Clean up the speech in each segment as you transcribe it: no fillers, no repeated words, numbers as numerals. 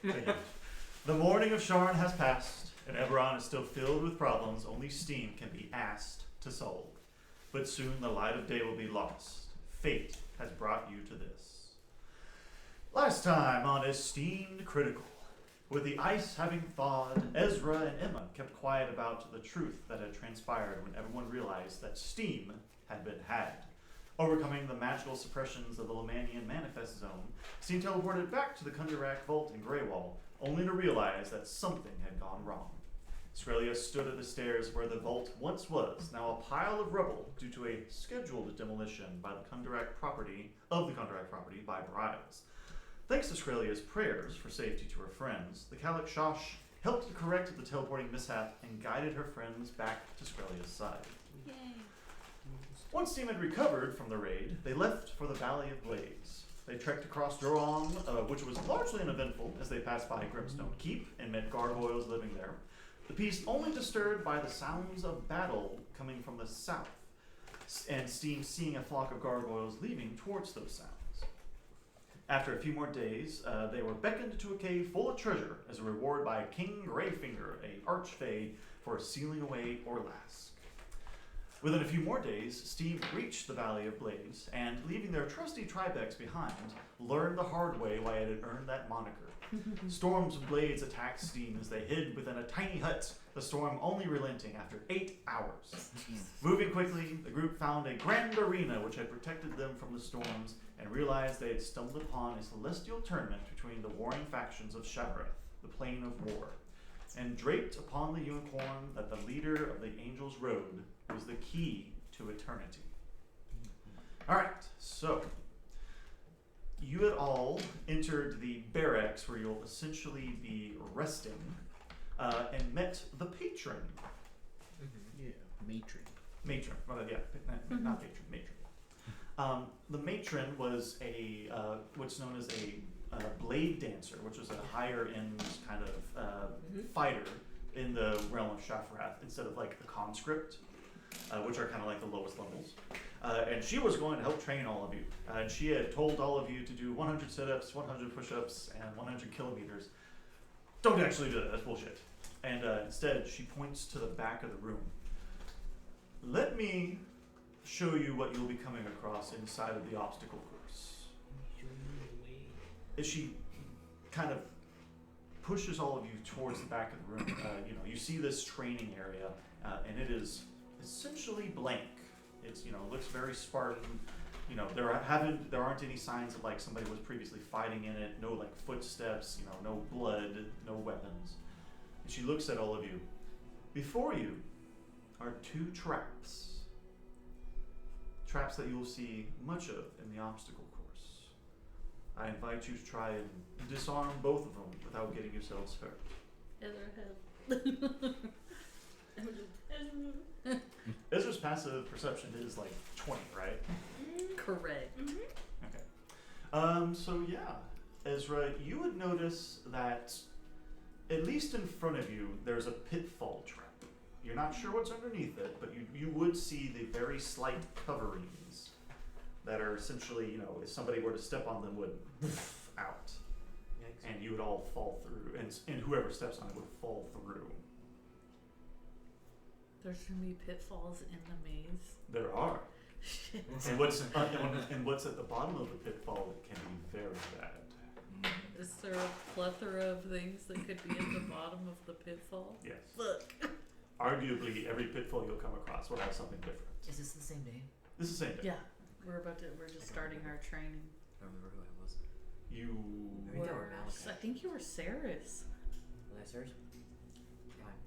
The morning of Sharn has passed, and Eberron is still filled with problems only Steam can be asked to solve. But soon the light of day will be lost. Fate has brought you to this. Last time on eSTEEMed Critical, with the ice having thawed, Ezra and Emma kept quiet about the truth that had transpired when everyone realized that Steam had been had. Overcoming the magical suppressions of the Lemanian Manifest Zone, Steam teleported back to the Kundarak Vault in Greywall, only to realize that something had gone wrong. Skrellia stood at the stairs where the vault once was, now a pile of rubble due to a scheduled demolition by the Kundarak property by Briles. Thanks to Skrellia's prayers for safety to her friends, the Kalak Shosh helped to correct the teleporting mishap and guided her friends back to Skrellia's side. Yay. Once Steam had recovered from the raid, they left for the Valley of Blades. They trekked across Durong, which was largely uneventful as they passed by Grimstone Keep and met gargoyles living there. The peace only disturbed by the sounds of battle coming from the south, and Steam seeing a flock of gargoyles leaving towards those sounds. After a few more days, they were beckoned to a cave full of treasure as a reward by King Greyfinger, a archfey, for sealing away Orlask. Within a few more days, Steam reached the Valley of Blades, and leaving their trusty Tribex behind, learned the hard way why it had earned that moniker. Storms of blades attacked Steam as they hid within a tiny hut, the storm only relenting after 8 hours. Moving quickly, the group found a grand arena which had protected them from the storms, and realized they had stumbled upon a celestial tournament between the warring factions of Shavareth, the Plain of War. And draped upon the unicorn that the leader of the angels rode was the key to eternity. Alright, so you had all entered the barracks where you'll essentially be resting, and met the patron. Yeah, matron. Matron, not patron, matron. The matron was a what's known as a blade dancer, which was a higher end kind of fighter in the realm of Shafrath, instead of like the conscript, which are kind of like the lowest levels. And she was going to help train all of you. And she had told all of you to do 100 sit-ups, 100 push-ups, and 100 kilometers. Don't actually do that, that's bullshit. And instead, she points to the back of the room. Let me show you what you'll be coming across inside of the obstacle course. As she kind of pushes all of you towards the back of the room, you see this training area, and it is essentially blank. It's, looks very Spartan. There aren't any signs of like somebody was previously fighting in it. No like footsteps. No blood. No weapons. And she looks at all of you. Before you are 2 traps. Traps that you will see much of in the obstacle course. I invite you to try and disarm both of them without getting yourselves hurt. Ezra Ezra's passive perception is like 20, right? Correct. Okay. So yeah, Ezra, you would notice that at least in front of you, there's a pitfall trap. You're not sure what's underneath it, but you would see the very slight coverings that are essentially, if somebody were to step on them, would out. Yikes. And you would all fall through, and whoever steps on it would fall through. There's gonna be pitfalls in the maze. There are. Shit. And what's at the bottom of the pitfall can be very bad. Is there a plethora of things that could be at the bottom of the pitfall? Yes. Look. Arguably, every pitfall you'll come across will have something different. Is this the same day? This is the same thing. Yeah. We're just starting our training. I don't remember who I was. You. I think they were Malachi. I think you were Saris. Was I Sirs? Fine.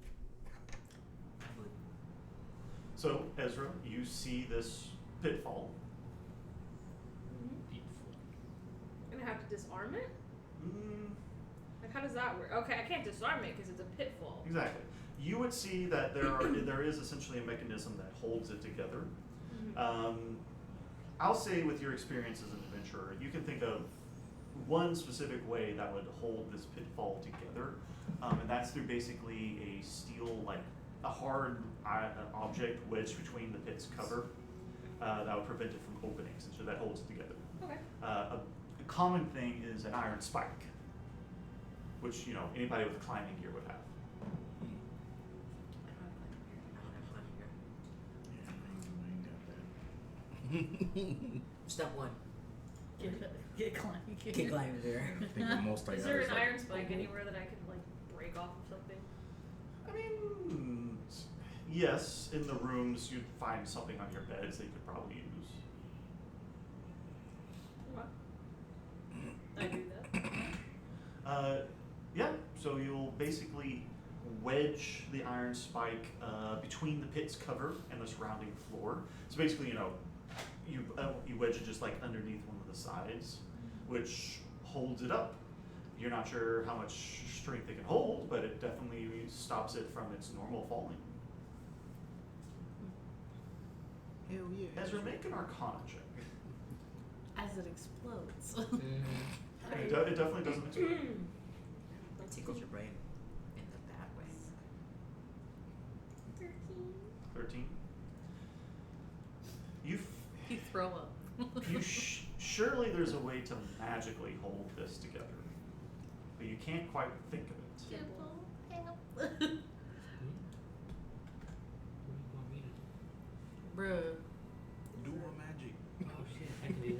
So, Ezra, you see this pitfall. And I have to disarm it? Mm, Like, how does that work? Okay, I can't disarm it because it's a pitfall. exactly. You would see that there is essentially a mechanism that holds it together. I'll say with your experience as an adventurer, you can think of one specific way that would hold this pitfall together, and that's through basically a steel, like a hard object wedged between the pit's cover that would prevent it from opening, so that holds it together. Okay. A common thing is an iron spike. which anybody with climbing gear would have. I don't have climbing gear. Yeah, Step 1. Get climbing. Get climbing gear. I think the most I Is got there is an like iron spike anywhere that I could like break off of something? I mean, yes, in the rooms you'd find something on your beds that you could probably use. What? I do that. Yeah, so you'll basically wedge the iron spike between the pit's cover and the surrounding floor. So basically, you wedge it just like underneath one of the sides, which holds it up. You're not sure how much strength it can hold, but it definitely stops it from its normal falling. hell yeah. Ezra, make an Arcana check. As it explodes. It definitely doesn't explode. That tickles your brain in the bad way. 13. You You throw up. surely there's a way to magically hold this together, but you can't quite think of it. Bruh. Do a magic. Oh shit, I can do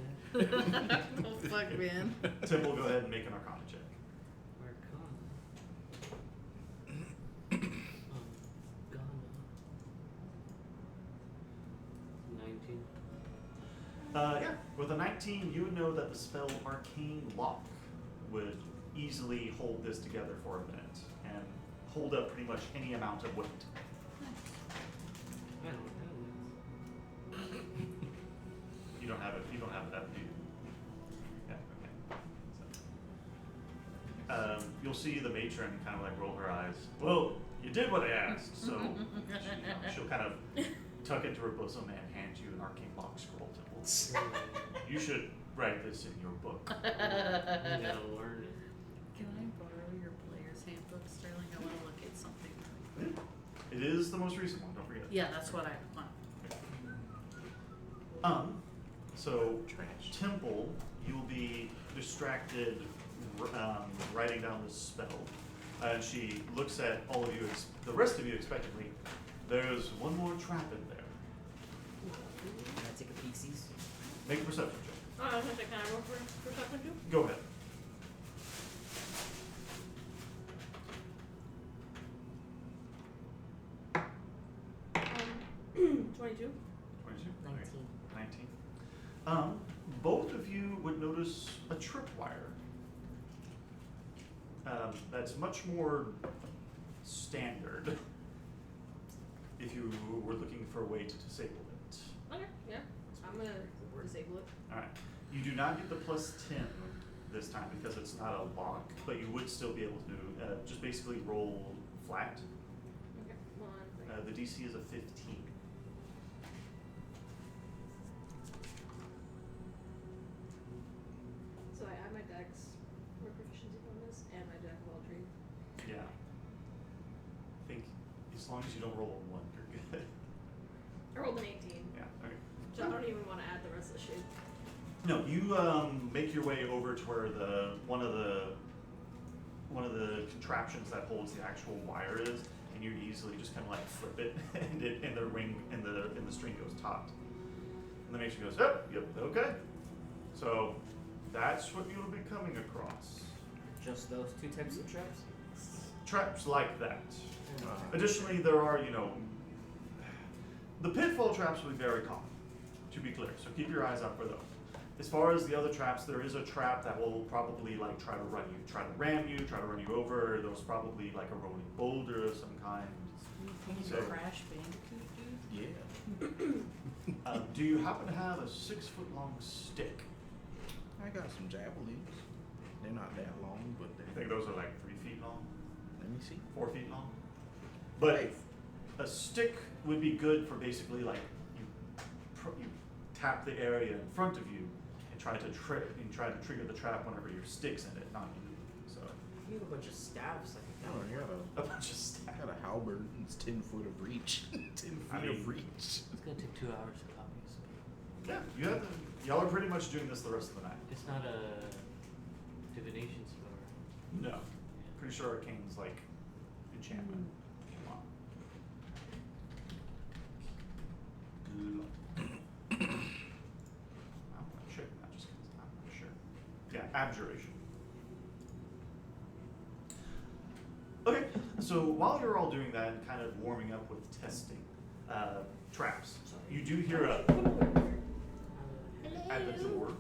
that. Oh fuck, man. Temple, go ahead and make an Arcana check. Ghana. 19. Yeah, with a 19, you would know that the spell Arcane Lock would easily hold this together for a minute and hold up pretty much any amount of weight. I don't know. You don't have it. You don't have that, do you? Yeah. Okay. You'll see the matron kind of like roll her eyes. Well, you did what I asked, so she'll kind of tuck into her bosom and hand you an Arcane Lock scroll. Temple. You should write this in your book. I gotta learn it. Can I borrow your player's handbook, Sterling? I want to look at something. It is the most recent one. Don't forget. Yeah, that's what I want. So Trash. Temple, you'll be distracted writing down this spell, and she looks at all of you, the rest of you expectantly. There's one more trap in there. Can I take a peeksies? Make a perception check. Oh, I was gonna say, can I roll for perception too? Go ahead. Um, 22. 22? 19. 19. Both of you would notice a tripwire. That's much more standard if you were looking for a way to disable it. Okay, yeah. I'm gonna disable it. Alright. You do not get the +10 this time because it's not a lock, but you would still be able to just basically roll flat. Okay, one second. The DC is a 15. So I add my dex for proficiency bonus and my jack of all trades. Yeah. I think as long as you don't roll a 1, you're good. I rolled an 18. Yeah, okay. So I don't even want to add the rest of the shit. No, you make your way over to where one of the contraptions that holds the actual wire is, and you easily just kind of like flip it, and the ring and the string goes taut. And the matron goes, "Oh, yep, okay." So that's what you'll be coming across. Just those two types of traps? Traps like that. Additionally, there are, the pitfall traps will be very common, to be clear. So keep your eyes out for those. As far as the other traps, there is a trap that will probably like try to ram you, try to run you over. There's probably like a rolling boulder of some kind. Can you So- crash Bandicoot, dude? Yeah. Do you happen to have a 6-foot-long stick? I got some javelins. They're not that long, but I they're. think those are like 3 feet long, Let me see. 4 feet long. But a stick would be good for basically like you tap the area in front of you and try to trigger the trap whenever your stick's in it, not you. So You have a bunch of staves like a Oh, I got a bunch of I got stab. a halberd. It's 10 foot of reach. 10 feet I mean- of reach. It's gonna take 2 hours to copy. So Yeah, y'all are pretty much doing this the rest of the night. it's not a divination spell, right? No. Yeah. Pretty sure arcane's like enchantment. Come on. I'm not sure. Not just 'cause I'm not sure. Yeah, abjuration. Okay, so while you're all doing that and kind of warming up with testing traps, you do hear a at the door,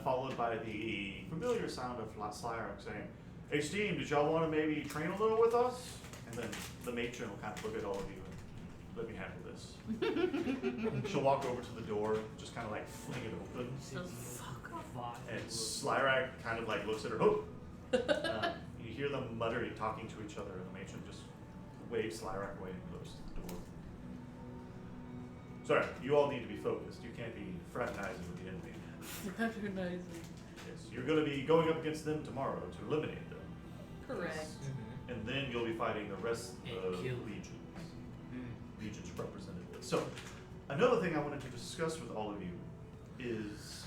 followed by the familiar sound of Slayer saying, "Hey, Steam, did y'all want to maybe train a little with us?" And then the matron will kind of look at all of you and let me handle this. She'll walk over to the door, just kind of like fling it open, and Slyrak kind of like looks at her. Oh. You hear them muttering, talking to each other, and the matron just waves Slyrak away and closes the door. Sorry, you all need to be focused. You can't be fraternizing with the enemy. Fraternizing. Yes, you're going to be going up against them tomorrow to eliminate them. Correct. And then you'll be fighting the rest of the kill. legions. Legions representatives. So, another thing I wanted to discuss with all of you is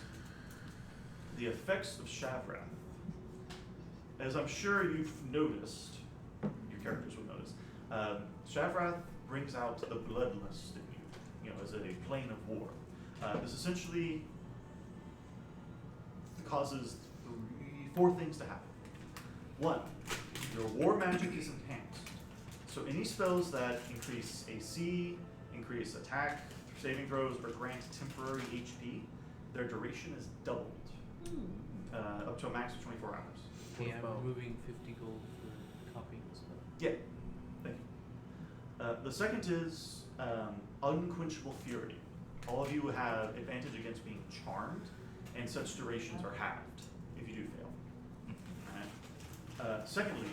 the effects of Shavrath. As I'm sure you've noticed, your characters will notice, Shavrath brings out the bloodlust in you, as a plane of war. This essentially causes four things to happen. One, your war magic is enhanced. So any spells that increase AC, increase attack, saving throws, or grant temporary HP, their duration is doubled, up to a max of 24 hours. Okay, I'm removing 50 gold for copying the spell. Yeah, thank you. The second is unquenchable fury. All of you have advantage against being charmed, and such durations are halved if you do fail. Alright. Secondly,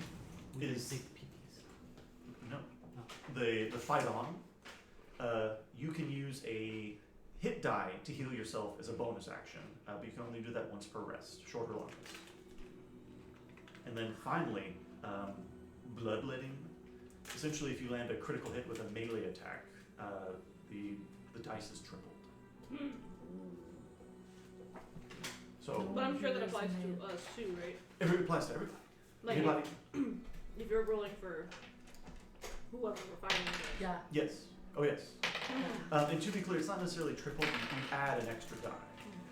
We is take pickies. no No. the fight on. You can use a hit die to heal yourself as a bonus action, but you can only do that once per rest, short or long rest. And then finally, bloodletting. Essentially, if you land a critical hit with a melee attack, the dice is tripled. So But I'm sure that applies to us too, right? it applies to everybody. Like Anybody? if you're rolling for whoever we're fighting against. Yeah. Yes. Oh yes. And to be clear, it's not necessarily triple. You can add an extra die.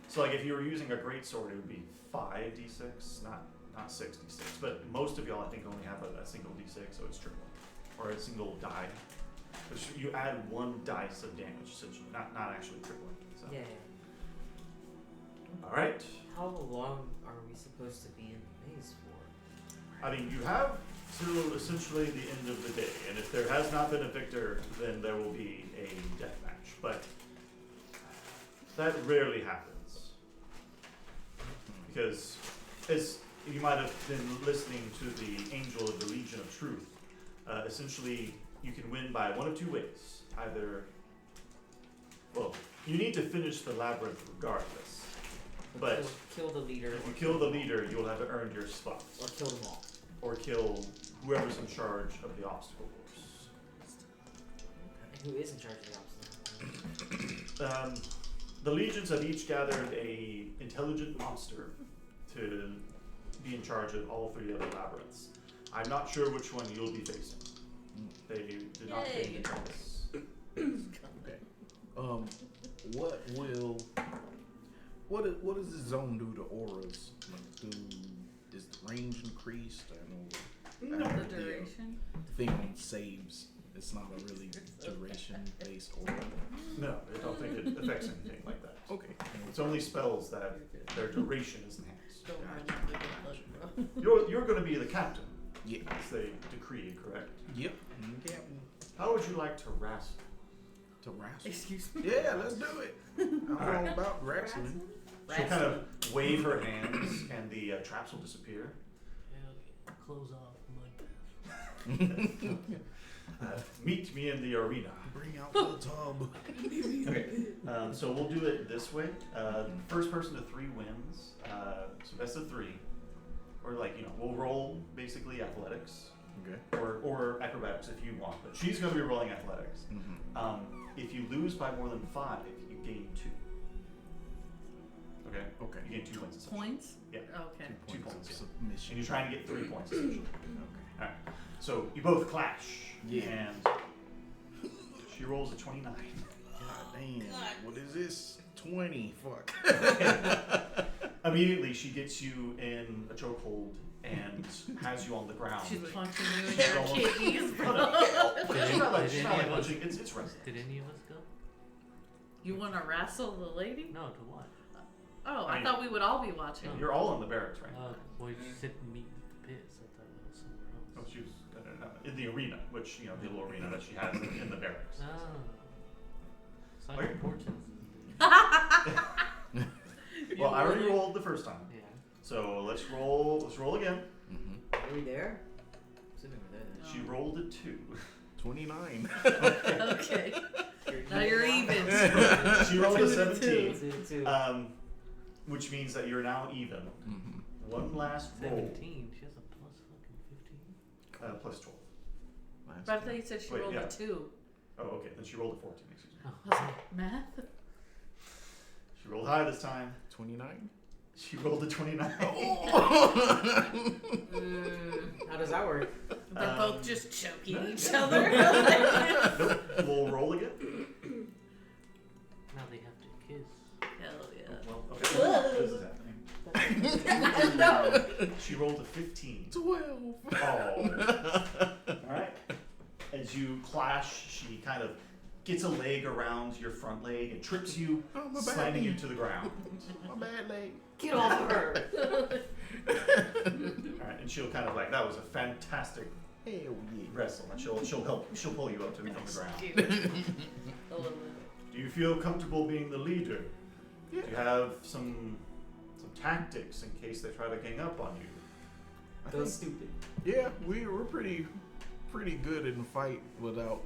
So like if you were using a greatsword, it would be 5d6, not 6d6. But most of y'all, I think, only have a single d6, so it's triple, or a single die. Which you add one dice of damage, essentially, not actually tripling. So. Yeah. All right. How long are we supposed to be in the maze for? I mean, you have till essentially the end of the day, and if there has not been a victor, then there will be a death match. But that rarely happens, because as you might have been listening to the Angel of the Legion of Truth, essentially you can win by one of two ways. Either, well, you need to finish the labyrinth regardless, but kill the leader. if you kill the leader, you'll have earned your spot. Or kill them all. Or kill whoever's in charge of the obstacle course. And who is in charge of the obstacle? The legions have each gathered a intelligent monster to be in charge of all three other labyrinths. I'm not sure which one you'll be facing. They did not Yay. take the choice. Okay. What does the zone do to auras? Like, is the range increased? I know. The duration. Thing on saves. It's not a really duration-based aura. No, I don't think it affects anything like that. Okay. It's only spells that their duration is enhanced. Don't mind the good luck, bro. You're going to be the captain, Yeah. as they decree, correct? Yep. Captain. How would you like to wrestle? To wrestle. Excuse me. Yeah, let's do it. I'm all about wrestling. She'll kind of wave her hands, and the traps will disappear. Hell yeah. Close off mud path. Meet me in the arena. Bring out the tub. Okay, so we'll do it this way. First person to 3 wins. So best of 3. Or we'll roll basically athletics. Okay. Or acrobatics if you want. But she's going to be rolling athletics. Mm-hmm. If you lose by more than 5, you gain 2. Okay? Okay. You gain 2 points. essentially. Points? Yeah. Okay. 2 Of points, yeah. submission. And you're trying to get 3 points essentially. Okay. Alright. So you both clash. Yeah. And she rolls a 29. God damn. What is this? 20. Fuck. Immediately she gets you in a chokehold and has you on the ground. She's punching you in She's your almost- kidneys, No, no, bro. she's not like, Did she's not any like of us- punching. It's wrestling. Did any of us go? You want to wrestle the lady? No, to what? Oh, I I mean- thought we would all be watching. No. You're all in the barracks, right? Well, you said meet the pits. I thought that was somewhere else. Oh, she was in the arena, which, you know, the little arena that she has in the barracks. Ah. It's like Okay. important. Well, I already rolled the first time, Yeah. so let's roll. Let's roll again. Mm-hmm. Are we there? Assuming we're there then. She rolled a 2. 29. Okay. Now you're even. She rolled a 2 to 17, 2. which means that you're now even. Mm-hmm. One last roll. 17. She has a plus fucking 15. Plus 12. But I thought you said she Wait, rolled yeah. a 2. Oh, okay. Then she rolled a 14. Excuse me. Oh. I was like, math? She rolled high this time. 29. She rolled a 29. How does that work? They're both just choking no, each yeah. other. Nope. We'll roll again. Now they have to kiss. Hell yeah. Well, okay. This is happening. No. She rolled a 15. 12. Oh. Alright. As you clash, she kind of gets a leg around your front leg and trips you, Oh, my bad slamming you leg. to the ground. My bad leg. Get off of her! Alright, and she'll kind of like, that was a fantastic Hell yeah. wrestle, and she'll pull you up from the ground. Cute. A little bit. Do you feel comfortable being the leader? Yeah. Do you have some tactics in case they try to gang up on you? I That's think- stupid. Yeah, we're pretty good in the fight without,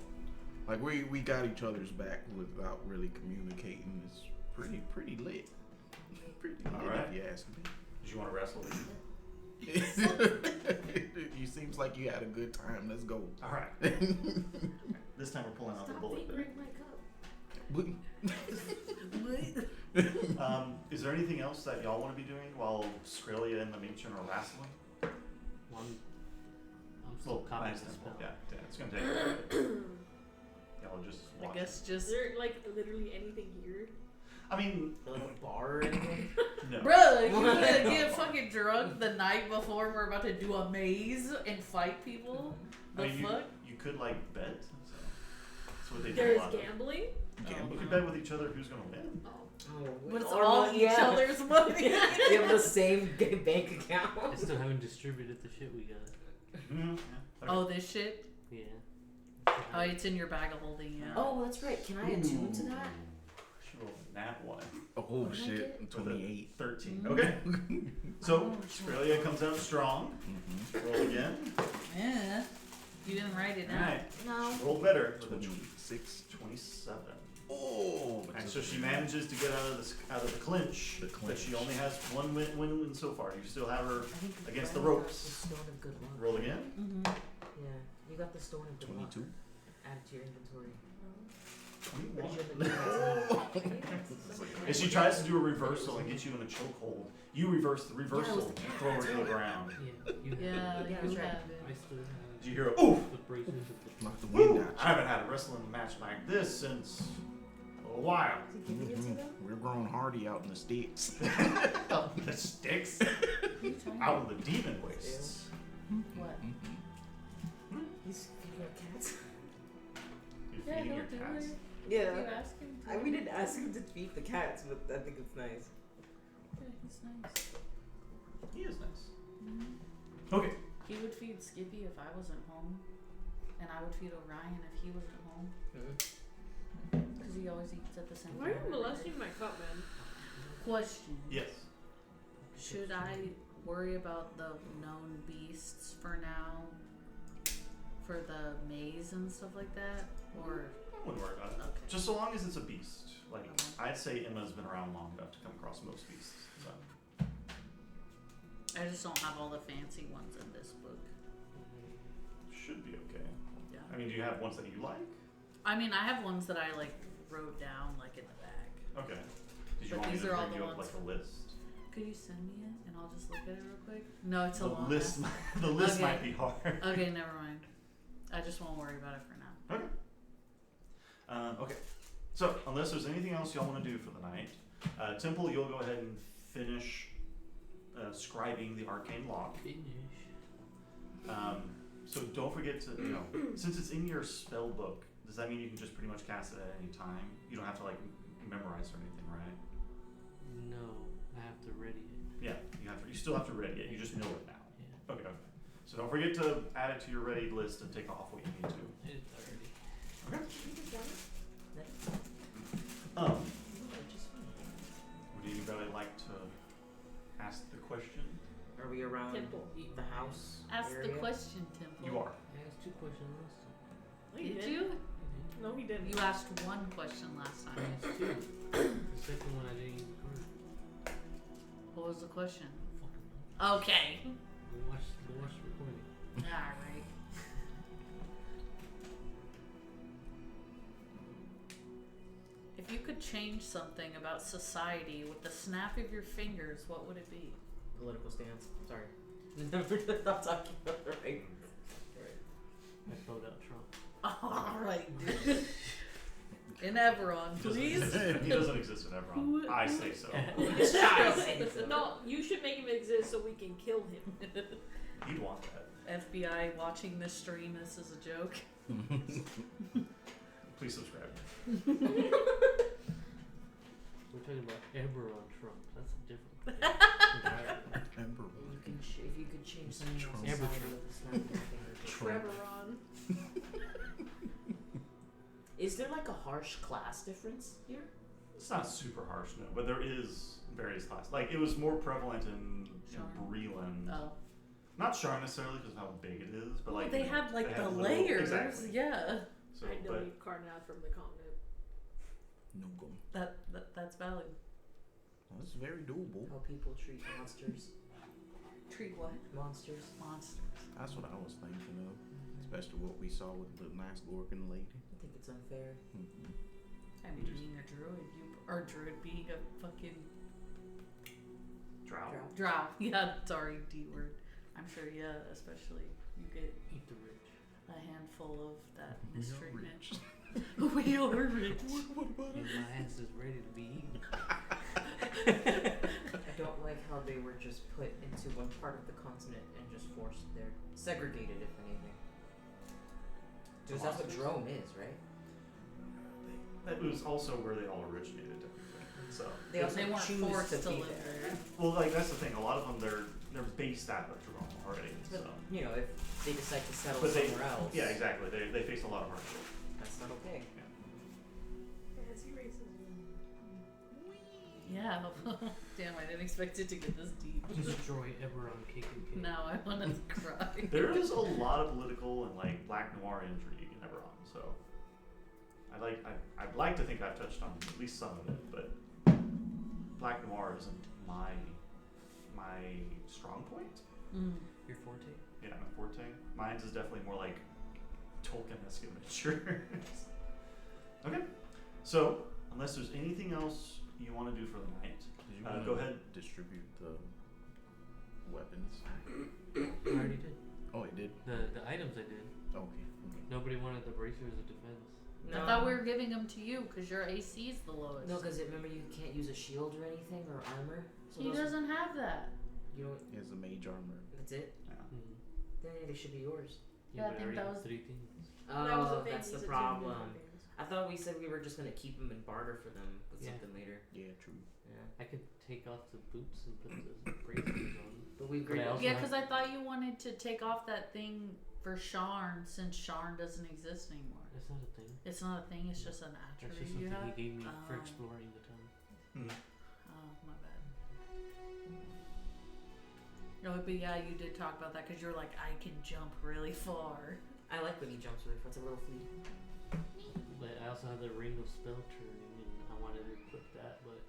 like, we got each other's back without really communicating. It's pretty lit. Pretty lit, Alright. if you ask me. Did you want to wrestle? You seems like you had a good time. Let's go. Alright. This time we're pulling out the Stop bullet. fingering my cup. Is there anything else that y'all want to be doing while Skrillia and the Matron are wrestling? One. I'm still I copying understand. the spell. Yeah, it's gonna take a bit. Y'all just I watch. guess Is just. there like literally anything here? I mean, Like a bar or anything? no. Bro, you gonna get fucking drunk the night before we're about to do a maze and fight people? The I mean, fuck? you could like bet. So that's what they do. There's a lot of. gambling? You can bet with each other who's gonna win. Oh. Oh, But it's or all what- each yeah. other's money. We have the same bank I account. still haven't distributed the shit we got. Mm-hmm. Yeah. Oh, this shit? Yeah. Oh, it's in your bag of holding, yeah. Oh, that's right. Can I attune to that? She rolled a nat 1. Oh What did I shit, get? With a 28. 13. Mm. Okay. So Oh, shit. Skrillia comes out strong. Mm-hmm. Roll again. Yeah. You didn't write it down. Alright. No. Roll better with a 26. 27. Oh. And so she manages to get out of the clinch. The But clinch. she only has one win so far. You still have her I think against the Brian got ropes. The stone of good luck. Roll again. Mm-hmm. Yeah, you got the stone of good 22. luck. Add it to your inventory. 21. Put it in the As she tries to do a reversal and get you in a chokehold, you reverse the reversal and throw her to the ground. Yeah. You Yeah, Yeah, you that's right. have I it. still have Do you hear a oof? the braces of the. Knock the Woo! wind I out. haven't had a wrestling match like this since a while. Mm-hmm. We're growing hardy out in the sticks. The sticks out in the demon wastes. What? He's feeding our cats. You're Yeah, feeding your don't do cats. it. Yeah. You ask him to. We didn't ask him to feed the cats, but I think it's nice. Yeah, he's nice. He is nice. Mm-hmm. Okay. He would feed Skippy if I wasn't home, and I would feed Orion if he wasn't home. Because he always eats at the same Why are time. you molesting my cup, man? Question. Yes. Should I worry about the known beasts for now? For the maze and stuff like that? Or. I wouldn't worry about it. Okay. Just so long as it's a beast. Like, Okay. I'd say Emma's been around long enough to come across most beasts. So. I just don't have all the fancy ones in this book. Should be okay. Yeah. I mean, do you have ones that you like? I mean, I have ones that I like wrote down like in the back. Okay. Did you But want me these to are all bring the you up ones. like a list? Could you send me it and I'll just look at it real quick? No, it's a The long list, ass- the list Okay. might be hard. Okay, never mind. I just won't worry about it for now. Okay. Okay. So, unless there's anything else y'all want to do for the night, Temple, you'll go ahead and finish scribing the arcane lock. So don't forget to, since it's in your spell book, does that mean you can just pretty much cast it at any time? You don't have to like memorize or anything, right? No, I have to ready it. Yeah, you still have to ready it. You just know it now. Yeah. Okay. So don't forget to add it to your ready list and take off what you need to. It's already. Okay. You just done it? Would anybody like to ask the question? Are we around Temple. the house Ask area? the question, Temple. You are. I asked 2 questions last time. No, you Did didn't. you? No, he didn't. You asked one question last I time. asked 2. The second one I didn't even record. What was the question? Fucking hell. Okay. Go watch the recording. Alright. If you could change something about society with the snap of your fingers, what would it be? Political stance. Sorry. Not talking about the right. I vote out Trump. Alright, dude. In Everon, please. He doesn't exist in Everon. I say so. No, you should make him exist so we can kill him. He'd want that. FBI watching this stream, this is a joke. Please subscribe. We're talking about Eberron Trump. That's a different thing. Ember. You can if you could change something Trump. else Amber society with a snap of your finger. Trump. Trevor on. Is there like a harsh class difference here? It's not super harsh, no, but there is various classes. Like, it was more prevalent in Sharn. Breland. Oh. Not Sharn necessarily because of how big it is, but Well, like they you know, have like they the have little- layers. Exactly. Yeah. So, I know but you Cardinal from the continent. No go. That's valid. That's very doable. How people treat monsters. Treat what? Monsters. Monsters. That's what I was thinking of, especially what we saw with the nice Gorgon lady. I think it's unfair. Mm-hmm. I mean, being a druid, druid being a fucking Drow. drow. Yeah, sorry, D word. I'm sure, yeah, especially you get Eat the rich. a handful of that We are mistreatment. rich. We are rich. What about And my ass is ready to be eaten. I don't like how they were just put into one part of the continent and just forced there. Segregated, if anything. Because that's what drone is, right? That was also where they all originated. Technically. So They also They weren't choose forced to to be live there. there. well, like that's the thing. A lot of them they're based out of Toronto already. But, So, you know, if they decide to settle but they somewhere else, yeah, exactly. They face a lot of hardship. that's not okay. Anti-racism. Yeah. Damn, I didn't expect it to get this deep. Destroy Eberron KKK. Now I want to cry. There is a lot of political and like black noir intrigue in Everon. So I'd like to think I've touched on at least some of it, but black noir isn't my strong point. Mm. Your forte? Yeah, my forte. Mine's is definitely more like Tolkien-esque adventures. Okay, so unless there's anything else you want to do for the night, Did you go wanna ahead. distribute the weapons? I already did. Oh, it did. The items I did. Okay. Nobody wanted the bracers of defense. No, I thought we were giving them to you because your AC is the lowest. No, because remember you can't use a shield or anything or armor. So He those- doesn't have that. You don't. He has the mage armor. That's it. Mm-hmm. Then they should be yours. Yeah, I but think already that have was- 3 things. That was Oh, thing, that's he the said two problem. different things. I thought we said we were just gonna keep them and barter for them with Yeah. something later. Yeah, true. Yeah, I could take off the boots and put the bracers on. but we But agreed. I also Yeah, have- because I thought you wanted to take off that thing for Sharn since Sharn doesn't exist anymore. That's not a thing. It's not a thing, it's just an That's attribute just you something have. he gave me for Oh. exploring the town. Oh, my bad. No, but yeah, you did talk about that because you're like, I can jump really far. I like when he jumps really far. It's a little fleet. But I also have the ring of spell turning, and I wanted to equip that, but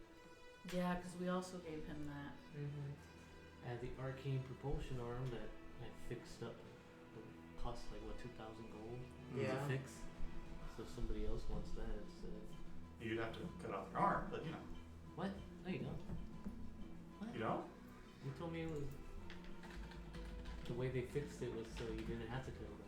Yeah, because we also gave him that. Mm-hmm. I have the arcane propulsion arm that I fixed up. It cost like what 2,000 gold Yeah. to fix. So if somebody else wants that instead. You'd have to cut off your arm, but you know. What? No, you don't. What? You know? You told me it was the way they fixed it was so you didn't have to kill them.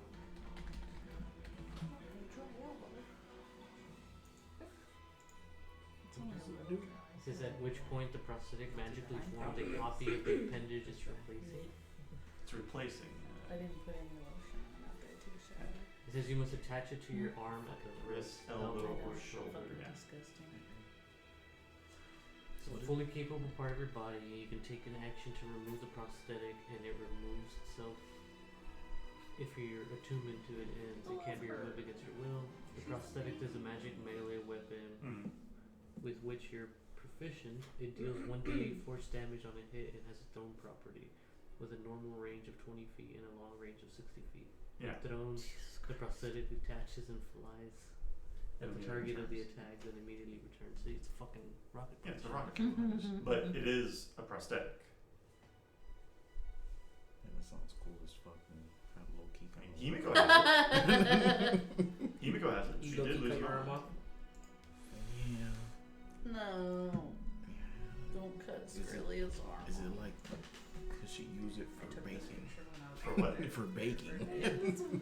It says at which point the prosthetic magically formed a copy of the appendage it's replacing. It's replacing. I didn't put any lotion on after I took a shower. It says you must attach it to your arm at the Wrist, wrist, elbow, elbow, or or shoulder. Fucking Yeah. disgusting. It's a fully capable part of your body. You can take an action to remove the prosthetic, and it removes itself. If your attunement to it ends, it can be removed against your will. The prosthetic is a magic melee weapon Mm. with which you're proficient. It deals 1d8 force damage on a hit and has a thrown property, with a normal range of 20 feet and a long range of 60 feet. Yeah. If thrown, the prosthetic attaches and flies at the target of the attack, then immediately returns. So it's a fucking rocket Yeah, punch. it's a rocket punch, but it is a prosthetic. Yeah, that sounds cool as fuck, man. Kind of low key. I mean, Himiko has it. Himiko has it. She You did lose cut an your arm. arm off? Yeah. No. Don't cut Skrilia's arm. Is it like, could she use it I for took this baking? picture when I was For what? For baking.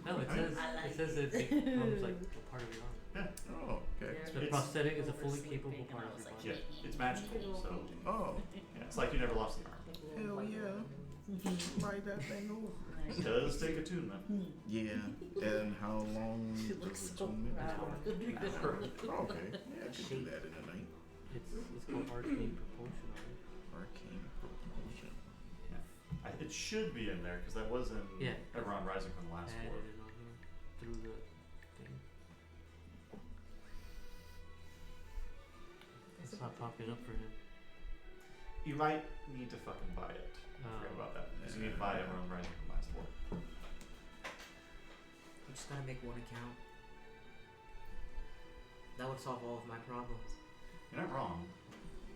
No, it says it becomes like a part of your arm. Oh, okay. The It's- prosthetic is a fully oversleeping, capable and part I of was your like, body. Yeah, it's magical, so Oh, yeah, it's like you never lost the arm. hell yeah. Slide that thing over. It does take attunement. Yeah. And how long She does looks the so 2 minutes proud. work? Oh, okay. Yeah, I could do that in a night. It's called arcane propulsion arm. Arcane propulsion. It should be in there because that was in Yeah. Everon Rising from the last Added war. it on here through the thing. It's not popping up for him. You might need to fucking buy it. Forget about that. Because you need to buy Everon Rising from last war. You just gotta make one account. That would solve all of my problems. You're not wrong.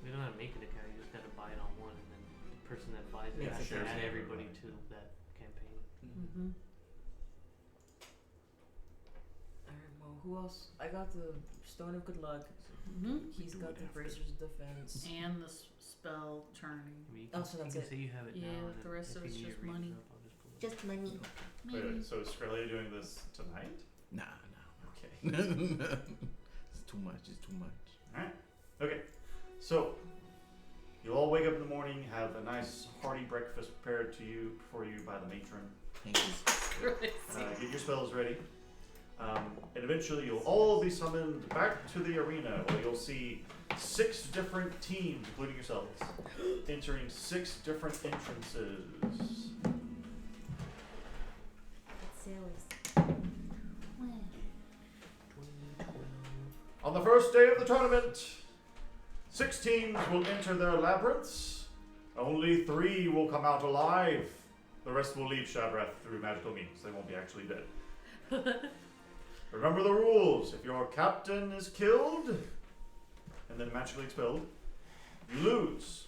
You don't have to make an account, you just gotta buy it on one, and then the person that buys it Yeah, has to shares add it everybody everybody. to that campaign. Mm-hmm. Alright, well, who else? I got the Stone of Good Luck. Mm-hmm. He's got the Bracer's Defense. And the spell turning. I mean, you Oh, can, so you that's can it. say you have it Yeah, now, and the then rest if of you it's need just to read money. it up, I'll just pull it up. money. Wait, wait, so is Skrelia doing this tonight? Nah, Okay. it's too much. It's too much. Alright. Okay. So, you all wake up in the morning, have a nice hearty breakfast prepared for you by the matron. Thank you. Get your spells ready. And eventually you'll all be summoned back to the arena where you'll see 6 different teams, including yourselves, entering 6 different entrances. Sailors. On the first day of the tournament, 6 teams will enter their labyrinths. Only 3 will come out alive. The rest will leave Shabrath through magical means. They won't be actually dead. Remember the rules. If your captain is killed and then magically expelled, you lose.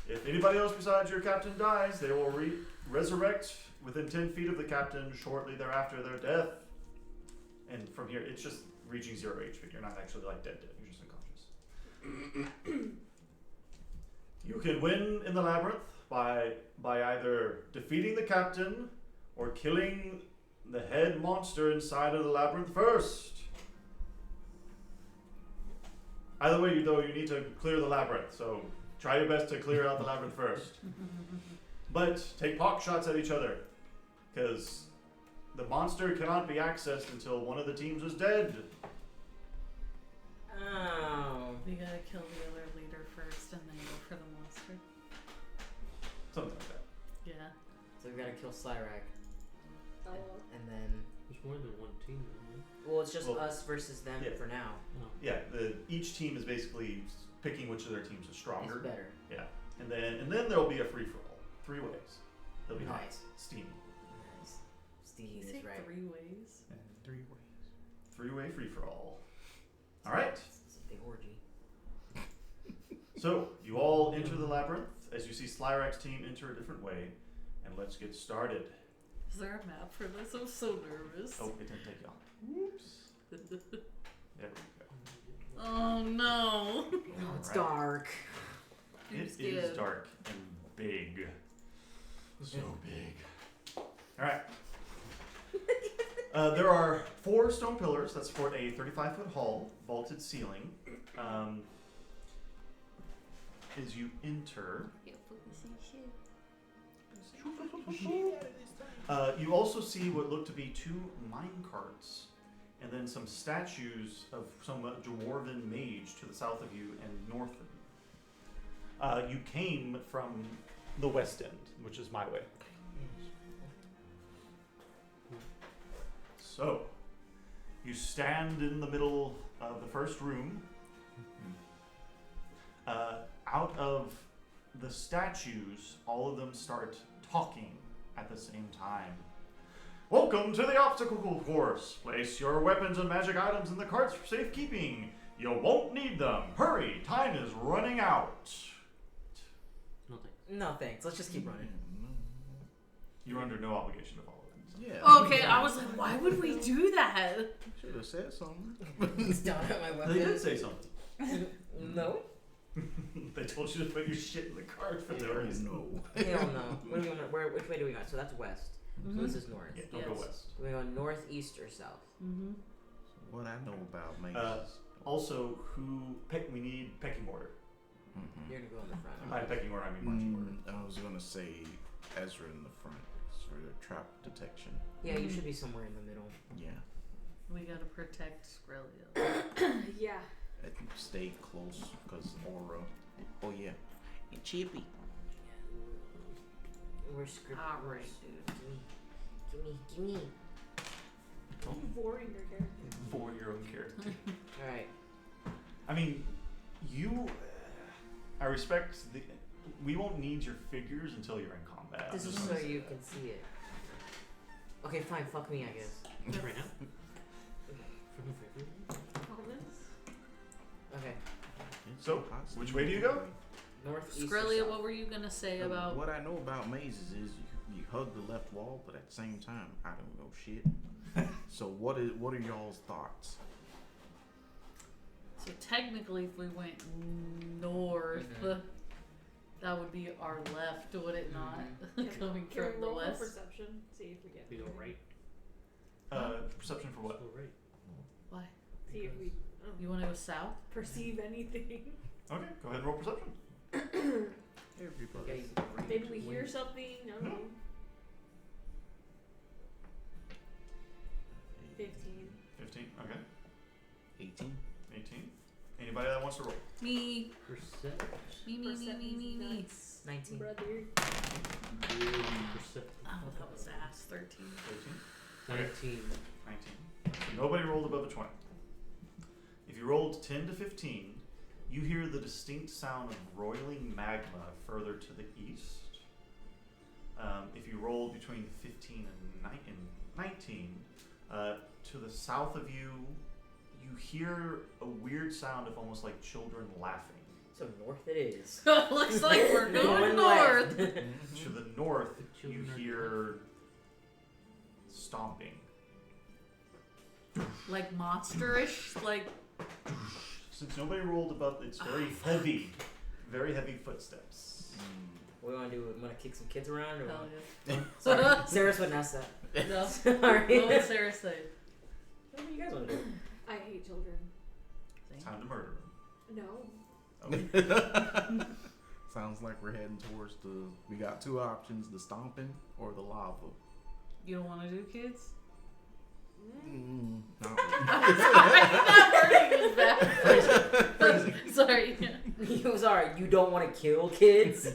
If anybody else besides your captain dies, they will resurrect within 10 feet of the captain shortly thereafter their death. And from here, it's just reaching 0 HP. You're not actually like dead. You're just unconscious. You can win in the labyrinth by either defeating the captain or killing the head monster inside of the labyrinth first. Either way, you need to clear the labyrinth, so try your best to clear out the labyrinth first. But take pot shots at each other, because the monster cannot be accessed until one of the teams is dead. Oh. We gotta kill the other leader first and then go for the monster. Something like that. Yeah. So we gotta kill Slyrak. Oh. And then. There's more than one team, isn't Well, it's just Well, us versus them yeah. for now. there? Yeah, each team is basically picking which of their teams is stronger. It's better. Yeah, and then there will be a free for all, 3 ways. They'll be hot, Nice. steamy, Nice. Can Steamy you is say right. 3 ways? 3 ways. 3-way free for all. All right. It's a big orgy. So you all enter the labyrinth as you see Slyrak's team enter a different way, and let's get started. Is there a map for this? I'm so nervous. Oh, it didn't take y'all. Whoops. There we go. Oh no. Oh, it's Alright. dark. It Creeps is give. dark and big. So big. Alright. There are 4 stone pillars that support a 35-foot hall, vaulted ceiling. As you enter, you also see what look to be 2 mine carts, and then some statues of some dwarven mage to the south of you and north of you. You came from the west end, which is my way. So, you stand in the middle of the first room. Out of the statues, all of them start talking at the same time. Welcome to the obstacle course. Place your weapons and magic items in the carts for safekeeping. You won't need them. Hurry, time is running out. No thanks. No thanks. Let's just keep running. You're under no obligation to follow them. Yeah. Okay, I was like, why would we do that? Should have said something. He's down at my weapon. They did say something. No. They told you to put your shit in the cart for no reason. No. Hell no. What do we want? Which way do we go? So that's west. So this is north. Yeah, don't go west. Do we go north, east, or south? Mm-hmm. What I know about mazes. Also, we need pecking order. You're gonna go in the front. And by pecking order, I mean marching order. I was gonna say Ezra in the front for the trap detection. Yeah, you should be somewhere in the middle. Yeah. We gotta protect Skrilla. Yeah. And stay close, cause aura. Oh yeah. And Chippy. We're script. Alright, dude. Give me. Boring your character. 4-year-old character. Alright. I mean, I respect we won't need your figures until you're in combat. This is so you can see it. Okay, fine. Fuck me, I guess. Right now? From the favorite? Comments? Okay. So, which way do you go? North, east, or Skrilla, south? what were you gonna say about? What I know about mazes is you hug the left wall, but at the same time, I don't know shit. So what are y'all's thoughts? So technically, if we went north, that would be our left, would it not? Coming Can we from the roll for west. perception? See if we get. We go right. Perception for what? Go right. Why? See if we You want to go south? perceive anything. Okay, go ahead and roll perception. Everybody. Maybe we hear something. I don't know. 15. 15. Okay. 18. 18. Anybody that wants to roll? Me. Perception. Me. 19. Brother. Perception. Oh, that was ass. 13. 13. 19. 19. So nobody rolled above a 20. If you rolled 10 to 15, you hear the distinct sound of roiling magma further to the east. If you rolled between 15 and 19, to the south of you, you hear a weird sound of almost like children laughing. So north it is. Looks like we're going north. To the north, The you children are hear stomping. Like monsterish, like. Since nobody rolled above, it's very heavy footsteps. What do you want to do? Want to kick some kids around? Or Hell what? yeah. Sorry, Sarah's wouldn't ask that. No. Sorry. What would Sarah say? What do you guys want to do? I hate children. Time to murder them. No. Sounds like we're heading towards we got 2 options, the stomping or the lava. You don't want to do kids? Not That wording was bad. Sorry. He was alright. You don't want to kill kids?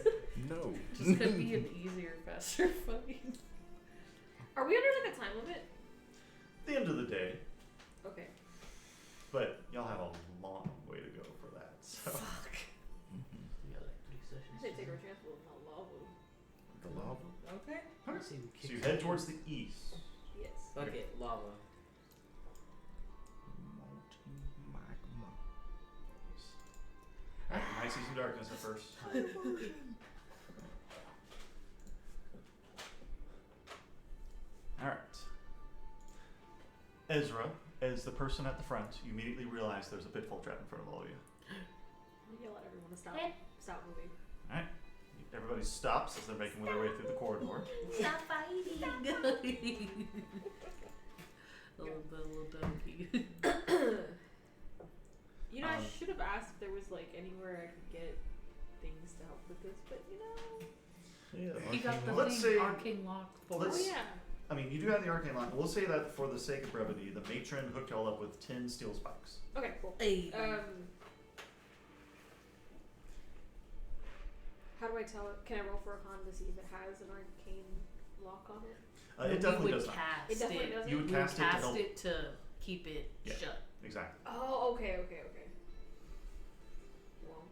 no. Just could be an easier, faster fight. Are we under like a time limit? The end of the day, Okay. but y'all have a long way to go for that. So. Fuck. We got like 3 I sessions. say take our chance with lava. The lava. Okay. Let's see, we So kick you some head towards kids. the east. Yes. Fuck it. Lava. Molten magma. Alright, you might see some darkness at first. Alright. Ezra, as the person at the front, you immediately realize there's a pitfall trap in front of all of you. I'm gonna yell at everyone to stop. Stop moving. Alright. Everybody stops as they're making their way through the corridor. Stop fighting. Little donkey. You know, I should have asked if there was like anywhere I could get things to help with this, but you know. Yeah. You got the Let's thing, say- arcane lock for let's- Oh yeah. I mean, you do have the arcane lock. We'll say that for the sake of brevity, the matron hooked y'all up with 10 steel spikes. Okay, cool. Hey. How do I tell it? Can I roll for a con to see if it has an arcane lock on it? It definitely does not. Cast It definitely doesn't. You would We would cast it to cast help. it to keep it Yeah. shut. Exactly. Oh, okay. Well,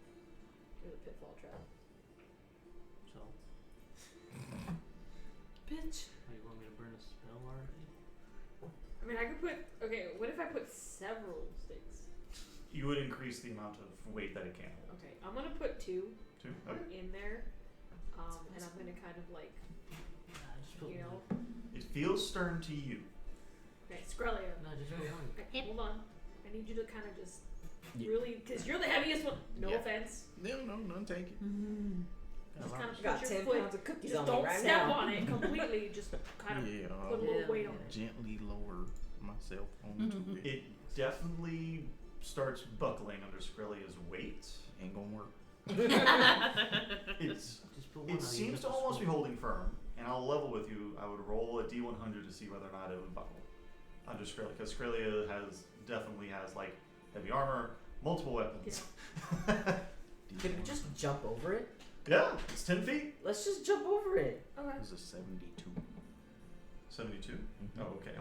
there's a pitfall trap. So, Bitch. you want me to burn a spell already? I mean, I could put. Okay, what if I put several sticks? You would increase the amount of weight that it can hold. Okay, I'm gonna put 2 Too. Okay. in there, and I'm gonna kind of like, Nah, just put you know. one. It feels stern to you. Okay, Skrellia. No, just put one. Okay, hold on. I need you to kind of just Yeah. really, because you're the heaviest one. No Yeah. offense. No, none take it. Just kind of Got put 10 your foot. pounds of cookies Just on me don't right step now. on it completely. Just kind of Yeah, put a I'll little Yeah. weight on it. gently lower myself onto it. It definitely starts buckling under Skrellia's weight. Ain't gonna work. It's Just put one. It seems to almost be holding firm, and I'll level with you. I would roll a d100 to see whether or not it would buckle under Skrillia, because Skrillia definitely has like heavy armor, multiple weapons. Can we just jump over it? Yeah, it's 10 feet. Let's just jump over it. Okay. This is 72. 72. Mhm. Oh, okay.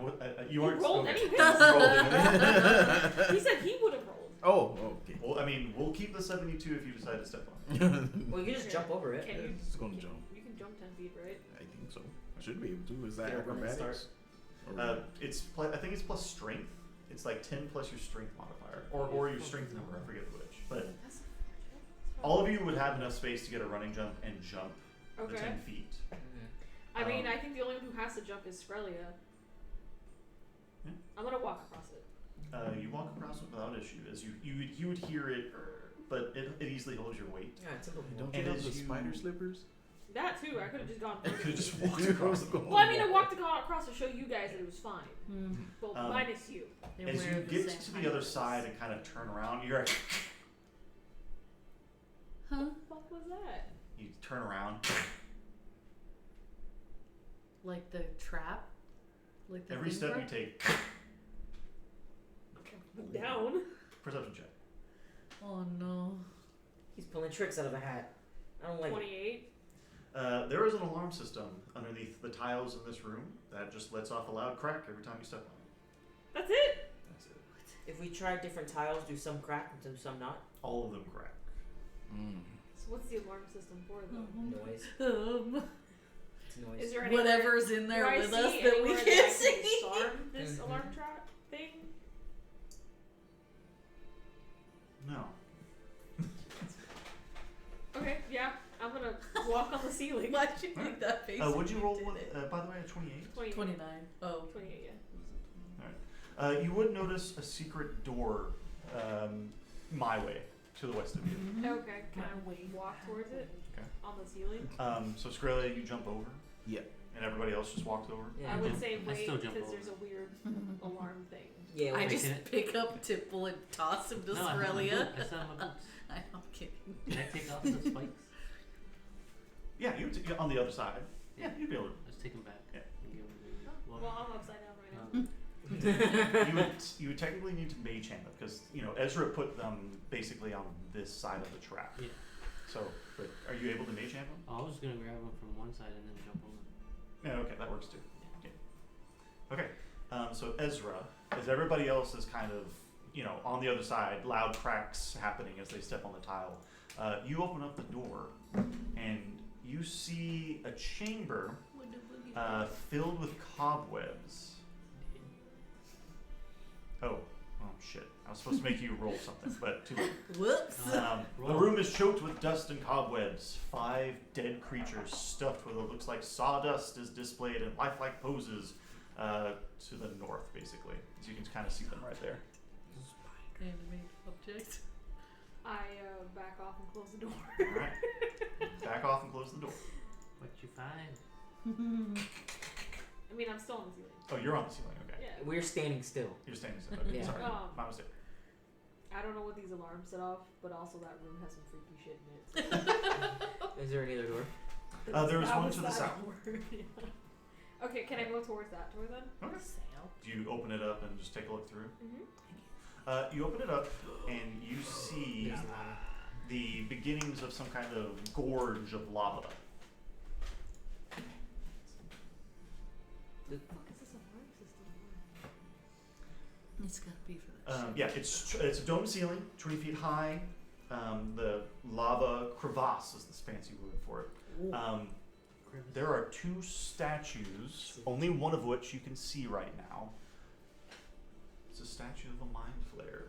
You He aren't rolled okay. anyways. You rolled anyway. He said he would have rolled. Oh, okay. Well, I mean, we'll keep the 72 if you decide to step on it. Well, you can just jump over it. Can you? It's gonna jump. You can jump 10 feet, right? I think so. I should be able to. Is that Yeah, when they acrobatics? Or- I think it's plus strength. It's like 10 plus your strength modifier, or your strength number. I forget which. But That's all of you would have enough space to get a running jump and jump the okay. 10 feet. I mean, Um, I think the only one who has to jump is Skrellia. Yeah. I'm gonna walk across it. You walk across it without issue, as you would hear it, but it easily holds your weight. Yeah, it's a little Don't And you have as the you- spider slippers? That too. I could have just gone. You could have just walked You across it. go- Well, I mean, I walked across to show you guys that it was fine. Well, Um, minus you. They As wear you the get same to the height other as us. side and kind of turn around, you're like, Huh? What the fuck was that? you turn around. Like the trap? Like the Every thing step for you it? take, Down. perception check. Oh no. He's pulling tricks out of a hat. I don't like it. 28. There is an alarm system underneath the tiles in this room that just lets off a loud crack every time you step on it. That's it. That's it. If we try different tiles, do some crack and do some not? All of them crack. So what's the alarm system for though? Noise. It's noise. Is there anywhere, Whatever's in do there I with see us that we anywhere can't that I can see. disarm this Mhm. alarm trap thing? No. Okay, yeah. I'm gonna walk on the ceiling. Why'd you make that face? Would when you roll did with, it? by the way, a 28? 28. 29. Oh. 28, yeah. You would notice a secret door my way to the west of you. Okay, can I Wait. walk towards it? Okay. On the ceiling? So Skrillia, you jump over. Yeah. And everybody else just walks over. Yeah. I would jump- say I wait still jump because over. there's a weird alarm thing. Yeah, I well, just Can it- pick up Tipple and toss him to No, I have my Skrellia. boot. I still have my boots. I'm kidding. Can I take off the spikes? Yeah, on the other side. Yeah, you'd be able to. Let's take them back. Yeah. And give them to Well, I'm upside down right now. You would technically need to mage hand them because Ezra put them basically on this side of the trap. Yeah. So, but are you able to mage hand them? I was gonna grab them from one side and then jump over. Yeah, okay, that works too. Yeah. Okay, so Ezra, as everybody else is kind of on the other side, loud cracks happening as they step on the tile. You open up the door and you see a chamber filled with cobwebs. Oh shit! I was supposed to make you roll something, but too late. Whoops. The room is choked with dust and cobwebs. 5 dead creatures stuffed with what looks like sawdust is displayed in lifelike poses to the north, basically. As you can kind of see them right there. Animate object. I back off and close the door. All right. back off and close the door. What you find? I mean, I'm still on the ceiling. Oh, you're on the ceiling. Okay. Yeah. We're standing still. You're standing still. Okay, Yeah. sorry. My mistake. I don't know what these alarms set off, but also that room has some freaky shit in it. So. Is there any other door? There was That one was to the that south. door, yeah. Okay, can I go towards that door then? Okay. Sail. Do you open it up and just take a look through? Mm-hmm. You open it up and you see There's the ladder. the beginnings of some kind of gorge of lava. What is this alarm system? It's gotta be for that shit. Yeah, it's a dome ceiling, 20 feet high. The lava crevasse is this fancy word for it. There are two statues, only one of which you can see right now. It's a statue of a mind flayer.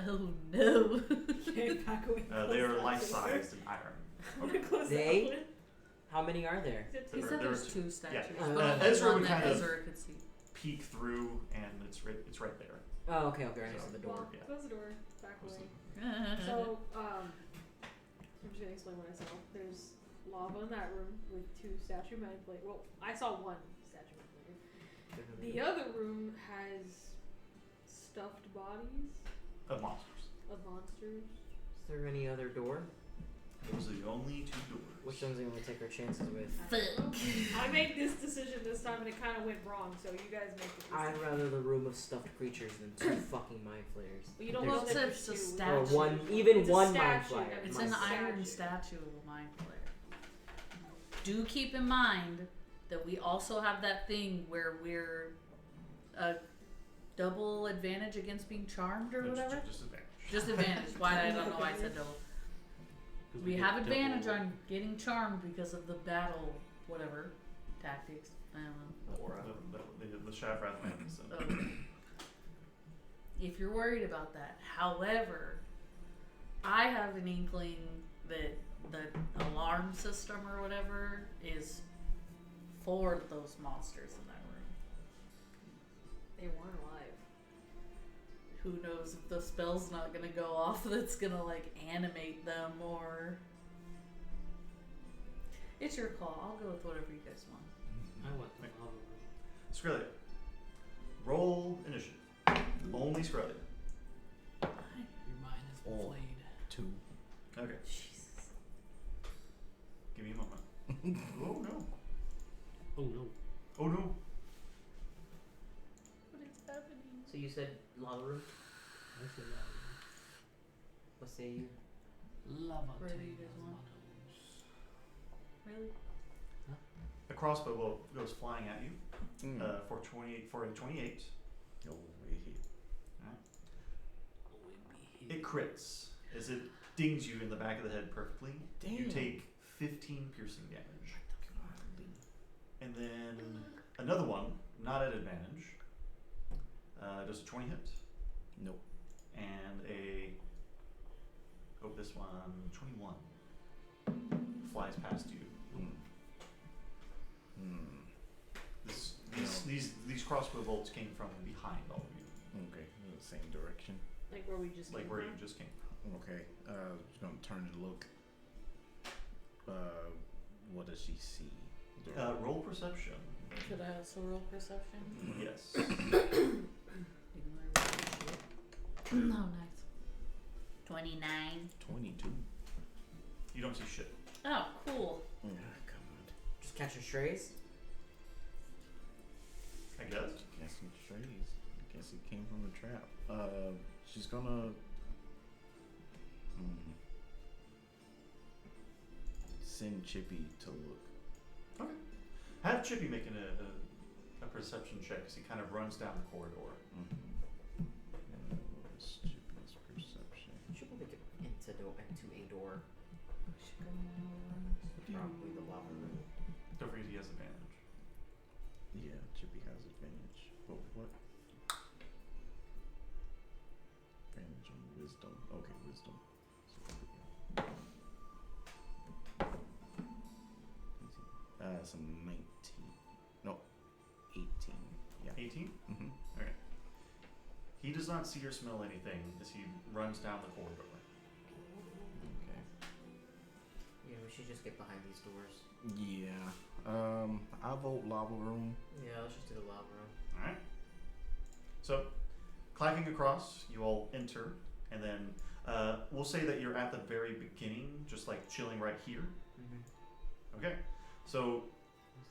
Oh no. Okay, back away. They are life-sized in iron. I'm gonna close They? that one. How many are there? Is it He two? said There there's was- two statues, yeah. but only Ezra one would that kind of- Ezra could see. Peek through, and it's right there. Oh, okay, right next to the door. Well, Yeah. close the door. Back Close away. the- So, I'm just gonna explain what I saw. There's lava in that room with two statue mind flayers. Well, I saw one statue mind flayer. The other room has stuffed bodies Of monsters. of monsters. Is there any other door? Those are the only two doors. Which ones are we gonna take our chances with? I don't know. I made this decision this time and it kind of went wrong, so you guys make the I'd decision. rather the room of stuffed creatures than two fucking mind flayers. Well, you don't There's- know Well, that it's there's a two. statue. Or one, even It's a one mind statue. flayer. It's Mind an flayer. iron statue of a mind flayer. Do keep in mind that we also have that thing where we're a double advantage against being charmed or No, whatever. Just advantage. Just advantage. Why I don't know why I said double. 'Cause We get have advantage double- on getting charmed because of the battle, whatever tactics. I don't know. Aura. The Shavrath Madness. If you're worried about that. However, I have an inkling that the alarm system or whatever is for those monsters in that room. They weren't alive. Who knows if the spell's not gonna go off that's gonna like animate them or... It's your call. I'll go with whatever you guys want. I want the lava room. Skrillia. Roll initiative. Only Skrillia. Your mind has been Oh. flayed. 2. Okay. Jesus. Give me a moment. Oh no. Oh no. Oh no. What is happening? So you said lava room? I said lava What say you? room. Lava Where do you guys want? Really? A crossbow goes flying at you for a 28. Oh, we hit. It crits as it dings you in the back of the head perfectly. You Damn. take 15 piercing damage. And then another one, not at advantage. Does a 20 hit? Nope. And this one, 21. Flies past you. These crossbow bolts came from behind all of you, Okay, in the same direction. Like where we just like came where from. you just came. Okay, just gonna turn and look. What does she see? Roll perception. Could I also roll perception? Yes. Even though I rolled shit. Oh, nice. 29. 22. You don't see shit. Oh, cool. Yeah, come on. Just catching strays? I guess. Guessing strays. I guess it came from the trap. She's gonna send Chippy to look. Okay. Have Chippy making a perception check as he kind of runs down the corridor. What is Chippy's perception? Should we make it into a door? Probably the lava room. Don't forget he has advantage. Yeah, Chippy has advantage. But what? Advantage on wisdom. Okay, wisdom. So there we go. It's a 19. No, 18. Yeah. 18? Mm-hmm. Okay. He does not see or smell anything as he runs down the corridor. Okay. Yeah, we should just get behind these doors. Yeah. I vote lava room. Yeah, let's just do the lava room. Alright. So, clacking across, you all enter, and then we'll say that you're at the very beginning, just like chilling right here. Mm-hmm. Okay. So,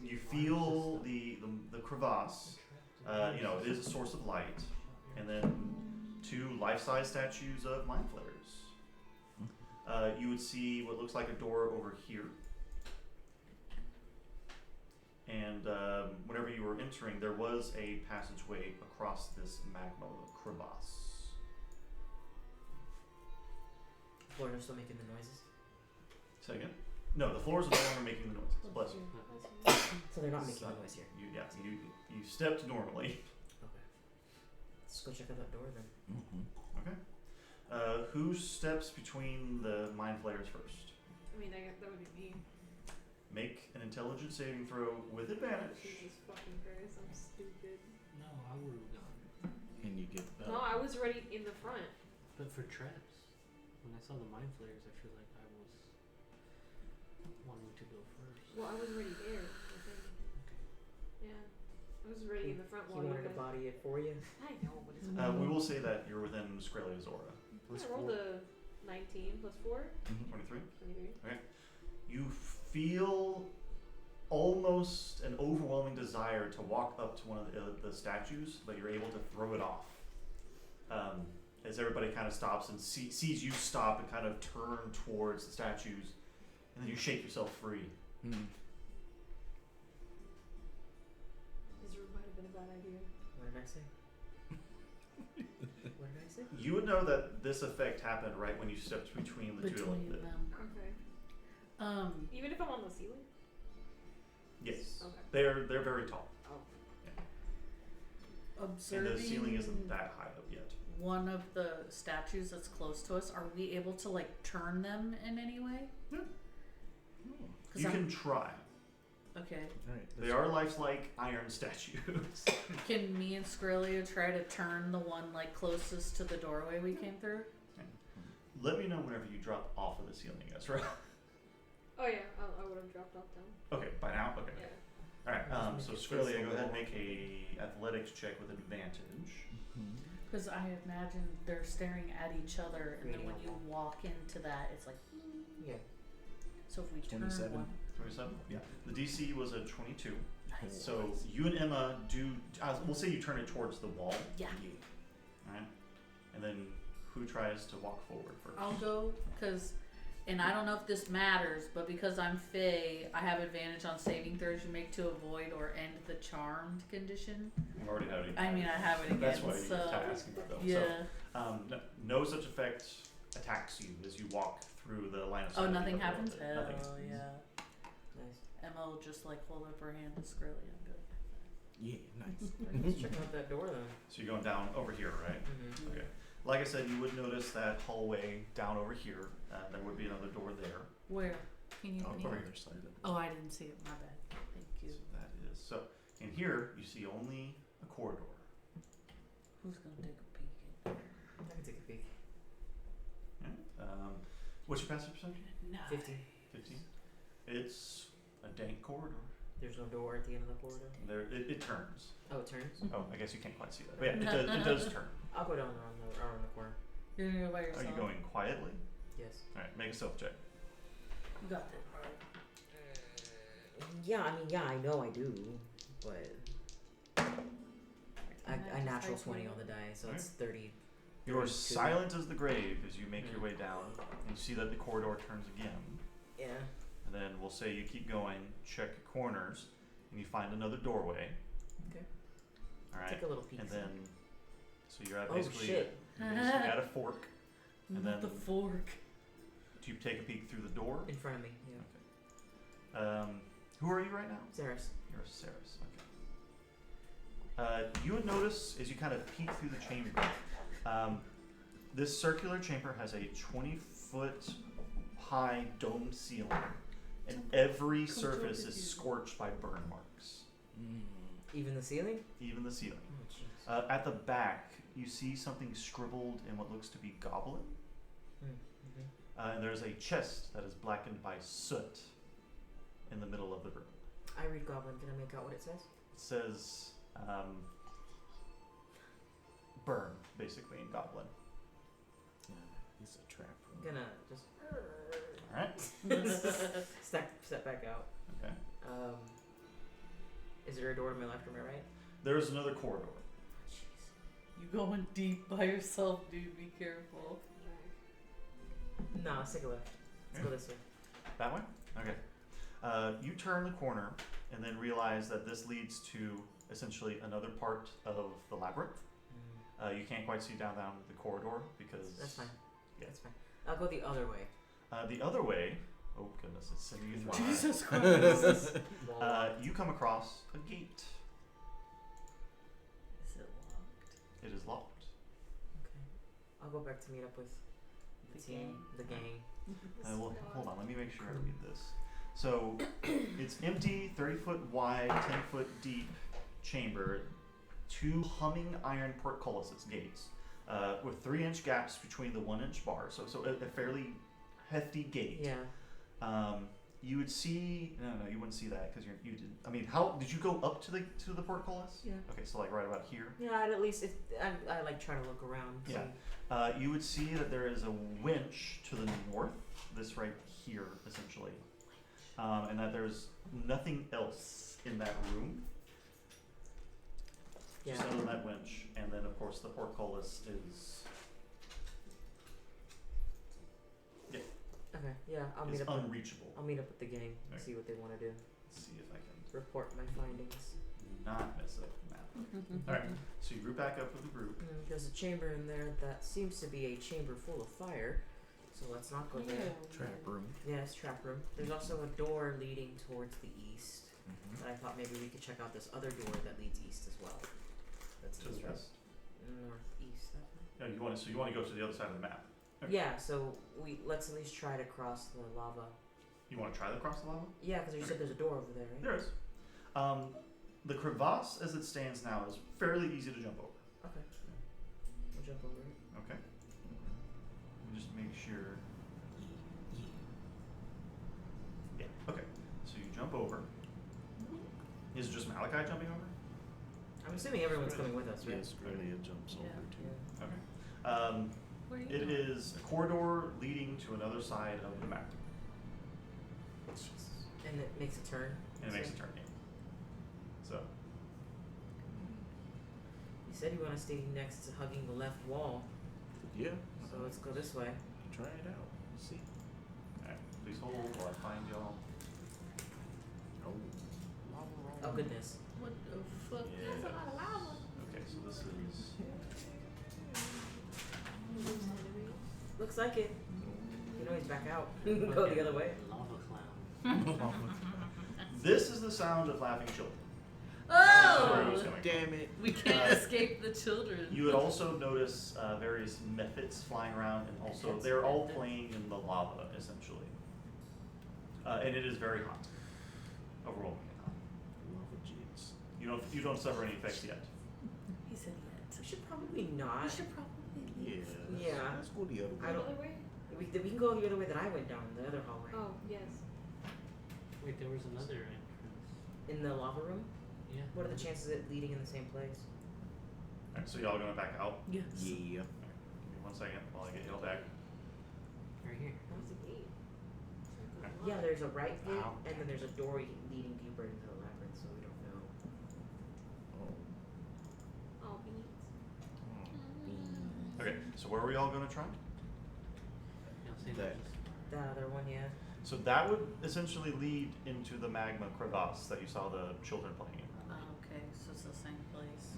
you feel the crevasse. You know, it is a source of light. And then 2 life-size statues of mind flayers. You would see what looks like a door over here. And whenever you were entering, there was a passageway across this magma crevasse. Floors are still making the noises. Say again? No, the floors are no longer making the noises. Bless you. So they're not making So, the noise here. You stepped normally. Okay. Let's go check out that door then. Mm-hmm. Okay. Who steps between the mind flayers first? I mean, that would be me. Make an intelligence saving throw with advantage. Jesus fucking Christ, I'm stupid. No, I would have gone. And you get No, I was already in the front. But for traps, when I saw the mind flayers, I feel like I was wanting to go first. Well, I was already there. I think. Yeah. I was already in the front He while you wanted to guys. body it for you. I know, but it's We will say that you're within Skrelia's aura. I rolled a 19 plus 4. 23. 23. You feel almost an overwhelming desire to walk up to one of the statues, but you're able to throw it off. As everybody kind of stops and sees you stop and kind of turn towards the statues, and then you shake yourself free. Mm. This room might have been a bad idea. What did I say? What did I say? You would know that this effect happened right when you stepped between the two. Between them. Okay. Even if I'm on the ceiling? Yes. Okay. They're very tall. Observing And the ceiling isn't that high up yet. one of the statues that's close to us, are we able to like turn them in any way? Yeah. 'Cause You I'm- can try. Okay. Right. They are lifelike iron statues. Can me and Skrillia try to turn the one like closest to the doorway we came through? Let me know whenever you drop off of the ceiling, Ezra. Oh yeah, I would have dropped off down. Okay, by now? Okay. Yeah. Alright, Just so make it face Skrillia, the go ahead and wall. make a athletics check with advantage. Because I imagine they're staring at each other, and then when you Radiant. walk into that, it's like. Yeah. So if we turn 27. one, 27? Yeah. The DC was a 22. nice. So you and Emma do, we'll say you turn it towards the wall. Yeah. Alright? And then who tries to walk forward first? I'll go because, and I don't know if this matters, but because I'm Fae, I have advantage on saving throws you make to avoid or end the charmed condition. You already have it. I mean, I have it again. That's why so you're asking for those. yeah. So, no such effect attacks you as you walk through the line of sight. Oh, of the nothing other happens. building. Nothing Hell happens. yeah. Nice. Emma will just like hold up her hand to Skrilly and be like, Yeah, nice. Alright, let's check out that door then. So you're going down over here, right? Mm-hmm. Okay. Like I said, you would notice that hallway down over here. There would be another door there. where? Can you? On can the you- other side of it. Oh, I didn't see it. My bad. Thank you. So that is so. In here, you see only a corridor. Who's gonna take a peek? In I can take a peek. Yeah. What's your passive perception? there? No. 15. 15. It's a dank corridor. There's no door at the end of the corridor. There, it turns. Oh, it turns. Oh, I guess you can't quite see that. But yeah, it does turn. I'll go down around the corner. You're gonna go by Are yourself. you going quietly? Yes. All right, make a stealth check. You got this. Yeah, I mean, yeah, I know I do, but I Can I natural just 20 type on the die, so Alright. it's 30. You're 32. silent as the grave as you make your way down. And you see that the corridor turns again. Yeah. And then we'll say you keep going, check your corners, and you find another doorway. Okay. All right. Take a little peek. And then, so you're at Oh, basically, shit. you're basically at a fork. And Not the then- fork. Do you take a peek through the door? In front of me. Yeah. Who are you right now? Ceres. You're Ceres. Okay. You would notice as you kind of peek through the chamber, this circular chamber has a 20-foot high domed ceiling, and every surface is scorched by burn marks, Even the ceiling? even the ceiling. Oh, jeez. At the back, you see something scribbled in what looks to be goblin. Mm-hmm. And there's a chest that is blackened by soot in the middle of the room. I read Goblin. Can I make out what it says? It says burn, basically, in Goblin. It's a trap I'm room. gonna just Alright. step back out. Okay. Is there a door to my left or my right? There's another corridor. You going deep by yourself, dude. Be careful. No, let's take a left. Let's go this way. That way? Okay. You turn the corner and then realize that this leads to essentially another part of the labyrinth. You can't quite see down the corridor because... That's fine. Yeah. That's fine. I'll go the other way. The other way... Oh goodness, it's sending you through. Jesus Christ. You come across a gate. Is it locked? It is locked. Okay. I'll go back to meet up with the team, the gang. Well, hold on, let me make sure I read this. So, it's empty, 30-foot wide, 10-foot deep chamber, 2 humming iron portcullises gates, with 3-inch gaps between the 1-inch bars. So a fairly hefty gate. Yeah. You would see no, you wouldn't see that because you did. I mean, how did you go up to the portcullis? Yeah. Okay, so like right about here. Yeah, I'd at least I like try to look around. Yeah. See. You would see that there is a winch to the north, this right here, essentially, and that there's nothing else in that room. Yeah. Just other than that winch, and then of course the portcullis is Okay. Yeah. I'll meet up. unreachable. I'll meet up with the gang. Okay. See what they want to do. Let's see if I can Report my findings. not mess up the map. All right, so you group back up with the group. There's a chamber in there that seems to be a chamber full of fire. So let's not go there. Trap room. Yeah, it's trap room. There's also a door leading towards the east. Mm-hmm. But I thought maybe we could check out this other door that leads east as well. That's To the west. northeast. That way. No, you want to go to the other side of the map. Okay. Yeah, so let's at least try to cross the lava. You want to try to cross the lava? Yeah, because you said there's a door over there, right? There is. The crevasse, as it stands now, is fairly easy to jump over. Okay. We'll jump over it. Okay. Let me just make sure. Yeah. Okay. So you jump over. Is it just Malachi jumping over? I'm assuming everyone's coming with us, right? Yes, Australia jumps Yeah. over too. Yeah. Okay. Where are you It going? is a corridor leading to another side of the map, And it makes a turn. and it makes a turn. Yeah. So You said you want to stay next to hugging the left wall, Yeah. so let's go this way. Try it out. See. alright, please hold while I find y'all. Oh. Oh goodness. What the fuck? Yeah. That's a lot of lava. Okay, so this is Looks like it. You can always back out. Go the other way. Lava clown. this is the sound of laughing children. That's where it was Oh! coming Damn it. We can't escape the children. You would also notice various methods flying around, and also they're all playing in the lava, essentially. And it is very hot, overwhelmingly hot. Lava jits. You don't suffer any effects yet. He said We yet. should probably not. We should probably Yeah. leave. Yeah. Let's go the other way. I don't- Other way? We can go the other way that I went down, the other hallway. Oh, yes. Wait, there was another entrance. In the lava room? Yeah. What are the chances of it leading in the same place? Alright, so y'all going back out? Yes. Yeah. Give me 1 second while I get y'all back. Right here. How's the gate? Yeah, there's a right gate, Wow. and then there's a door leading deeper into the labyrinth, so we don't know. Oh. All beans. Okay, so where were y'all gonna try? I'll say That. The other one, yeah. So that would essentially lead into the magma crevasse that you saw the children playing in. Oh, okay, so it's the same place.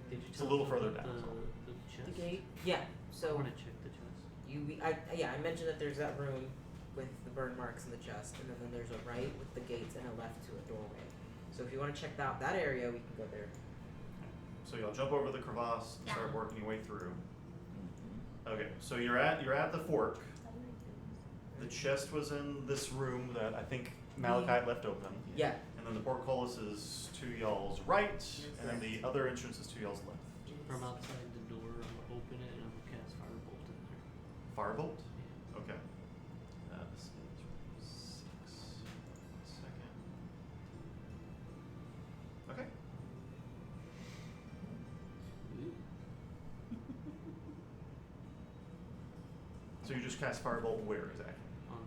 Did you It's a tell little them further about down, so. The chest? The gate? Yeah, I so want to check the chest. I mentioned that there's that room with the burn marks in the chest, and then there's a right with the gates and a left to a doorway. So if you want to check out that area, we can go there. So y'all jump over the crevasse and start working your way through. Mm-hmm. Okay, so you're at the fork. The chest was in this room that I think Malachi left open. Yeah. And then the portcullis is to y'all's right, and then the other entrance is to y'all's left. From outside the door, I'm gonna open it and I'm gonna cast Firebolt in there. Firebolt? Yeah. Okay. you just cast Firebolt where exactly? On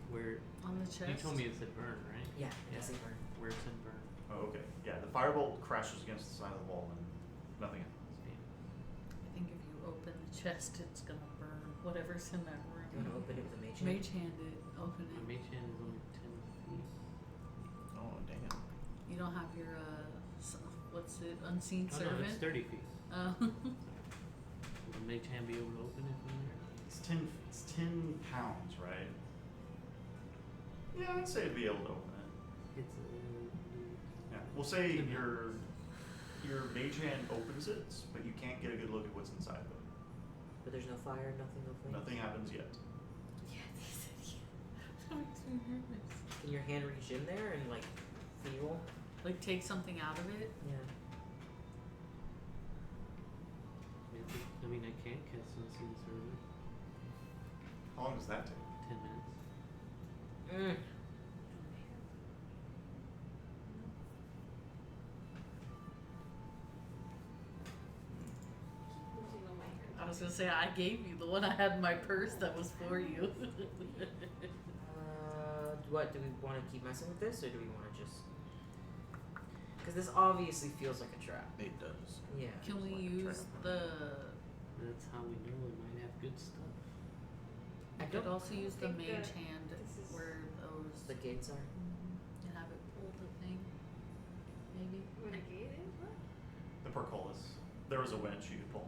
where On the chest. you told me it said burn, right? Yeah, Yeah. that's a burn. Where it said burn. Oh, okay. Yeah, the Firebolt crashes against the side of the wall and nothing happens. I think if you open the chest, it's gonna burn whatever's in that room. You wanna open it with a mage hand? Mage hand it. Open My it. mage hand is only 10 feet. Oh damn. You don't have your what's it? Unseen Oh no, servant. it's 30 feet. Will the mage hand be able to open it from there? It's 10 pounds, right? Yeah, I'd say it'd be able to open it. It's Yeah, we'll say 10 your mage hand opens it, but you can't get a good look at what's inside of it. But there's no fire, nothing, no flames? Nothing happens yet. Yeah, they said yeah. I'm too nervous. Can your hand reach in there and like feel? Like take something out of it. Yeah. I mean, I can't cast unseen servant. How long does that take? 10 minutes. Mm. I was gonna say I gave you the one I had in my purse that was for you. What do we want to keep messing with this, or do we want to just? Because this obviously feels like a trap. It does. Yeah. Can we Like a use trap. the? That's how we know it might have good stuff. I could also use the think mage that hand this is- where those The gates are. and have it pull the thing. Maybe. Where the gate is? What? The portcullis. There was a winch you could pull.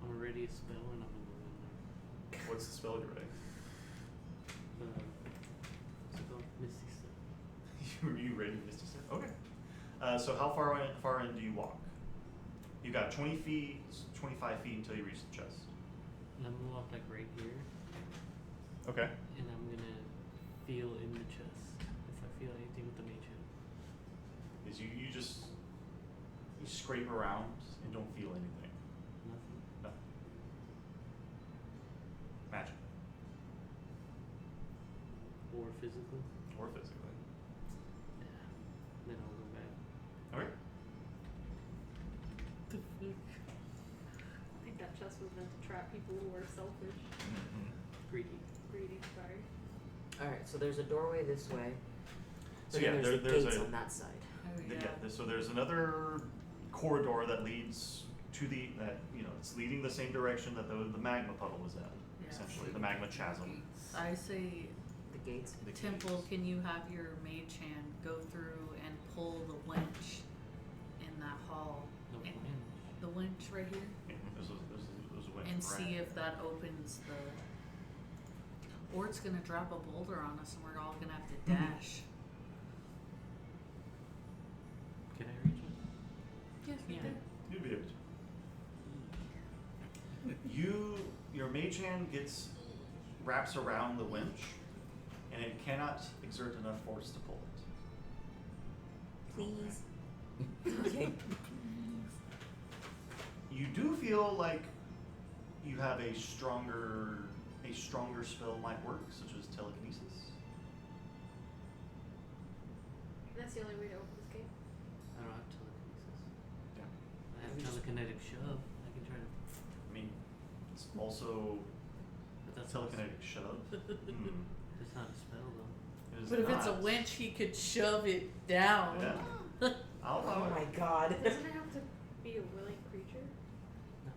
I'm already a spell and I'm gonna go in there. What's the spell you're ready? What's it called? Misty Step. you ready, Misty Step? Okay. So how far in do you walk? You got 20 feet, 25 feet until you reach the chest. And I'm gonna walk like right here, Okay. and I'm gonna feel in the chest if I feel anything with the mage hand. Is you just you scrape around and don't feel anything. Nothing. No. Magic Or physical. or physically. Yeah. Then I'll go back. Okay. I think that chest was meant to trap people who are selfish, Mm-hmm. Greedy. greedy. Sorry. All right. So there's a doorway this way. So But yeah, then there's the there's gates a on that side. Oh yeah. So there's another corridor that leads to it's leading the same direction that the magma puddle was in. Yeah. Essentially, the magma chasm. I say, The gates. The Temple, gates. can you have your mage hand go through and pull the winch in that hall? No And plan. the winch right here? Yeah, there's a winch And right see if there. that opens the. Or it's gonna drop a boulder on us and we're all gonna have to dash. Can I reach it? Yes, Yeah. You'd be able to. Your mage hand wraps around the winch, and it cannot exert enough force to pull it. Please. Okay. You do feel like you have a stronger spell might work, such as telekinesis. That's the only way to open this gate. I don't have telekinesis. Yeah. I have We just- telekinetic shove. I can try to. I mean, it's also But that's telekinetic shove. It's not a spell though. It is But if it's a not. winch, he could shove it down. Yeah. I'll allow Oh it. my god. Doesn't it have to be a willing creature? No.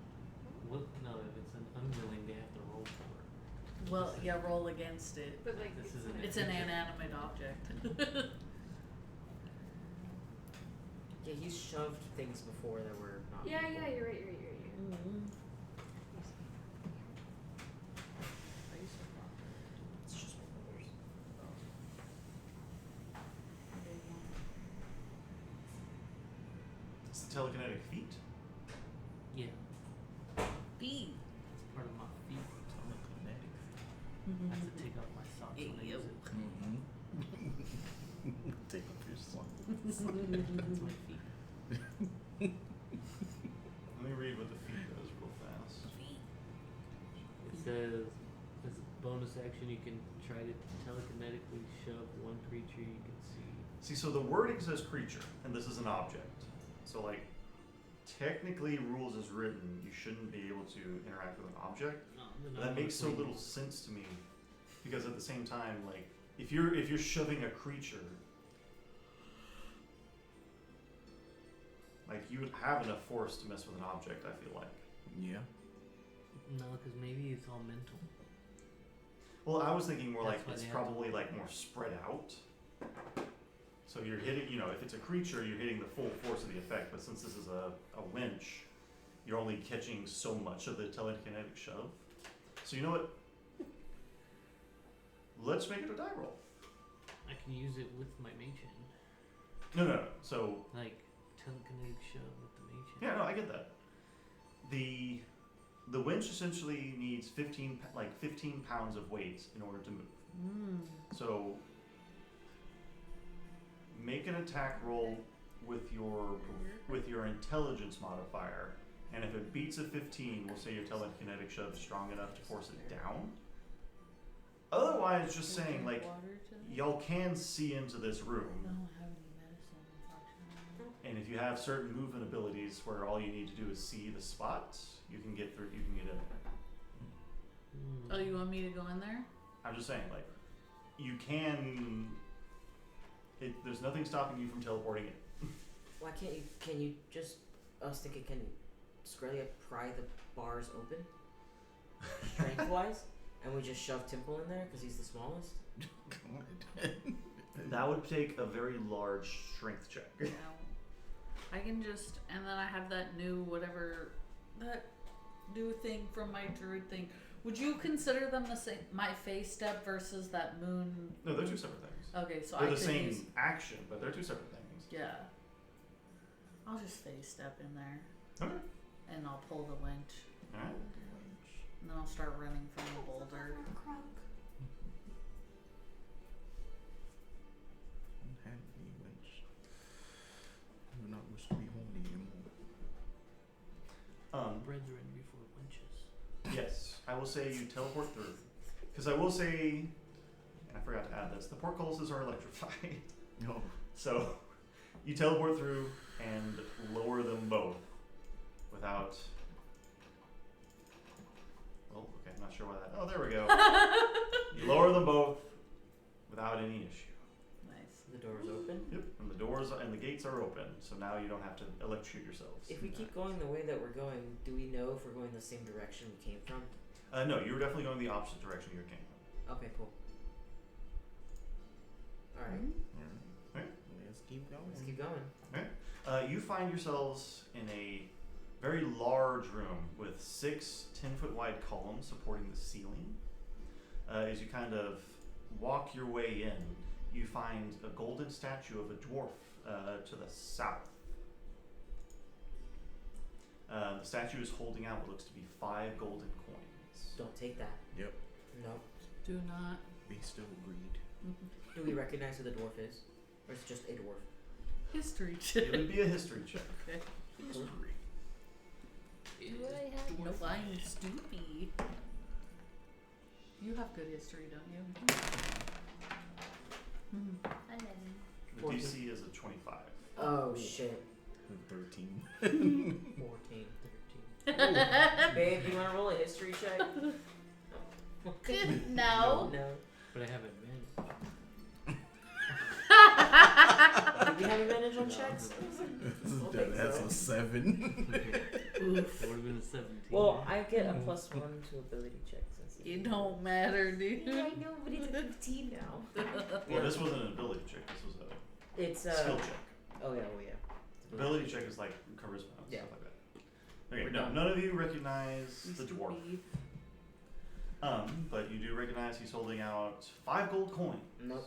Well, no, if it's an unwilling, they have to roll for it. Well, yeah, roll against it. But like, This it's isn't not- it. It's an inanimate object. Yeah, he's shoved things before that were not. Yeah, people. yeah, you're right. You're right. You're right. You're right. Mhm. It's just my brothers. It's the telekinetic feat. Yeah. B. It's part of my feet. Telekinetic. I have to take off my socks when I use it. Mm-hmm. Take off your socks. That's my feet. Let me read what the feat does real fast. It says, as a bonus action, you can try to telekinetically shove one creature you can see. See, so the wording says creature, and this is an object. So, like, technically, rules as written, you shouldn't be able to interact with an object. No, then But I'm that not makes so playing. little sense to me, because at the same time, like, if you're shoving a creature, like you would have enough force to mess with an object. I feel like. Yeah. No, because maybe it's all mental. Well, I was thinking more That's like why it's they have to- probably like more spread out. So you're hitting, if it's a creature, you're hitting the full force of the effect. But since this is a winch, you're only catching so much of the telekinetic shove. So you know what? Let's make it a die roll. I can use it with my mage hand. No. So Like, telekinetic shove with the mage hand. yeah, no, I get that. The winch essentially needs 15 pounds of weight in order to move. So make an attack roll with your intelligence modifier, and if it beats a 15, we'll say your telekinetic shove is strong enough to force it down. Otherwise, just saying like y'all can see into this I room, don't have any medicine, unfortunately. and if you have certain movement abilities where all you need to do is see the spot, you can get through. You can get in. Hmm. Oh, you want me to go in there? I'm just saying, like, you can. There's nothing stopping you from teleporting in. Why can't you? Can you just? I was thinking, can Skrelia pry the bars open, strength-wise, and we just shove Temple in there because he's the smallest? That would take a very large strength check. No. I can just, and then I have that new that new thing from my druid thing. Would you consider them the same? My face step versus that moon. No, they're two separate things. Okay, so They're I the could same use, action, but they're two separate things. yeah. I'll just face step in there, Okay. and I'll pull the winch, Alright. and then I'll start running from the boulder. We're not supposed to be horny anymore. Brethren before winches. Yes, I will say you teleport through. Because I will say, and I forgot to add this, the portcullises are electrified. No. So you teleport through and lower them both without. Oh, okay, I'm not sure why that. Oh, there we go. You lower them both without any issue. Nice. The door's open. Yep, and the doors and the gates are open, so now you don't have to electrocute yourselves. If we keep going the way that we're going, do we know if we're going the same direction we came from? No, you were definitely going the opposite direction you came from. Okay, cool. All right, Alright. Let's keep going. let's keep going. You find yourselves in a very large room with 6 10-foot wide columns supporting the ceiling. As you kind of walk your way in, you find a golden statue of a dwarf to the south. The statue is holding out what looks to be 5 golden coins. Don't take that. Yep. No. Do not. They still agreed. Do we recognize who the dwarf is, or is it just a dwarf? History It check. would be a history check. Okay. History. Do I have no? I'm stoopy. You have good history, don't you? I didn't. The 14. DC is a 25. Oh shit. 13. 14, 13. Babe, you wanna roll a history check? No. No. But I have advantage. Do we have advantage on checks? I'll take That's so. a 7. Oof. That would have been a 17. Well, I get a +1 to ability checks. It don't matter, dude. Yeah, I know, but it's a 15 now. Well, this wasn't an ability check. This was It's a skill check. Oh yeah, oh yeah. Ability check is like charisma and Yeah. stuff like that. Okay, We're no, done. none of you recognize You the dwarf. stoopy. But you do recognize he's holding out 5 gold coins. Nope.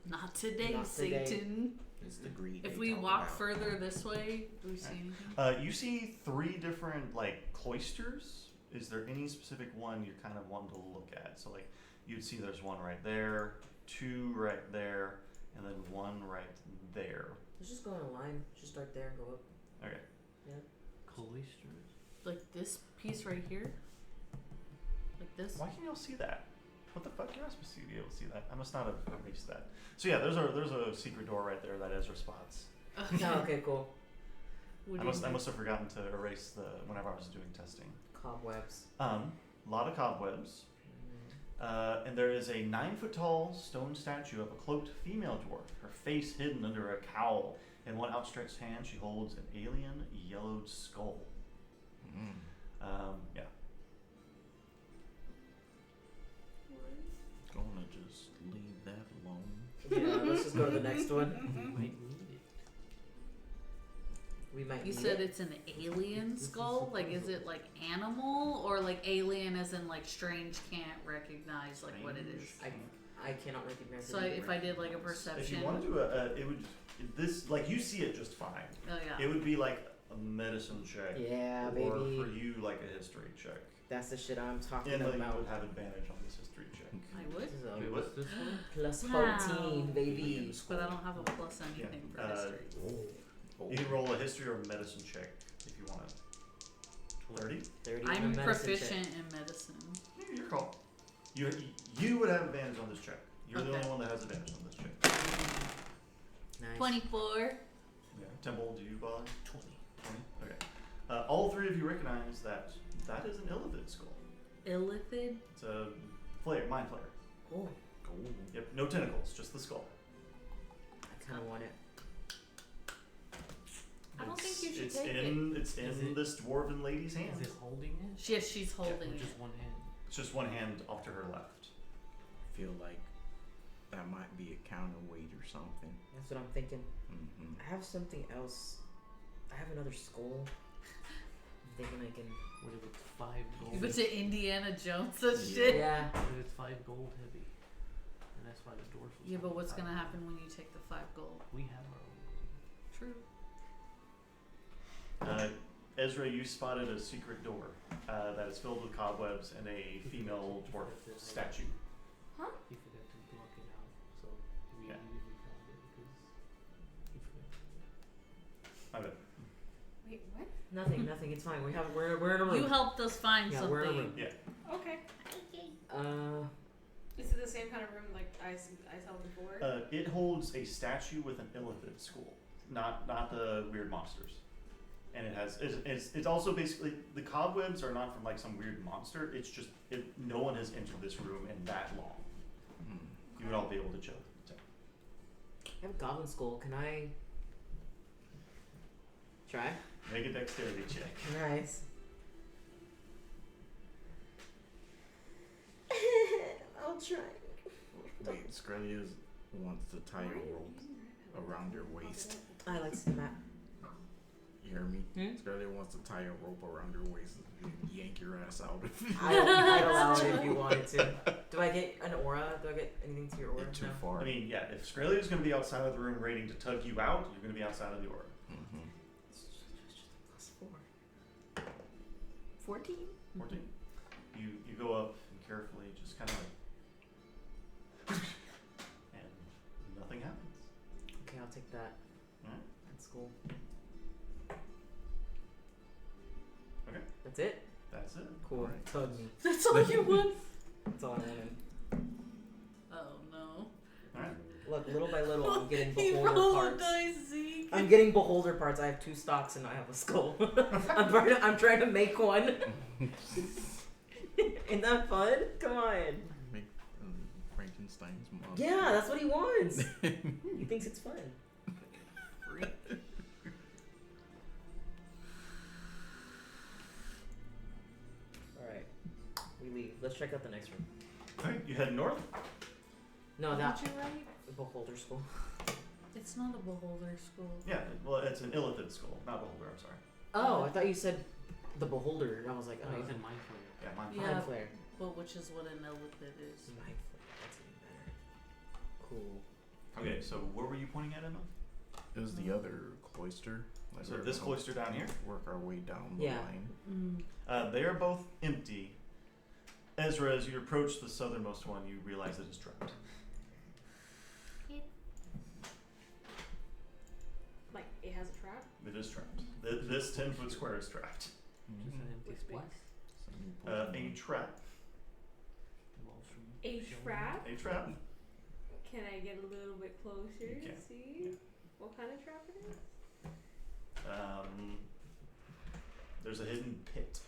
Not today, Not today. Satan. It's the greed. If they we talk walk about. further this way, do we see anything? You see 3 different like cloisters. Is there any specific one you're kind of wanting to look at? So like you'd see there's one right there, 2 right there, and then 1 right there. Let's just go in a line. Just start there and go up. Okay. Cloisters. Like this piece right here? Like this? Why can y'all see that? What the fuck? You're not supposed to be able to see that. I must not have erased that. So yeah, there's a secret door right there that Ezra spots. Oh, okay, cool. What I do you must mean? have forgotten to erase the whenever I was doing testing. Cobwebs. A lot of cobwebs. And there is a 9-foot-tall stone statue of a cloaked female dwarf, her face hidden under a cowl. In one outstretched hand, she holds an alien yellowed skull. Yeah. Gonna just leave that alone. Yeah, let's just go to the next one. We might need it. We might. You need said it. it's an alien This is skull? a Like, is puzzle. it like animal or like alien as in like strange can't recognize like what it is? I cannot recognize. So it if I did like a perception. If you want to do it would this like you see it just fine. Oh yeah. It would be like a medicine check. Yeah, or baby. for you like a history check. That's the shit I'm talking Emily about. would have advantage on this history check. I would, This is a Wait, What's this one? plus Wow. 14, baby. but I don't have a plus anything for history. You can roll a history or medicine check if you want it. 30? 30 I'm and a medicine proficient check. in medicine. Your call. You would have advantage on this check. You're the Okay. only one that has advantage on this check. Nice. 24. Yeah. Temple, do you bother? 20. 20? Okay. All three of you recognize that is an illithid skull. Illithid? It's a mind flare. Oh, Yep, no tentacles, just the skull. I kind of want it. I don't think you should It's take it. It's Is in it- this dwarven lady's hand. Is it holding it? Yes, she's holding Or it. just one hand? It's just one hand off to her left. I feel like that might be a counterweight or something. That's what I'm thinking. Mm-hmm. I have something else. I have another skull. I'm thinking I can. What if it's 5 gold? If it's an Indiana Jones, that Yeah. shit. Yeah. What if it's 5 gold heavy? And that's why the dwarf was Yeah, but holding what's 5 gonna gold. happen when you take the 5 gold? We have our own. True. Ezra, you spotted a secret door that is filled with cobwebs and a female dwarf statue. He forgot to block it out, so we Yeah. immediately found it because he forgot. My bad. Wait, what? Nothing. It's fine. We're in a room. You helped us find Yeah, something. we're in a room. Yeah. Okay. Uh, Is it the same kind of room like I saw before? It holds a statue with an illithid skull, not the weird monsters. And it has it's also basically the cobwebs are not from like some weird monster. It's just no one has entered this room in that long. You would all be able to chill. I have a goblin skull. Can I try? Make a dexterity check. Nice. I'll try. Wait, Skrellia wants to tie a rope around your waist. I like to see that. You hear me? Hmm? Skrellia wants to tie a rope around your waist and yank your ass out. I'd allow it if you wanted to. Do I get an aura? Do I get anything to your aura? Too No. far. I mean, yeah, if Skralia is going to be outside of the room waiting to tug you out, you're going to be outside of the aura. Mm-hmm. It's just a +4. 14? 14. You go up and carefully just kind of like and nothing happens. Okay, I'll take that. Alright. That's cool. Okay. That's it? That's it. Cool. Alright. Tug me. That's all you want? That's all I wanted. Oh no. Alright. Look, little by little, I'm getting He beholder rolled a parts. dice, Zeke. I'm getting beholder parts. I have 2 stocks and I have a skull. I'm trying to make one. Isn't that fun? Come on. Make Frankenstein's monster. Yeah, that's what he wants. He thinks it's fun. Freak. Alright. We leave. Let's check out the next room. Alright, you head north. No, that Did you write? beholder skull. It's not a beholder school. Yeah, well, it's an illithid skull, not beholder. I'm sorry. Oh, I thought you said the beholder, and I was like, Oh, oh, he's in mind flare. Yeah, mine. Yeah. mind flare. But which is what an illithid is. Mind flare. That's even better. Cool. Okay, so where were you pointing at, Emma? It was the other cloister. Like So we're this gonna cloister down here. Work our way down the Yeah. line. They are both empty. Ezra, as you approach the southernmost one, you realize it is trapped. Like it has a trap? It is trapped. This 10-foot square is trapped. Just an empty With space. what? A trap. Walls from A showing. trap? A trap. Can I get a little bit closer You to can, see yeah. what kind of trap it is? There's a hidden pit.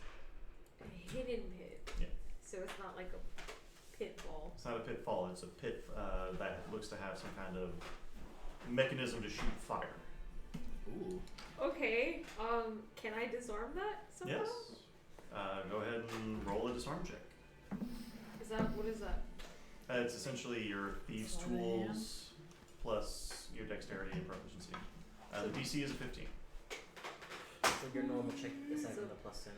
A hidden pit. Yeah. So it's not like a pitfall. It's not a pitfall, it's a pit that looks to have some kind of mechanism to shoot fire. Ooh. Okay. Can I disarm that somehow? Yes. Go ahead and roll a disarm check. What is that? It's essentially your thieves' Sleight of hand. tools plus your dexterity and proficiency. The DC is a 15. So your normal check aside So- from the +10.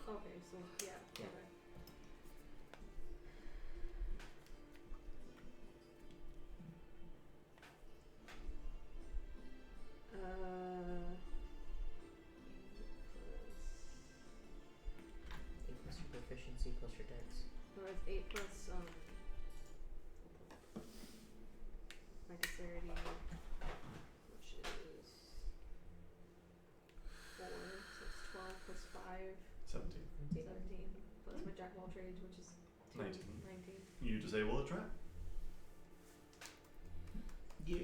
Okay, so yeah. Yeah. Okay. Eight plus your proficiency plus your dex. No, it's 8 plus my dexterity, which is 4, so it's 12 plus 5, 17. 17, plus my jack of all trades, which is 2, 19. 19. You disable the trap. Yeah.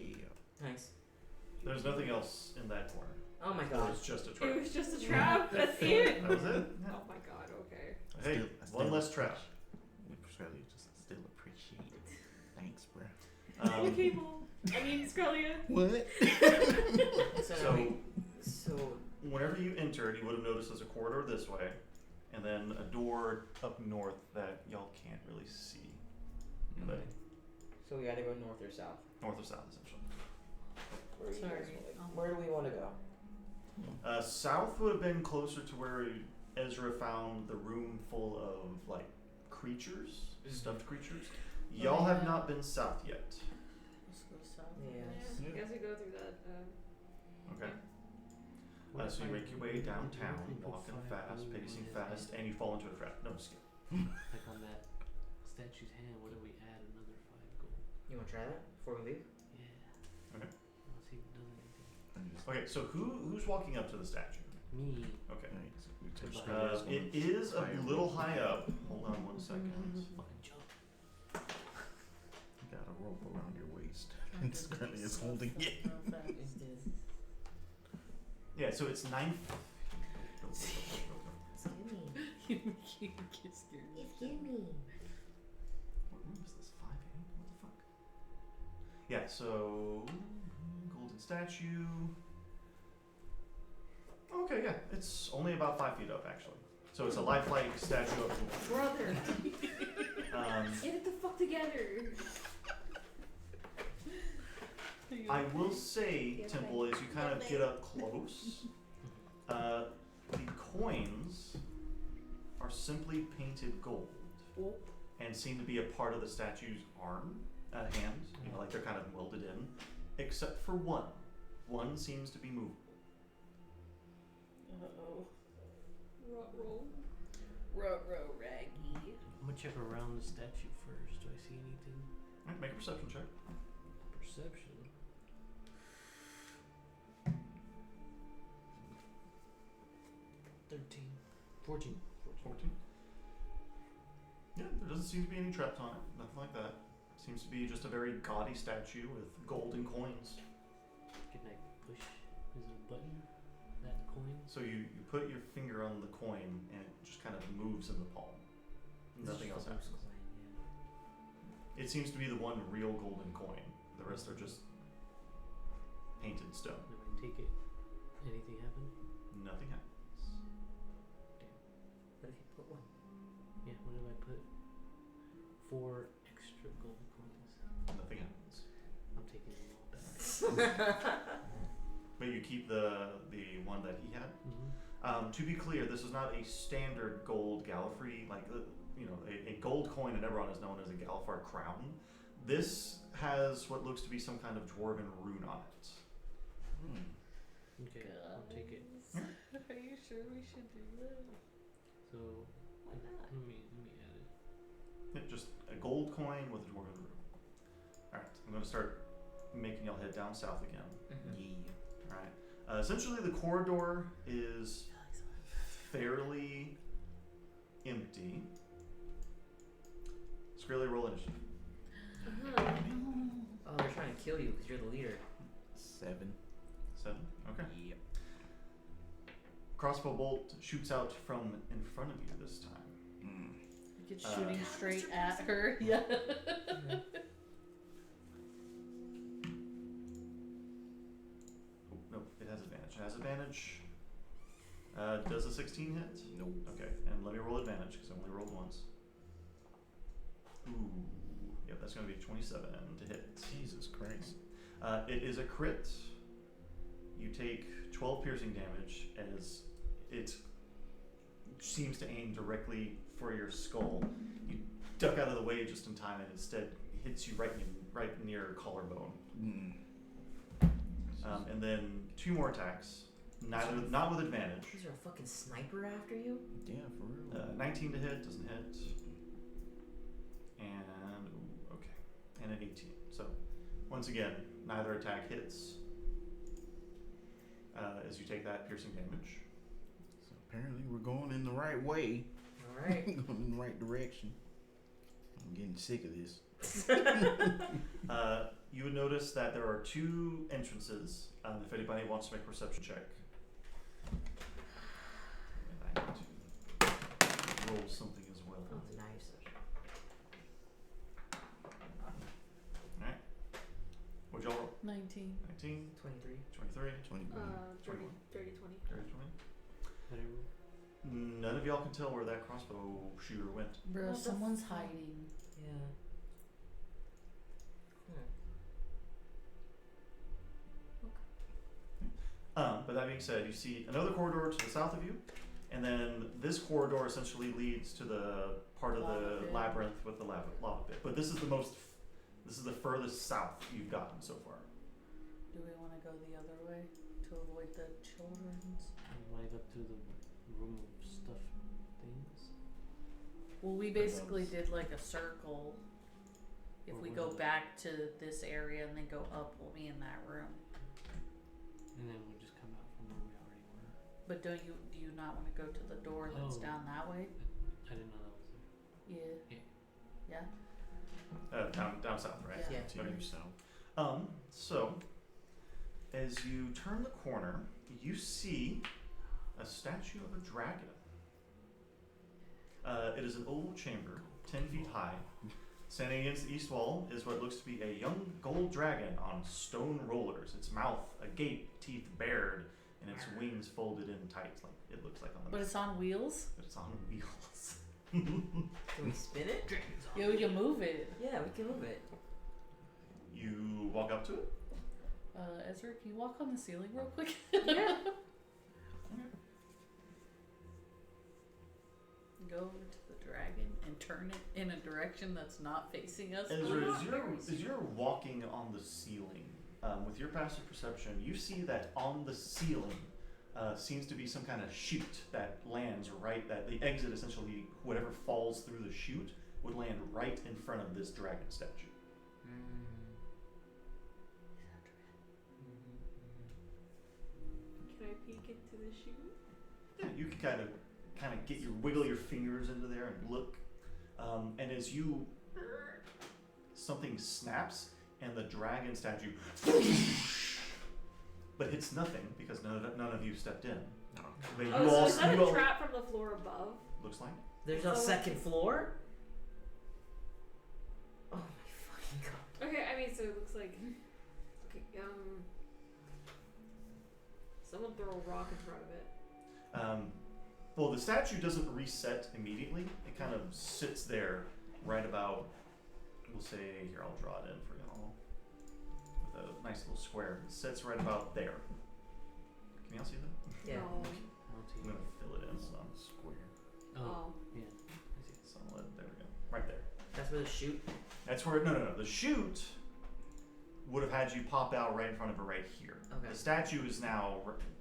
Nice. There's nothing else in that corner. Oh my It god. was just a trap. It was just a trap. That's it. That was it? Yeah. Oh my god. Okay. Hey, one less trap. Australia just still appreciate it. Thanks, bro. Okay, Mom. I mean, Scullia. What? So, So whenever you entered, you would have noticed there's a corridor this way, and then a door up north that y'all can't really see. But so we either go north or south. north or south, essentially. Where, do you guys Sorry. wanna- where do we want to go? South would have been closer to where Ezra found the room full of, like, creatures, stuffed creatures. Y'all have not been south yet. Let's go south. Yes. I guess we go through that. Okay. So you make your way downtown, walking fast, pacing fast, and you fall into a trap. No, skip. Like on that statue's hand, what if we add another 5 gold? You want to try that before we leave? Yeah. Okay. Let's see if it does anything. Okay, so who's walking up to the statue? Me. Okay. We took It is a little high up. Hold on one second. Fucking jump. You got a rope around your waist. And Scully is holding it. Yeah, so it's 9. You get scared. Excuse me. What room is this? 5A? What the fuck? Yeah, so golden statue. Okay, yeah, it's only about 5 feet up actually. So it's a lifelike statue of Brother, um, get it the fuck together. I will say, Temple, as you kind of get up close, the coins are simply painted gold and seem to be a part of the statue's arm, hand, you know, like they're kind of welded in, except for one. One seems to be movable. Uh-oh. Ruh-roh. Raggy. I'm gonna check around the statue first. Do I see anything? Alright, make a perception check. Perception. 13. 14. 14. Yeah, there doesn't seem to be any traps on it. Nothing like that. Seems to be just a very gaudy statue with golden coins. Can I push? Is it a button? That coin? So you put your finger on the coin and it just kind of moves in the palm. Nothing else happens. It seems to be the one real golden coin. The rest are just painted stone. If I take it, anything happen? Nothing happens. What if you put one? Yeah, what if I put 4 extra gold coins? Nothing happens. I'm taking them all back. But you keep the one that he had. Mm-hmm. To be clear, this is not a standard gold Gallifrey, like a gold coin in Eberron is known as a Galifar crown. This has what looks to be some kind of dwarven rune on it. Okay, I'll take it. Are you sure we should do that? So, Why not? let me add it. Yeah, just a gold coin with a dwarven rune. Alright, I'm going to start making y'all head down south again. Yeah. Alright. Essentially, the corridor is fairly empty. Skrilla, roll initiative. Oh, they're trying to kill you because you're the leader. 7. 7. Okay. Yep. crossbow bolt shoots out from in front of you this time. It's shooting straight at her. Yeah. Nope, it has advantage. It has advantage. Does a 16 hit? Nope. Okay, and let me roll advantage because I only rolled once. Ooh, yep, that's going to be 27 to hit. Jesus Christ. It is a crit. You take 12 piercing damage as it seems to aim directly for your skull. You duck out of the way just in time and instead hits you right near your collarbone. And then 2 more attacks. Not with advantage. Is there a fucking sniper after you? Yeah, for real. 19 to hit, doesn't hit. And, okay. And an 18. So, once again, neither attack hits as you take that piercing damage. So apparently we're going in the right way. Alright. Going in the right direction. I'm getting sick of this. You would notice that there are 2 entrances. If anybody wants to make a perception check. And I need to roll something as well. Oh, the knives. Alright. What'd y'all roll? 19. 19, 23. 23, 20 30, 21. 30, 20. 30, 20. Whatever. None of y'all can tell where that crossbow shooter went. Bro, What the someone's fuck? hiding. Yeah. But that being said, you see another corridor to the south of you, and then this corridor essentially leads to the part of Lava the pit. labyrinth with the lava pit. But this is the furthest south you've gotten so far. Do we want to go the other way to avoid the children's? Right up to the room of stuff things. Well, we basically did like a circle. If Or we was go it- back to this area and then go up, we'll be in that room. And then we'll just come out from where we already were. But do you not want to go to the door that's Oh. down that way? I didn't know that was there. Yeah. Yeah? Down south, right? Yeah. Yeah. To you, so. So as you turn the corner, you see a statue of a dragon. It is an oval chamber, 10 feet high. Standing against the east wall is what looks to be a young gold dragon on stone rollers. Its mouth agape, teeth bared, and its wings folded in tight, like it looks like on the But map. it's on wheels? But it's on wheels. Can we spin it? Yeah, we can move it. Yeah, we can move it. You walk up to it. Ezra, can you walk on the ceiling real quick? Yeah. Go over to the dragon and turn it in a direction that's not facing us. Ezra, not as you're walking on the ceiling, with your passive perception, you see that on the ceiling seems to be some kind of chute that lands right, that the exit essentially, whatever falls through the chute, would land right in front of this dragon statue. Can I peek into the chute? Yeah, you can kind of wiggle your fingers into there and look, and as you, something snaps and the dragon statue, but hits nothing because none of you stepped in. But Oh, so is that a trap from the floor above? looks like. There's a So- second floor? Oh my fucking god. Okay, I mean, so it looks like. Okay, someone throw a rock in front of it. Well, the statue doesn't reset immediately. It kind of sits there right about, we'll say, here, I'll draw it in for y'all. With a nice little square. It sits right about there. Can y'all see that? Yeah. No. I'll I'm take going it. to fill it in. So, Square. Oh, Oh. yeah. I see. so there we go. Right there. That's where the chute. That's where, no. The chute would have had you pop out right in front of her right here. Okay. The statue is now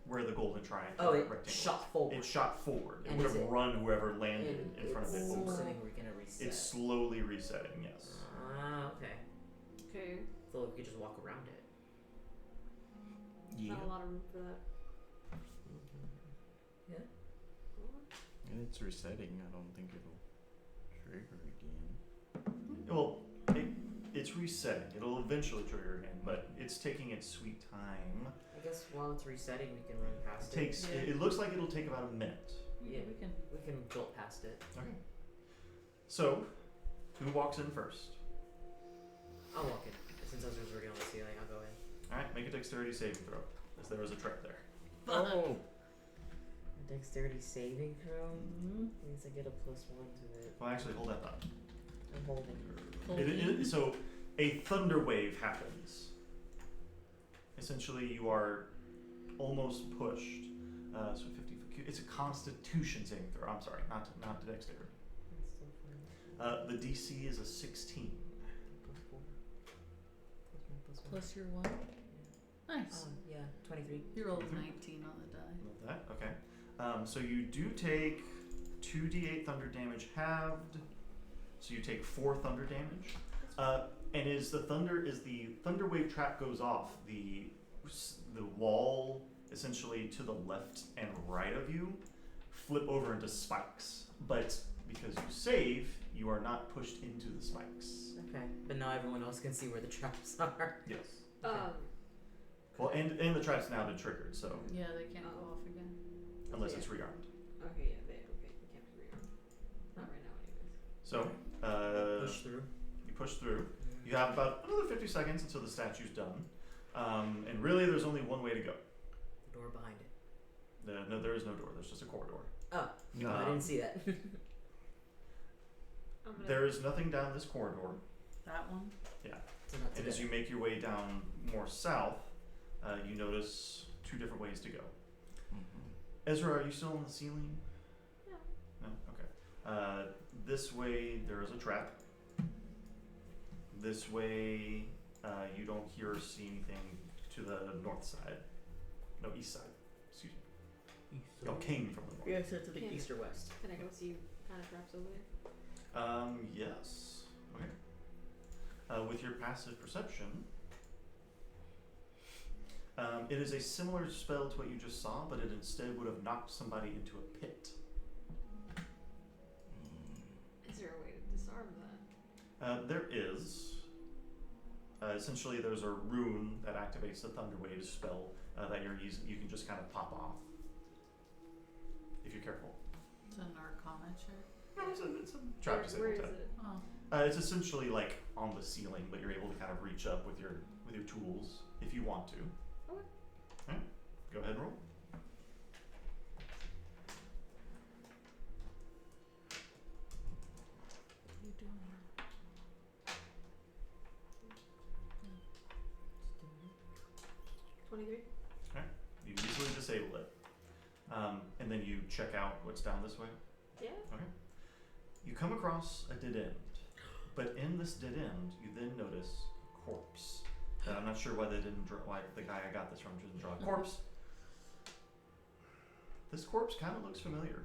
where the golden triangle Oh, it rectangle shot is. forward. It shot forward. It And would is have it- run whoever landed in front of it it's over. assuming we're gonna reset. It's slowly resetting, yes. Ah, okay. Okay. So we could just walk around it. Yeah. Not a lot of room for that. Yeah. And it's resetting. I don't think it'll trigger again. Well, it's resetting. It'll eventually trigger again, but it's taking its sweet time. I guess while it's resetting, we can run It past it. takes. Yeah. It looks like it'll take about a minute. Yeah, we can. We can jolt past it. Okay. So, who walks in first? I'll walk in. Since Ezra's already on the ceiling, I'll go in. All right, make a dexterity saving throw, as there is a trap there. Oh. Dexterity saving throw Mhm. means I get a +1 to it. Well, actually, hold that thought. I'm holding. So, a thunder wave happens. Essentially, you are almost pushed. So 50 foot cube. It's a Constitution saving throw. I'm sorry, not the dexterity. That's still fine. The DC is a 16. +4. Plus my +1. Plus your 1. Nice. Yeah, 23. You rolled Mhm. 19 on the die. Love that. Okay. So you do take 2d8 thunder damage halved. So you take 4 thunder damage. And is the thunder wave trap goes off, the wall essentially to the left and right of you flip over into spikes. But because you save, you are not pushed into the spikes. Okay, but now everyone else can see where the traps are. Yes. Okay. Well, and the trap's now been triggered, so Yeah, they can't go off again. unless Yeah. it's rearmed. Okay, yeah, they can't be rearmed. Not right now, anyways. So Push through. you push through. You have about another 50 seconds until the statue's done. And really, there's only one way to go. The door behind it. No, there is no door. There's just a corridor. Oh, No. I didn't see that. I'm gonna. There is nothing down this corridor. That one? So not And as you make your way down more south, you notice 2 different ways to go. Ezra, are you still on the ceiling? Yeah. No? Okay. This way, there is a trap. This way, you don't hear or see anything to the north side. No, east side. Excuse me. Y'all came from the north. Yeah, so to the Can- east or west. Can I go see kind of traps over there? Yes. Okay. With your passive perception, it is a similar spell to what you just saw, but it instead would have knocked somebody into a pit. Is there a way to disarm that? There is. Essentially, there's a rune that activates the Thunder Waves spell that you can just kind of pop off if you're careful. It's an arcana check. No, it's a trap Where disabled is tech. it? Oh. It's essentially like on the ceiling, but you're able to kind of reach up with your tools if you want to. Okay. Alright, go ahead and roll. What are you doing? 23. You easily disable it. And then you check out what's down this way. Yeah. You come across a dead end. But in this dead end, you then notice a corpse. I'm not sure why they didn't draw, why the guy I got this from didn't draw a corpse. This corpse kind of looks familiar.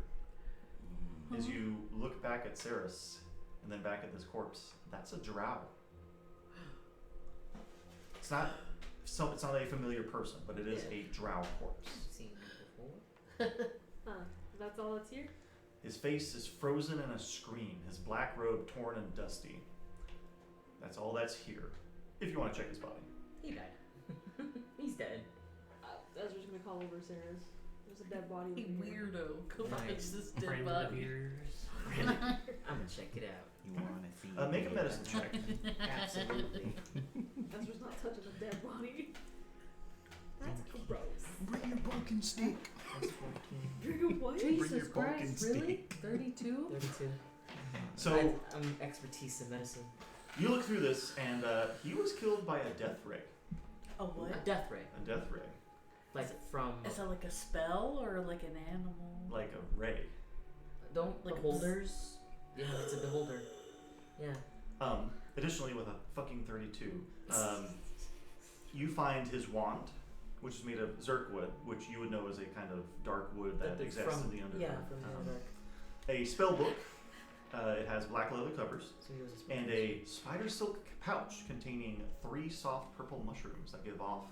As you look back at Saris and then back at this corpse, that's a drow. It's not a familiar person, but it is a drow corpse. I've seen it before. Huh. That's all that's here? His face is frozen in a screen, his black robe torn and dusty. That's all that's here. If you want to check his body. He died. He's dead. Ezra's gonna call over Sarah's. There's a dead body Hey, over here. weirdo. Go Nice. watch this dead Friend of body. yours. I'm gonna check it out. You want to see? Make a medicine check. Absolutely. Ezra's not touching a dead body. That's gross. Bring your pumpkin stick. That's 14. Bring a what? Bring your Jesus pumpkin Christ, really? stick. 32? 32. So I'm expertise in medicine. you look through this, and he was killed by a death ray. A what? A death ray. A death ray, Like from. Is that like a spell or like an animal? like a ray. Don't like a beholders? Yeah, it's a beholder. Yeah. Additionally, with a fucking 32, you find his wand, which is made of zirkwood, which you would know is a kind of dark wood that The- exists from- in the Underdark. Yeah, from the Underdark. A spell book. It has black leather covers. So he was a And a spider silk pouch containing 3 soft purple mushrooms that give off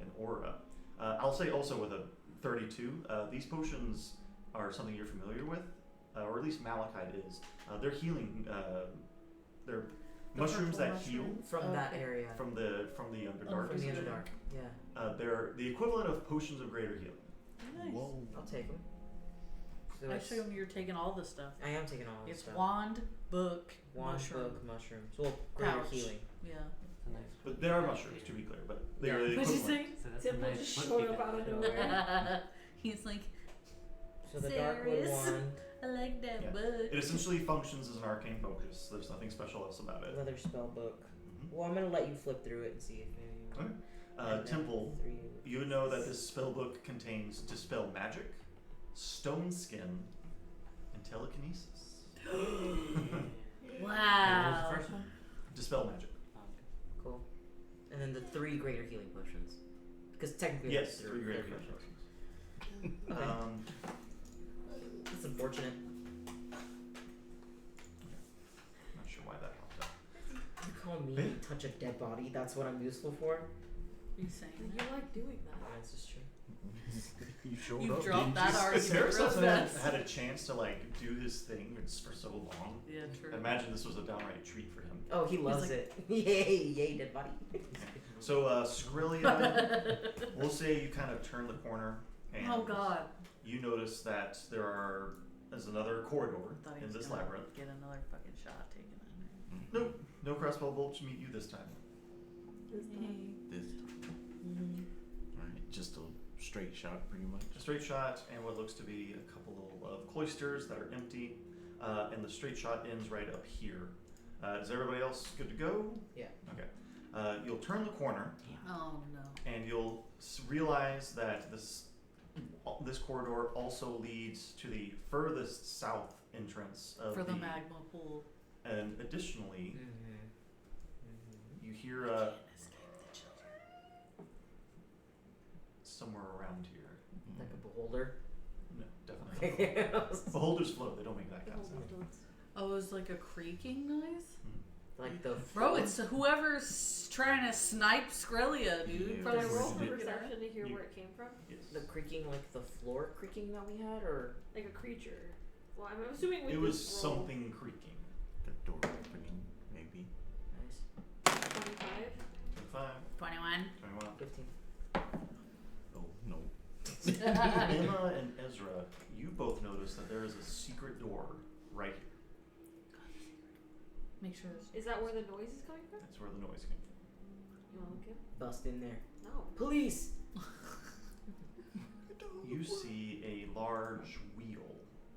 an aura. I'll say also with a 32, these potions are something you're familiar with, or at least Malachite is. They're healing. They're mushrooms purple that heal mushrooms? From that Okay. area. from the Underdark. From the Yeah. Underdark. Yeah. They're the equivalent of potions of greater healing. Nice. Whoa. I'll take them. So I it's- assume you're taking all the stuff. I am taking all this It's stuff. wand, book, Wand, mushroom. book, mushrooms. Well, greater Pouch. healing. Yeah. It's a nice But they are mushrooms, to be clear. But they Yeah. are the What'd you equivalent. say? So that's Temple a nice just book showed you up got. out of nowhere. He's like, So the Darkwood Serious? wand, I like that Yeah. book. It essentially functions as an arcane focus. There's nothing special else about it. leather spell book. Mhm. Well, I'm gonna let you flip through it and see if any. Okay. and then Temple, 3. you know that this spell book contains Dispel Magic, Stone Skin, and Telekinesis. And what was Wow. the first one? Dispel Magic. Oh, okay. Cool. And then the 3 greater healing potions. Because technically Yes, there's 3 greater they're healing potions. potions. Okay. That's unfortunate. Not sure why that popped up. You call me Hey. touch a dead body, that's what I'm useful for? You saying You that? like doing that. Yeah, this is true. You showed You up. dropped didn't that you? argument real Saracen had, fast. had a chance to like do his thing for so long. Yeah, true. I imagine this was a downright treat for him. Oh, he loves like- it. Yay, yay, dead body. So Skrilla, we'll say you kind of turn the corner and Oh God. you notice that there's another corridor Thought he in was this gonna labyrinth. Get another fucking shot taken in Nope, no crossbow bolts meet you this time. This there. time. This time. Alright, just a straight shot, pretty much. A straight shot and what looks to be a couple of cloisters that are empty, and the straight shot ends right up here. Is everybody else good to go? Yeah. Okay. You'll turn the corner Oh no. and you'll realize that this corridor also leads to the furthest south entrance of For the magma pool. And additionally, Mm-hmm. you hear Can't escape the children. somewhere around here. Like a beholder. No, definitely not. like Beholders float. They don't make that The kind of whole sound. dance. Oh, it's like a creaking noise? the. Bro, it's whoever's trying to snipe Skrelia, dude. Yeah, Can I Where roll did for it- perception to hear You- where it came from? Yes. the creaking, like the floor creaking that we had, or Like a creature. Well, I'm assuming we It was just roll something creaking. The door opening, maybe. nice. 25. 25, 21. 21. 15. Oh, no. Emma and Ezra, you both notice that there is a secret door right here. Make sure it's. Is that where the noise is coming from? That's where the noise came from. You want to look in? Bust in there. No. Police. You see a large wheel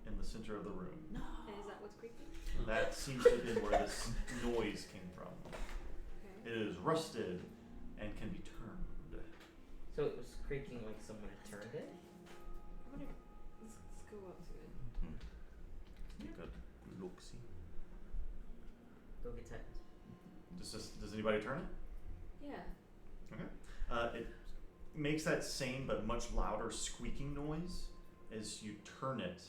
in the center of the room. No. And is that what's creaking? That seems to be where this noise came from. Okay. It is rusted and can be turned. So it was creaking like someone had turned it. I wonder. Let's go up to it. Good look-see. Go get tetanus. Does anybody turn it? Yeah. It makes that same but much louder squeaking noise as you turn it,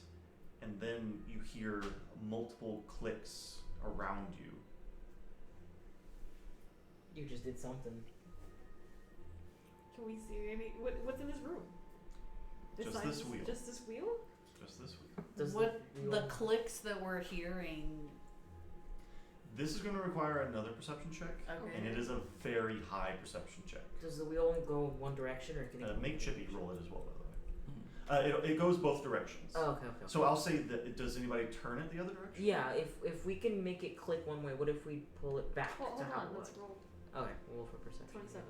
and then you hear multiple clicks around you. You just did something. Can we see any? What's in this room? Just Besides this wheel. Just this wheel? Just this week. Does What wheel- the clicks that we're hearing. This is going to require another perception check, Okay. and it is a very high perception check. Does the wheel only go in one direction, or can it? go Make in Chippy both roll it directions? as well, by the way. It goes both directions. Oh, okay, okay. So I'll say that. Does anybody turn it the other direction? Yeah, if we can make it click one way, what if we pull it back Hold to how on. it Let's was? roll. Okay, we'll roll for perception. 27.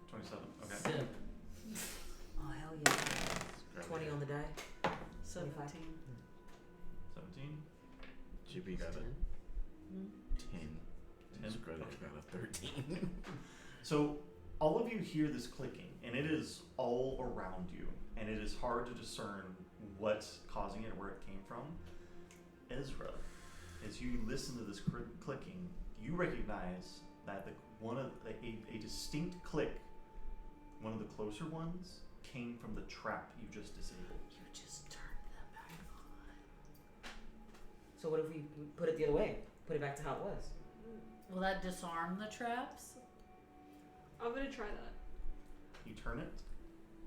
27. Okay. 7. Oh hell yeah! 20 on the die. 17. 17. Chippy got a 10. 10. And Skrillex got a 13. So all of you hear this clicking, and it is all around you, and it is hard to discern what's causing it, where it came from. Ezra, as you listen to this clicking, you recognize that a distinct click, one of the closer ones, came from the trap you just disabled. You just turned that back on. So what if we put it the other way? Put it back to how it was. Will that disarm the traps? I'm gonna try that. You turn it,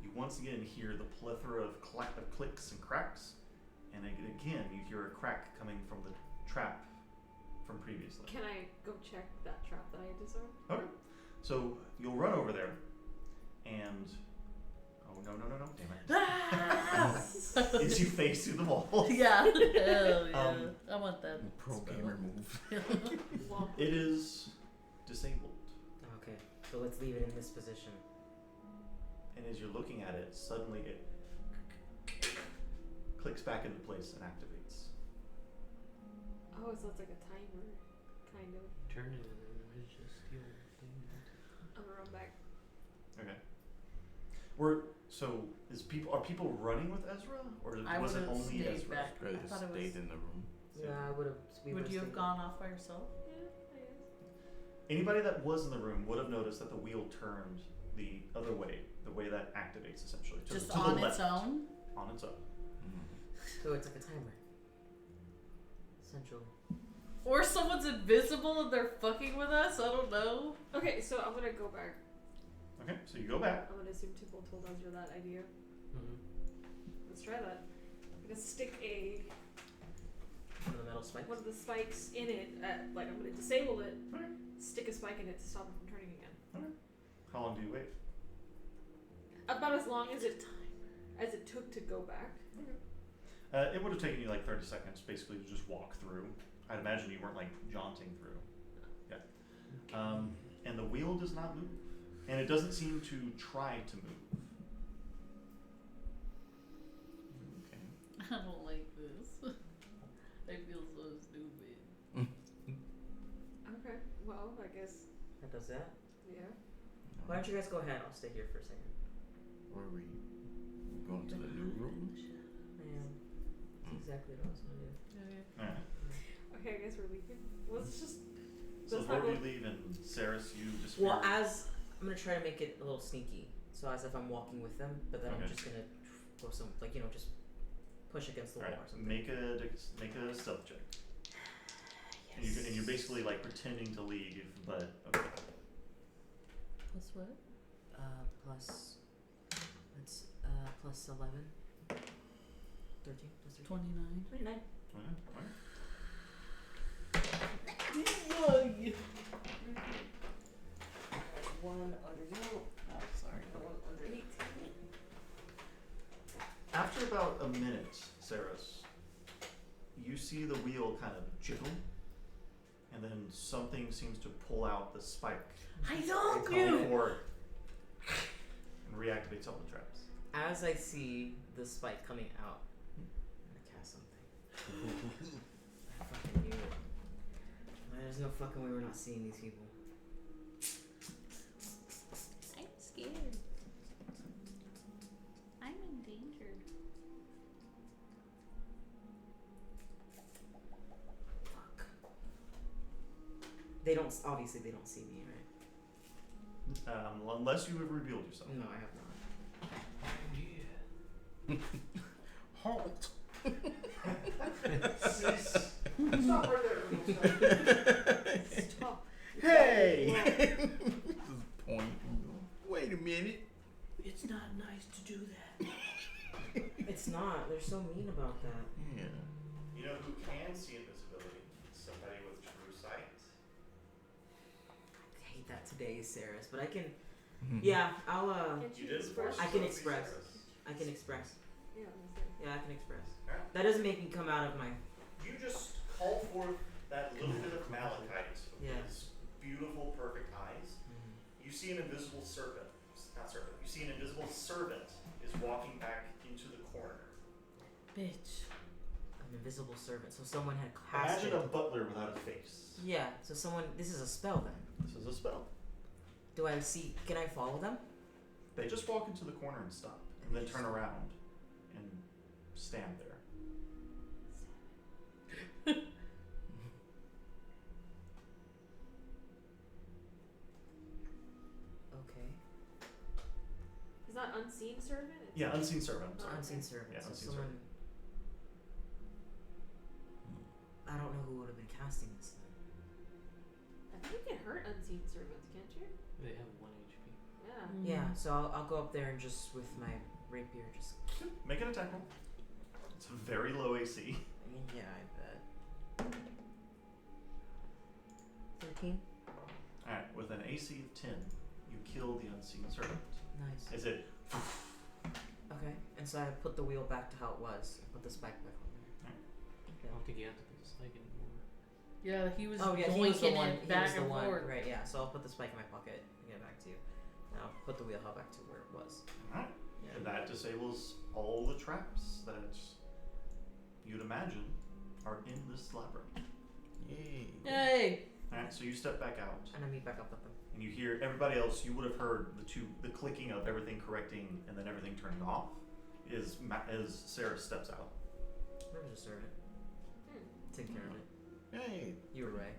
you once again hear the plethora of clicks and cracks, and again you hear a crack coming from the trap from previously. Can I go check that trap that I disarmed? Okay. So you'll run over there, and no, damn it! Ah! As you face through the wall. Yeah. Hell yeah. I want that. Pro spell. gamer move. Well, It is disabled, Okay, so let's leave it in this position. and as you're looking at it, suddenly it clicks back into place and activates. oh, so it's like a timer, kind of. Turn it and then it's just your thing. I'm gonna run back. Okay. Are people running with Ezra, or I was it would've only stayed Ezra? back. Rather I thought it stayed was. in the room. Yeah, I would have. Would you have gone off by yourself? Yeah, I guess. Anybody that was in the room would have noticed that the wheel turned the other way, the way that activates essentially. Just to on the its left. own? On its own. So it's like a timer. Essentially. Or someone's invisible and they're fucking with us? I don't know. Okay, so I'm gonna go back. Okay, so you go back. I'm gonna assume Tipple told Ezra that idea. Mm-hmm. Let's try that. I'm gonna stick One of the metal spikes. one of the spikes in it. I'm gonna disable it. Okay. Stick a spike in it to stop it from turning again. How long do you wait? About as long as it took to go back. It would have taken you like 30 seconds, basically, to just walk through. I'd imagine you weren't like jaunting through. Yeah. And the wheel does not move, and it doesn't seem to try to move. Okay. I don't like this. I feel so stupid. Okay. Well, I guess. That does that. Yeah. Why don't you guys go ahead? I'll stay here for a second. Where are we going to the new room? Yeah. That's exactly what I was gonna do. Alright. Okay, I guess we're leaving. Let's just. So let's before not we go- leave, and Saris, you disappear. Well, as I'm gonna try to make it a little sneaky, so as if I'm walking with them, but then Okay. I'm just gonna go just push against the wall Alright, or something. make a stealth check. And you're basically like pretending to leave, but okay. Plus what? Plus. That's plus 11. 13. Plus 13. 29. 29. Alright. One under 0. Oh, sorry. One under 8. After about a minute, Saris, you see the wheel kind of jiggle, and then something seems to pull out the spike I and told come you! forward and reactivates all the traps. As I see the spike coming out, I'm gonna cast something. I fucking knew it. There's no fucking way we're not seeing these people. I'm scared. I'm endangered. Fuck. They don't. Obviously, they don't see me, right? Unless you have revealed yourself. No, I have not. Halt! Stop right there. Stop. Hey! Just point. Wait a minute. It's not nice to do that. It's not. They're so mean about that. Yeah. You know who can see invisibility? Somebody with true sight. I hate that today, Saris, but I can. Yeah, I'll. Can't You did force I can yourself to be express. Saris. I can express. Yeah, let's say. Yeah, I can express. Alright. That doesn't make me come out of my. You just call forth that little bit of malachite with Yeah. his beautiful, perfect eyes. You see an invisible serpent. Not serpent. You see an invisible servant is walking back into the corner. Bitch. An invisible servant. So someone had cast Imagine it. a butler without a face. Yeah. So someone. This is a spell then. This is a spell. Do I see? Can I follow them? They just walk into the corner and stop, and then turn around and stand there. Okay. It's not unseen servant? It's Yeah, unseen servant. I'm Oh, sorry. Unseen servant. Yeah, so unseen someone. I don't know who would have been casting this then. I think you can hurt unseen servants, can't you? They have 1 HP. Yeah. Yeah. So I'll go up there and just with my rapier just. Make an attack roll. It's very low AC. Yeah, I bet. 19. Alright, with an AC of 10, you kill the unseen servant. Nice. Is it? Okay, and so I put the wheel back to how it was. Put the spike back on there. I don't think you have to put the spike anymore. Yeah, he was Oh yeah, he was the yoinking one. it He back was the and one. forth. Right. Yeah. So I'll put the spike in my pocket and get it back to you. Now put the wheel how back to where it was. Alright. Yeah. And that disables all the traps that you'd imagine are in this labyrinth. Yay. Yay! Alright, so you step back out. And I meet back up with them. And you hear everybody else. You would have heard the clicking of everything correcting and then everything turning off. As Sarah steps out. Where was the servant? Take care of it. Hey. You were right.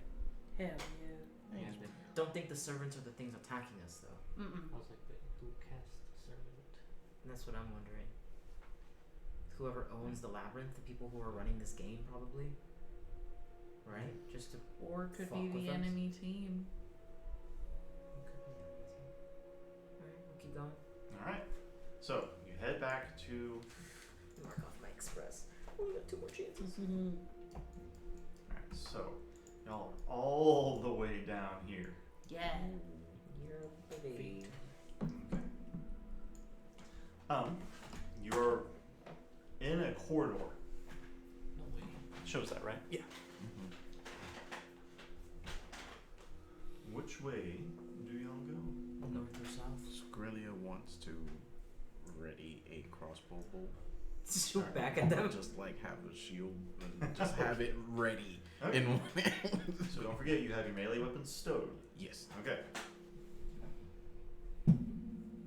Hell yeah. Hey. And Don't think the servants are the things attacking us though. Mm-mm. I was like, but who cast the servant? And that's what I'm wondering. Whoever owns the labyrinth, the people who are running this game, probably. Right? Just to. Or it could Fuck be with the us. enemy team. Alright, we'll keep going. Alright. So you head back to. Mark off my express. Only got 2 more chances. Alright, so y'all are all the way down here. Yeah. You're a baby. Okay. You're in a corridor. No way. Shows that, right? Mhm. Which way do y'all go? North or south? Skrillia wants to ready a crossbow bolt. Shoot back at them. Just like have a shield and just have it ready Okay. in one hand. So don't forget you have your melee weapons stowed. Yes. Okay.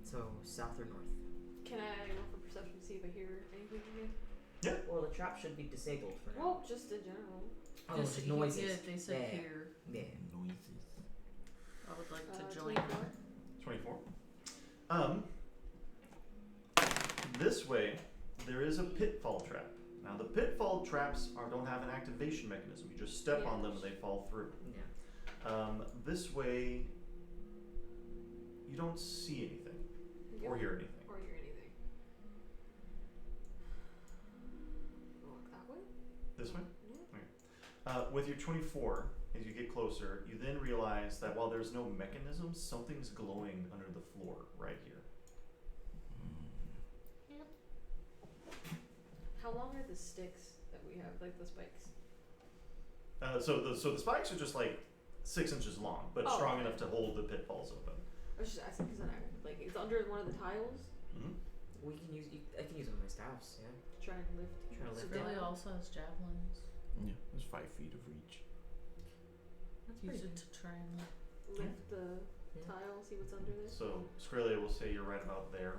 So south or north? Can I roll for perception to see if I hear anything again? Well, the trap should be disabled for now. Well, just in general. Oh, Just just noises. Yeah, they said Yeah. here. Yeah. Noises. I would like to join. 24. 24. This way, there is a pitfall trap. Now the pitfall traps don't have an activation mechanism. You just step on them and they fall through. Yeah. This way, you don't see anything Yep. or hear anything. Or hear anything. Walk that way? This way? Yeah. With your 24, as you get closer, you then realize that while there's no mechanism, something's glowing under the floor right here. How long are the sticks that we have, like the spikes? So the spikes are just like 6 inches long, but Oh, strong okay. enough to hold the pitfalls open. I was just asking because like it's under one of the tiles Mm-hmm. We can use. I can use one of my staffs. Yeah. to try and lift. Try to lift the it. Billy tile. also has javelins. Yeah, it's 5 feet of reach. That's Use pretty it to try and Lift the Yeah. tile, see what's under this. So Skrillia will say you're right about there.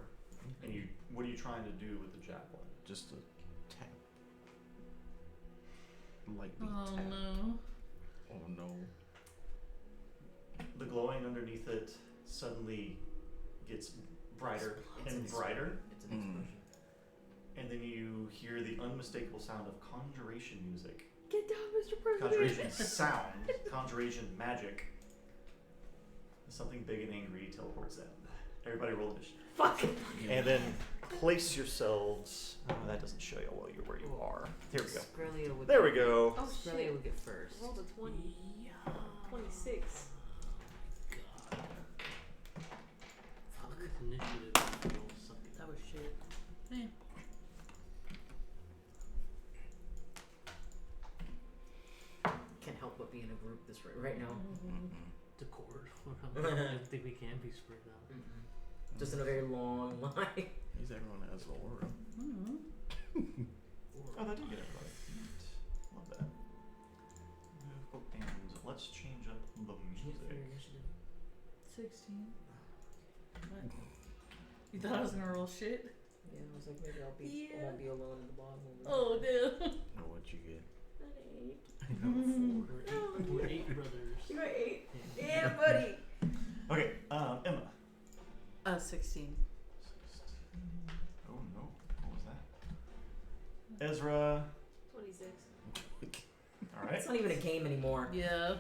And you, what are you trying to do with the javelin? Just a tap. Lightly Oh tap. no. Oh no. The glowing underneath it suddenly gets brighter It's and an brighter, It's an explosion. and then you hear the unmistakable sound of conjuration music. Get down, Mr. President! Conjuration sound, conjuration magic. Something big and angry teleports in. Everybody roll initiative. Fuck! And then place yourselves. Oh, that doesn't show you where you are. Here we go. Skrillia would. There we go. Oh Skrillia shit. would get first. Rolled a 20. 26. Fuck. Initiative roll something. That was shit. Eh. Can't help but be in a group this right now. The cord. I don't think we can be spread out. Just in a very long line. He's everyone has an aura. Mm-hmm. Oh, that did get everybody. Neat. Love that. Oh, and let's change up the music. 16. What? You thought I was gonna roll shit? Yeah, I was like, maybe I Yeah. won't be alone in the bottom. Oh no. Know what you get. We're 8 brothers. You got 8. Yeah, buddy. Okay, Emma. 16. 16. Oh no, what was that? Ezra. 26. Alright. It's not even a game anymore. Yeah.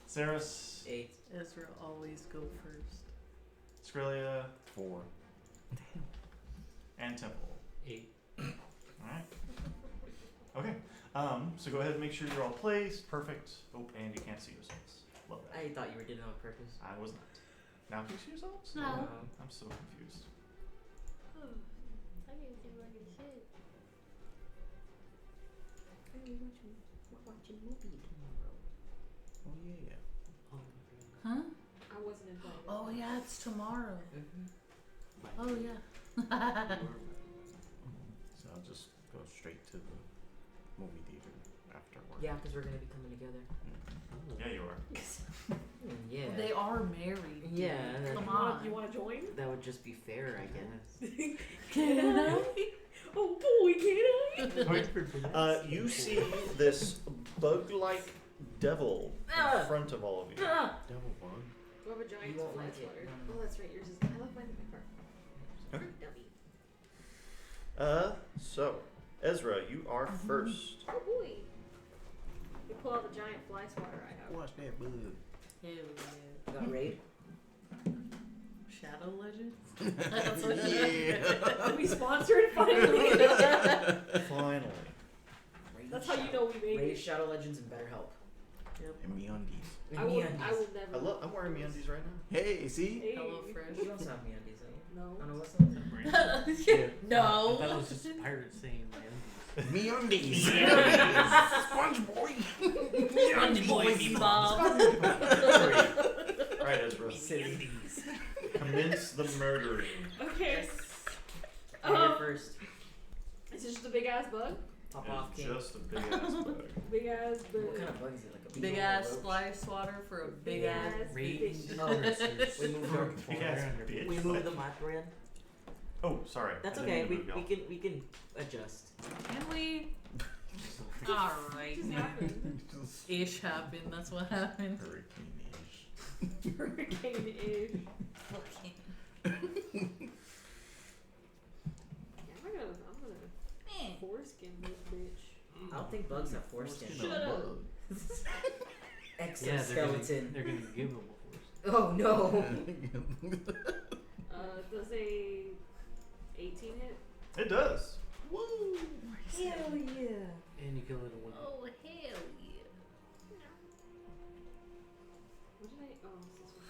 Saris. 8. Ezra always go first. Skrillia. 4. And Temple. 8. Alright. Okay. So go ahead and make sure you're all placed. Perfect. Oh, and you can't see yourselves. Love that. I thought you were doing it on purpose. I was not. Now 6 years old? No. I'm so confused. I didn't think like a shit. We're watching movie tomorrow. Oh yeah. Oh, Huh? I wasn't invited. Oh yeah, it's tomorrow. my Oh God. yeah. So I'll just go straight to the movie theater after work. Yeah, because we're gonna be coming together. Yeah, you are. Yeah. They are married. dude. Yeah, that- Come You on. wanna join? That would just be fair, I guess. Can I? Oh boy, can I? You see this bug-like devil in front of all of you. Ah! Devil bug. We have a giant You won't fly like it, swatter. no. Oh, that's right. Yours is. I left mine in my car. Okay. Dummy. So Ezra, you are first. Oh boy. You pull out the giant fly swatter I have. Watch that bug. Hell yeah. Got raid? Shadow Legends? That's what Yeah. We sponsored finally. Finally. That's how you know we made Raid, it. Shadow Legends, and BetterHelp. And MeUndies. And I will MeUndies. never. I'm wearing MeUndies right now. Hey, see? Hey. Hello You Fresh. also have MeUndies, don't you? No. Oh no, what's that? No. I thought it was just pirates saying my undies. MeUndies. Sponge boy. SpongeBob Bob. Alright, Ezra. Commence the murdering. Okay. I get first. Is it just a big ass bug? Pop off, It's king. just a big ass bug. Big ass bug. What kind of bug is it? Like a Big beetle ass or a roach? fly swatter for a big ass. Raid Oh, we moved our, Big ass bitch. we moved the mic around. Oh, sorry. That's I didn't okay. mean to move y'all. We can adjust. Can we? Alright. Just happened. Ish happened. That's what happened. Hurricane-ish. Hurricane-ish. Fucking. Yeah, I'm gonna foreskin this bitch. I don't think bugs have foreskin. Shut up. Exoskeleton. They're gonna give them a force. Oh no. Does a 18 hit? It does. Woo! Hell yeah. And you kill it in one. Oh hell yeah. What did I? Oh, it's this one.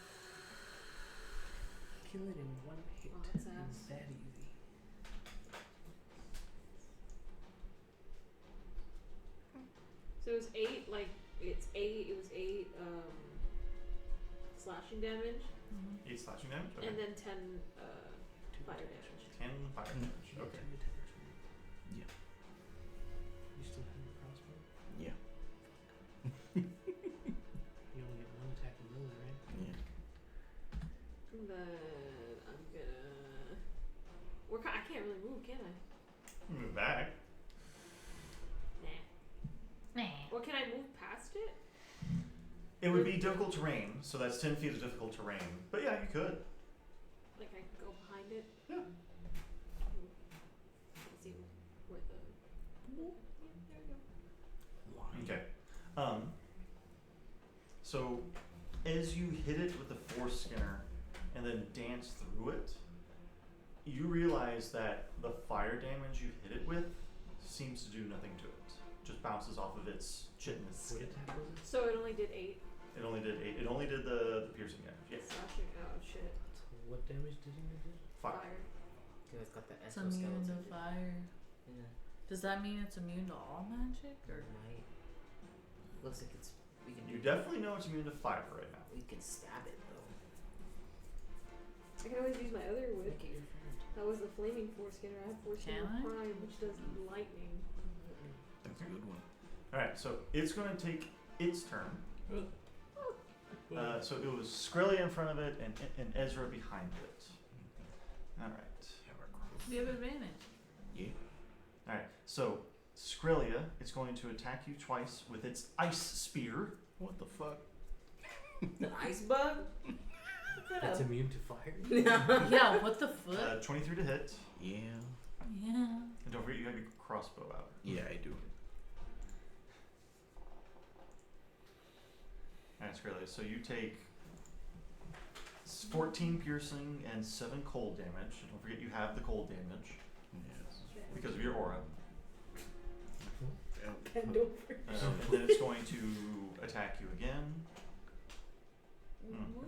Kill it in one hit. Oh, that's ass. It's that easy. So it was 8, like, it was 8, slashing damage, 8 slashing damage? Okay. and then 10, Two fire attacks. damage. 10 fire damage. You get Okay. two attacks, right? Yeah. You still have your crossbow? Yeah. You only get one attack in melee, right? Yeah. Then I'm gonna. I can't really move, can I? Move back. Nah. Nah. Or can I move past it? It would be difficult terrain, so that's 10 feet of difficult terrain. But yeah, you could. Like I could go behind it? Yeah. Let's see where the. Yeah, there we go. Okay. So as you hit it with the foreskinner and then dance through it, you realize that the fire damage you hit it with seems to do nothing to it. Just bounces off of its chitinous What skin. attack was it? So it only did 8 It only did 8. It only did the piercing damage. Yes. slashing. Oh shit. So what damage did you do? Fire. Dude, it's got that It's immune exoskeleton. to fire. Yeah. Does that mean it's immune to all magic or? Might. Looks like it's. We can. You definitely know it's immune to fire right now. We can stab it though. I can always use my other whip. Make it your friend. That was the flaming foreskinner. I have foreskinner Can I? prime, which does lightning. That's a good one. Alright, so it's going to take its turn. So it was Skrillia in front of it and Ezra behind it. Alright. You have advantage. Yeah. Alright, so Skrillia is going to attack you twice with its ice spear. What the fuck? The ice bug? That's immune to fire? Yeah, what the fuck? 23 to hit. Yeah. Yeah. And don't forget you have your crossbow out. Yeah, I do. Alright, Skrillia, so you take 14 piercing and 7 cold damage. And don't forget you have the cold damage Yes. because of your aura. Bend over. Then it's going to attack you again.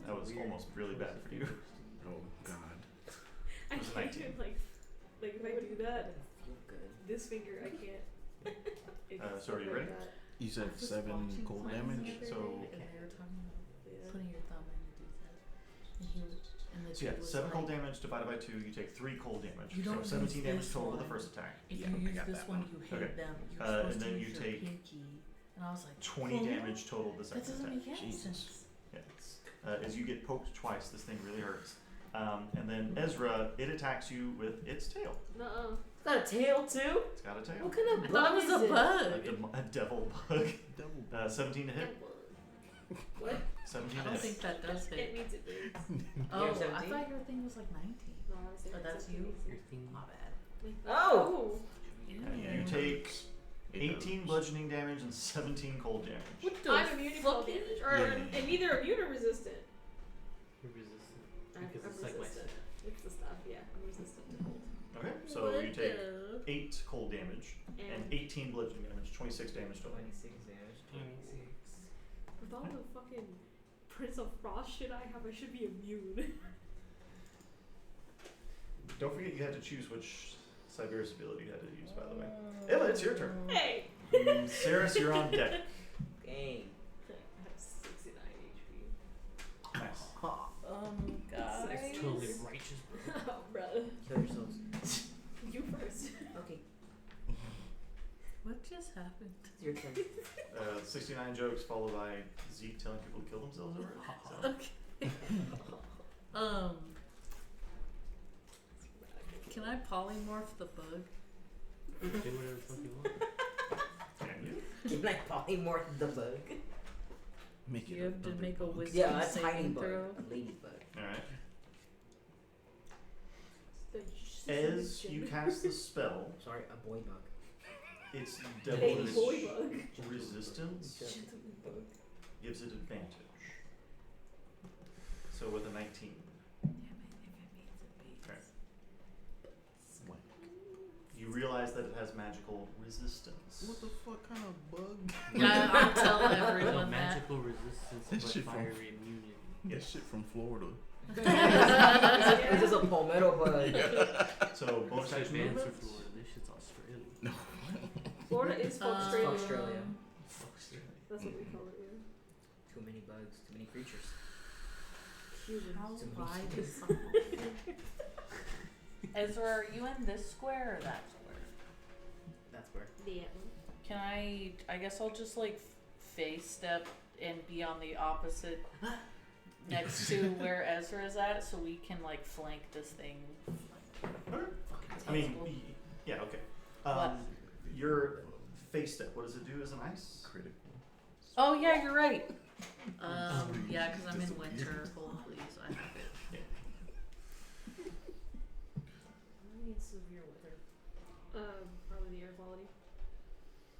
That was Weird almost really choice bad of for you. Oh God. I It was a can't 19. even like if I do that, Feel good. this finger I can't. It's So are you like ready? that. You said I was 7 watching cold Friends damage. the other So- day, and they were talking about Yeah. putting your thumb in to do that. And he was, and the So yeah, dude was 7 cold like, damage divided by 2, you take 3 cold damage. You So don't 17 use damage this total with the one. first attack. if Yeah, you I use got this that one, one. you hit Okay. them. You're And supposed then to you use take your pinky. And I was like, 20 "Huh? damage total the That second doesn't attack. make any Jesus. sense. Yeah. As you get poked twice, this thing really hurts. And then Ezra, it attacks you with its tail. Nuh-uh. It's got a tail too. It's got a tail. What kind I of thought bug it was is a it? bug. A devil bug. Double. 17 to hit. What? 17 I to don't hit. think that does It hit. means it bleeds. Oh, I 17? thought your thing was like 19. No, I was saying Oh, that's 17 you? means Your it. thing. My bad. Oh. You take 18 bludgeoning damage and 17 cold damage. What the I'm immune to cold fuck? damage. Or Yeah. I'm either immune or resistant. You're resistant. I'm Because it's like my resistant. It's the stuff, yeah. I'm resistant to cold. Okay, so What you take the- 8 cold damage and 18 bludgeoning damage, 26 damage total. 26 damage. 26. With all the fucking Prince of Frost shit I have, I should be immune. Don't forget you had to choose which Siberius ability you had to use, by the way. Emma, it's your turn. Hey! Saris, you're on deck. Dang. I have 69 HP. Nice. guys. It's totally righteous, bro. Oh, bruh. Kill yourselves. You first. Okay, What just happened? it's your turn. 69 jokes followed by Zeke telling people to kill themselves over it. So. Okay. Can I polymorph the bug? Do whatever the fuck you want. Can you? Can I polymorph the bug? Make it You have to big make a bug. wisdom Yeah, a tiny saving bug. throw. A ladybug. Alright. The As you cast the spell, Sorry, a boy bug. its Baby devilish boy bug. resistance gives it advantage. So with a 19. Okay. You realize that it has magical resistance. What the fuck kind of bug? Yeah, I'll tell No everyone that. magical resistance, That but shit from- fiery immunity. That shit from Florida. This is a palmetto bug. So bonus That's action advanced movement. for Florida. This shit's Australia. Florida is Australia. Australia. Australia. That's what we call it, yeah. Too many bugs, too many creatures. How It's a wide beast. is someone? Ezra, are you in this square or that square? That's where. Yeah. Can I guess I'll just like face step and be on the opposite next to where Ezra is at so we can like flank this thing. Okay. I mean, Cool. yeah, okay. What? Your face step, what does it do as an ice? Critical. Oh yeah, you're right. Freeze. Yeah, because I'm in Disappear. winter. Hold please, I have it. I need severe weather. Probably the air quality.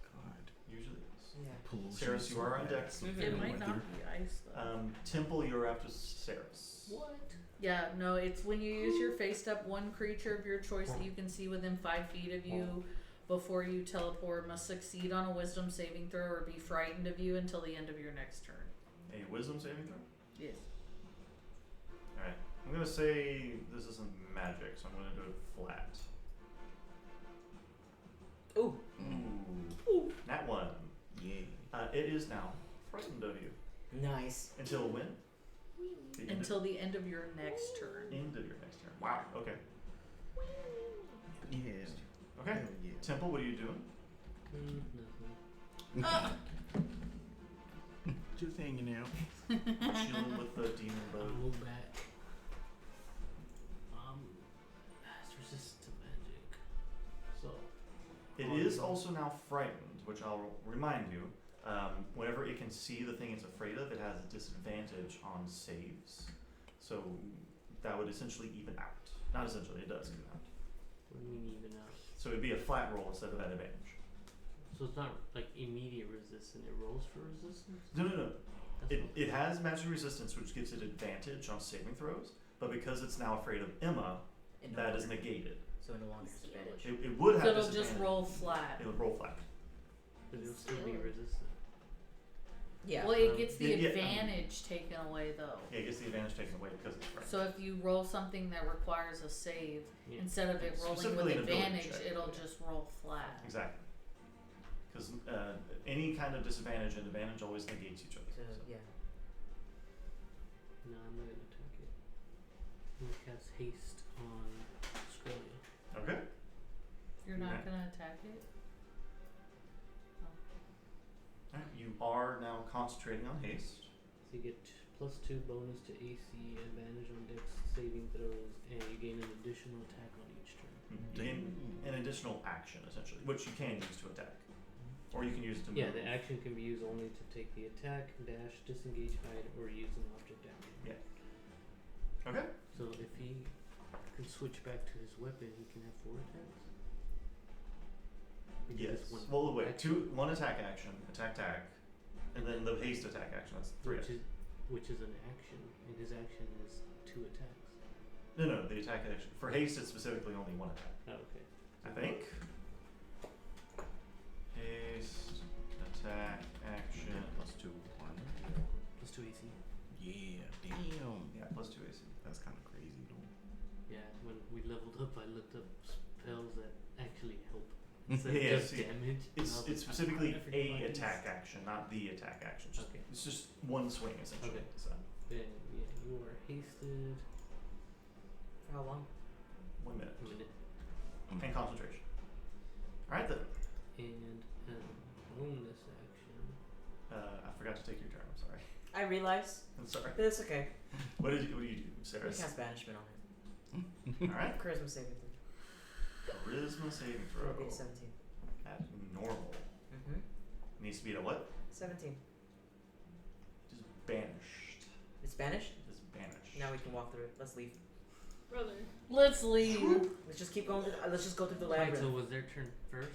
God. Usually it is. Yeah. Pollution Sarah, is you so are on bad. deck. Some It bad might not weather. be ice though. Temple, you're after Saris. What? Yeah, no, it's when you use your face step, one creature of your choice that you can see within 5 feet of you before you teleport must succeed on a wisdom saving throw or be frightened of you until the end of your next turn. A wisdom saving throw? Yes. Alright. I'm gonna say this isn't magic, so I'm gonna go flat. Ooh. Ooh. Nat 1. Yeah. It is now frightened of you. Nice. Until when? The end Until the end of your next turn. end of your next turn. Wow, okay. Yeah. Okay. Hell yeah. Temple, what are you doing? Nothing. Just hanging out. Chilling with the demon I'll bug. move back. It's resistant to magic. So. It is also now frightened, which I'll remind you. Whenever it can see the thing it's afraid of, it has a disadvantage on saves. So that would essentially even out. Not essentially, it does even out. What do you mean even out? So it'd be a flat roll instead of at advantage. So it's not like immediate resistance. It rolls for resistance. No. That's It has magic resistance, which gives it advantage on saving throws. But because it's now afraid of Emma, It no that is longer- negated. So it no longer has advantage. It would have So it'll disadvantage. just roll flat. It would roll flat. But it'll still be resistant. Yeah. Well, it gets the Yeah, yeah, advantage taken away though. Yeah, it gets the advantage taken away because it's friendly. So if you roll something that requires a save, Yeah. instead of it rolling Specifically with an ability advantage, check, it'll yeah. just roll flat. Exactly. Because any kind of disadvantage and advantage always negates each other. So, so. yeah. No, I'm not gonna attack it. I'm gonna cast haste on Australia. Okay. You're not Right. gonna attack it? Alright, you are now concentrating on haste. So you get +2 bonus to AC, advantage on Dex saving throws, and you gain an additional attack on each turn. You gain an additional action, essentially, which you can use to attack. Or you can use it to move. Yeah, the action can be used only to take the attack, dash, disengage, hide, or use an object action. Yeah. Okay. So if he can switch back to his weapon, he can have 4 attacks. Because Yes. it's one Well, wait. action, One attack action, attack, and then the haste attack action. That's 3 actions. which is an action, and his action is 2 attacks. No, the attack action. For haste, it's specifically only 1 attack. Oh, okay. I think. Haste, attack, action. +2, 1. +2 AC. Yeah, damn. Yeah, +2 AC. That's kind of crazy, though. Yeah, when we leveled up, I looked up spells that actually help. Instead Yeah, of just see, damage. and I It's was it's like, specifically I forget a about these. attack action, not the attack action. Just, Okay. It's just one swing essentially. Okay. So Then yeah, you are hasted. For how long? 1 minute. A minute. And concentration. Alright then. And bonus action. I forgot to take your turn, I'm sorry. I realize, I'm sorry. but it's okay. What do you do, I Sarah? cast banishment on it. Alright. Charisma saving throw. Charisma saving It'll throw. be a 17. At normal. Mm-hmm. Needs to be at a what? 17. Just banished. It's banished? Just banished. Now we can walk through it. Let's leave. Brother. Let's leave. Let's just keep going. Let's just go through the Wait, labyrinth. so was their turn first?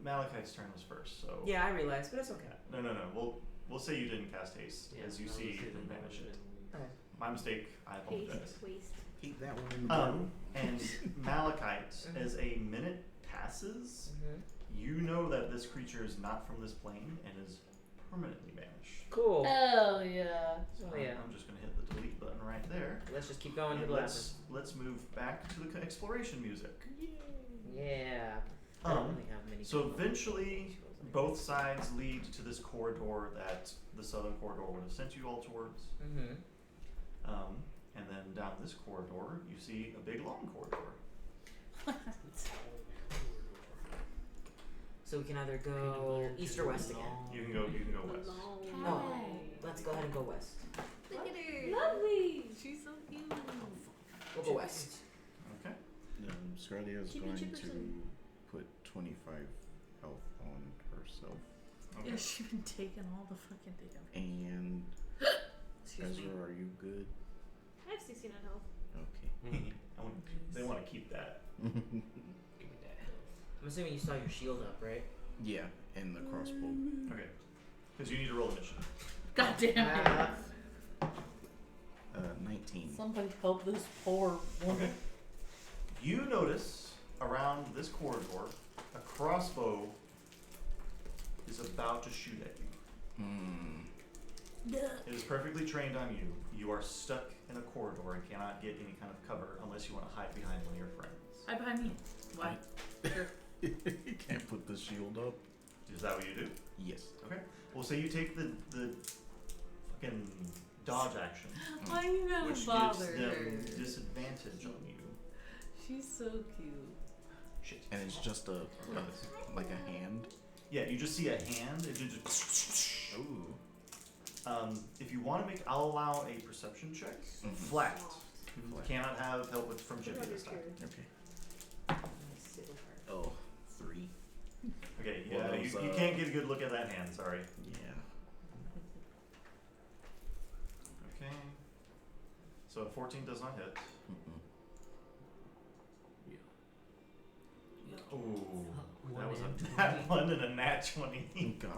Malachite's turn was first, so Yeah, I realize, but it's okay. No. We'll say you didn't cast haste as you I was see gonna say them that banish it. Okay. My mistake, I apologize. Haste, waste. Keep that one in the bottle. And Malachite, Mhm. as a minute passes, Mm-hmm. you know that this creature is not from this plane and is permanently banished. Cool. Hell yeah. Oh, yeah. I'm just gonna hit the delete button right there. Let's just keep going to And the labyrinth. let's move back to the exploration music. Yeah. I don't really have many. So people. eventually, both sides lead to this corridor that the southern corridor would have sent you all towards. Mm-hmm. And then down this corridor, you see a big long corridor. So we can either go east or west again. You can go west. No, let's go ahead and go west. Look at her. Lovely. She's so cute. We'll go west. Okay. Scarlia is Chippy going to Chipperson. put 25 health on herself. Okay. Yeah, she's been taking all the fucking damage. And Excuse me. Ezra, are you good? I have 69 health. Okay. They want to keep that. Give me that. I'm assuming you saw your shield up, right? Yeah, and the crossbow. Okay. Because you need to roll initiative. God damn it. 19. Somebody help this poor woman. Okay. You notice around this corridor, a crossbow is about to shoot at you. It is perfectly trained on you. You are stuck in a corridor and cannot get any kind of cover unless you want to hide behind one of your friends. Hide behind me. Why? Sure. You can't put the shield up. Is that what you do? Yes. Okay. Well, say you take the fucking dodge action, Why you gotta which bother gives them her? disadvantage on you. She's so cute. Shit. And it's just like a hand. Yeah, you just see a hand. It just. Ooh. If you want to make, I'll allow a perception check. Flat. You cannot have help with from Jimmy this time. Okay. Oh, 3. Okay, Well, yeah, those, you can't get a good look at that hand, sorry. Yeah. Okay. So a 14 does not hit. Mm-mm. Ooh, One that was and a nat 1 and a nat 20. God.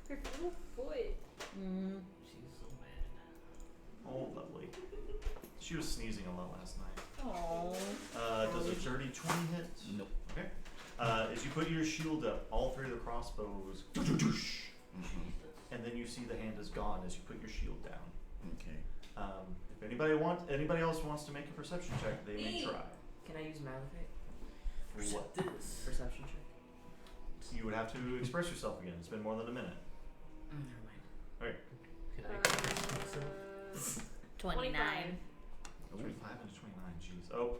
Her little foot. Mm. She's so mad. Oh, lovely. She was sneezing a lot last night. Aww. Does a dirty 20 hit? Nope. Okay. As you put your shield up, all 3 of the crossbows Mm-hmm. you see the hand is gone as you put your shield down. Okay. If anybody else wants to make a perception check, they may try. Can I use Malefit? For what? This. Perception check. You would have to express yourself again. It's been more than a minute. Never mind. Can I express myself? 29. 25 and 29, jeez. Oh.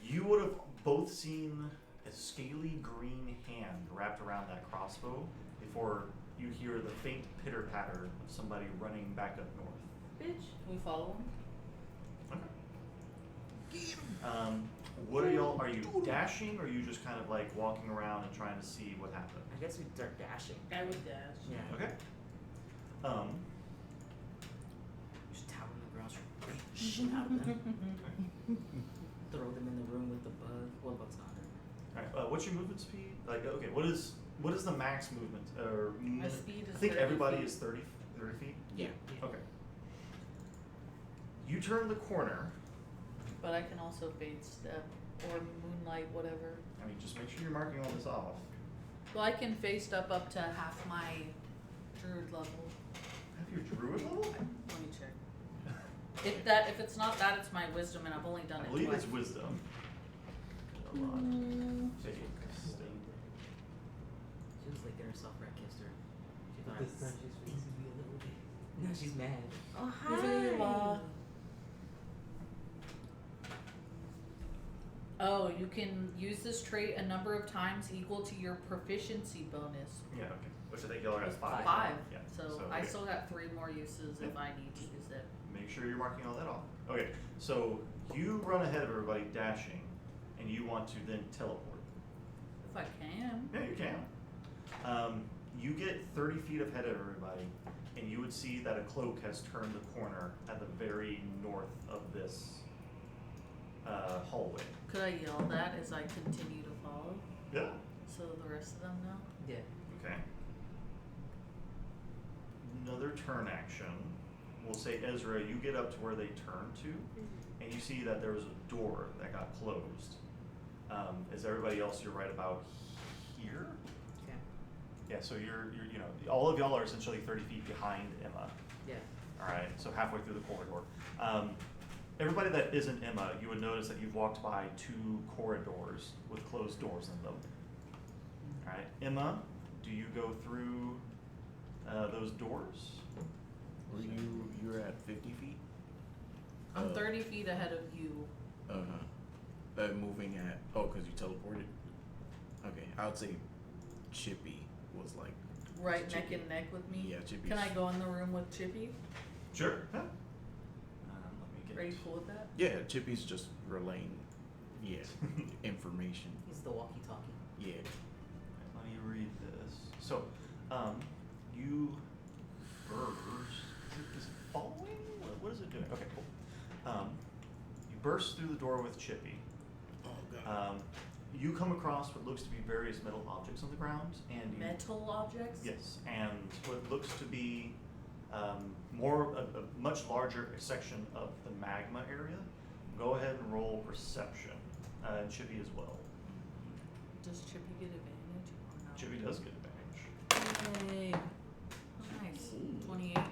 You would have both seen a scaly green hand wrapped around that crossbow before you hear the faint pitter-patter of somebody running back up north. Bitch. Can we follow him? Okay. What are y'all, are you dashing or are you just kind of like walking around and trying to see what happened? I guess we start dashing. I would dash. Yeah. Okay. Just tap on the ground, shit out of them. Throw them in the room with the bug. Well, bug's not there. Alright, what's your movement speed? Like, okay, what is the max movement? My speed is I think 30 everybody feet. is 30 feet? Yeah. Okay. You turn the corner. But I can also fade step or moonlight, whatever. I mean, just make sure you're marking all this off. Well, I can fade step up to half my druid level. Have your druid level? Let me check. If it's not that, it's my wisdom, and I've only done I it believe twice. it's wisdom. Hold on. Take it. She was licking herself right kissed her. She thought This time she's facing me a little bit. now she's mad. Oh hi. Oh, you can use this trait a number of times equal to your proficiency bonus. Yeah, okay. Which I think y'all are at 5. 5. Yeah. So I still got 3 more uses if I need to use it. Make sure you're marking all that off. Okay, so you run ahead of everybody dashing, and you want to then teleport. If I can. Yeah, you can. You get 30 feet ahead of everybody, and you would see that a cloak has turned the corner at the very north of this hallway. Could I yell that as I continue to follow? Yeah. So the rest of them know? Yeah. Okay. Another turn action. We'll say, Ezra, you get up to where they turn to, and you see that there was a door that got closed. As everybody else, you're right about here. Okay. Yeah, so you're all of y'all are essentially 30 feet behind Emma. Yeah. All right, so halfway through the corridor. Everybody that isn't Emma, you would notice that you've walked by 2 corridors with closed doors in them. All right, Emma, do you go through those doors? You're at 50 feet? I'm 30 feet ahead of you. Moving at, because you teleported? Okay, I would say Chippy was like. Right Chippy. neck and neck with me? Yeah, Chippy. Can I go in the room with Chippy? Sure. Yeah. Let me get. Are you cool with that? Yeah, Chippy's just relaying, information. He's the walkie-talkie. Yeah. Let me read this. So, you burst. Is it following? What is it doing? Okay, cool. You burst through the door with Chippy. Oh god. You come across what looks to be various metal objects on the ground, and you, Metal objects? yes, and what looks to be a much larger section of the magma area. Go ahead and roll perception, and Chippy as well. Does Chippy get advantage or no? Chippy does get advantage. Yay. Nice. 28. Alright,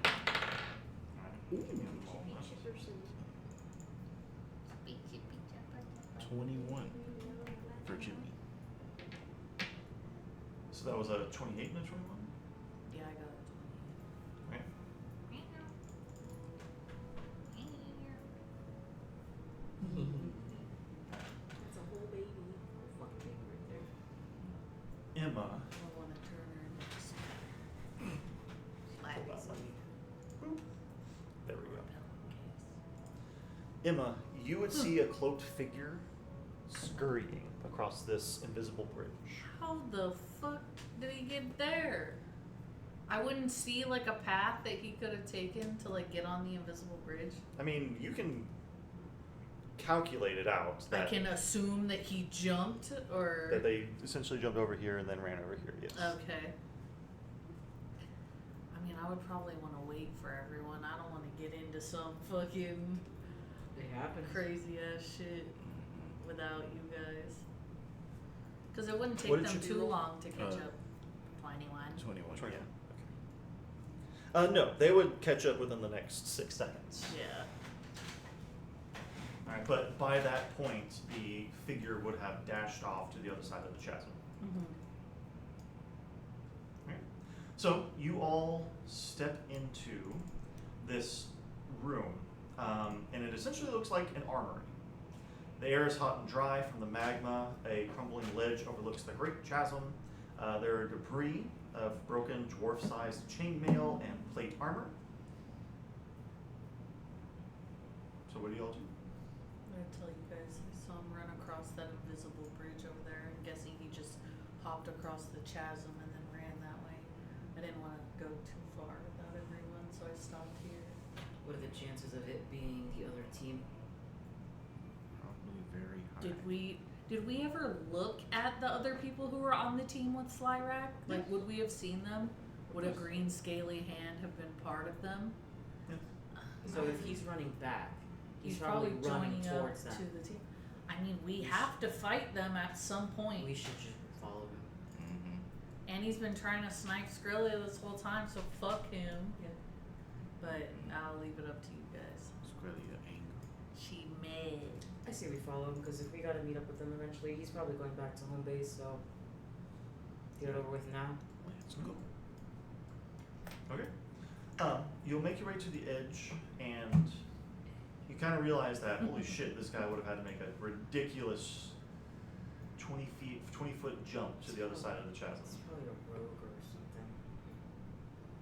give me a moment. 21 for Chippy. So that was a 28 and a 21? Yeah, I got a Okay. It's a whole baby. Fucking baby right there. Emma. 20. I want to turn her into a snake. Hold on, let me- There we go. Case. Emma, you would see a cloaked figure scurrying across this invisible bridge. How the fuck did he get there? I wouldn't see like a path that he could have taken to like get on the invisible bridge. I mean, you can calculate it out I that, can assume that he jumped or that they essentially jumped over here and then ran over here, yes. okay. I mean, I would probably want to wait for everyone. I don't want to get into some fucking It happens. crazy ass shit without you guys. Because it wouldn't take What did them you too roll? long to catch up. 20. 21. 21. 21. Yeah. Okay. No, they would catch up within the next 6 seconds. Yeah. Alright, but by that point, the figure would have dashed off to the other side of the chasm. Mm-hmm. Alright. So, you all step into this room, and it essentially looks like an armory. The air is hot and dry from the magma. A crumbling ledge overlooks the great chasm. There are debris of broken dwarf-sized chainmail and plate armor. So what do y'all do? I'm gonna tell you guys, I saw him run across that invisible bridge over there. I'm guessing he just hopped across the chasm and then ran that way. I didn't want to go too far without everyone, so I stopped here. What are the chances of it being the other team? Probably very high. Did we ever look at the other people who were on the team with Slyrack? Like, would we have seen them? Would a green scaly hand have been part of them? So if he's running back, he's probably running joining towards up them. to the team. I mean, we have to fight them at some point. We should just follow him. Mm-hmm. And he's been trying to snipe Skrilla this whole time, so fuck him. Yeah. But I'll leave it up to you guys. Squelia angry. She mad. I say we follow him because if we gotta meet up with him eventually, he's probably going back to home base. So get it over with now. Let's go. Okay. You'll make your way to the edge, and you kind of realize that, holy shit, this guy would have had to make a ridiculous 20 foot jump to the other side of the chasm. It's probably a rogue or something.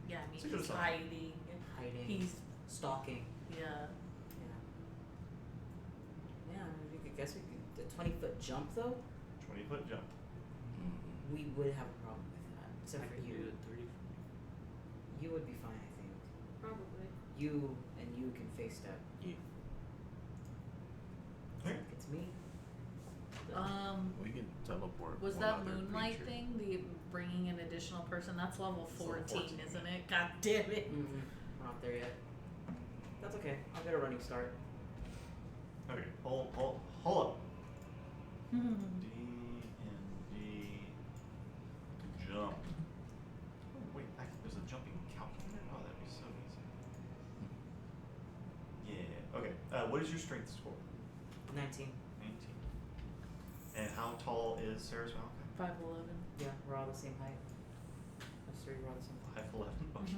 Yeah, I It's a mean, good he's sign. hiding. Hiding. He's, stalking. yeah. Yeah. Yeah, I guess we could. The 20-foot jump though, 20 foot jump. Mm-hmm. we would have a problem with that. Except I for could do you. it 30. You would be fine, I think. Probably. You and you can face that. Yeah. Okay. It's me. We can teleport. Was one that other moonlight creature. thing, the bringing an additional person? That's level It's level 14, 14. isn't it? God damn it. Mm-hmm. We're not there yet. That's okay. I'll get a running start. Okay, hold up. D Hmm. and D jump. Oh wait, there's a jumping calculator. Oh, that'd be so easy. Yeah. Okay. What is your strength score? 19. 19. And how tall is Sarah's Malachi? 5'11". Yeah, we're all the same height. Us three, we're all the same height. 5'11". Okay.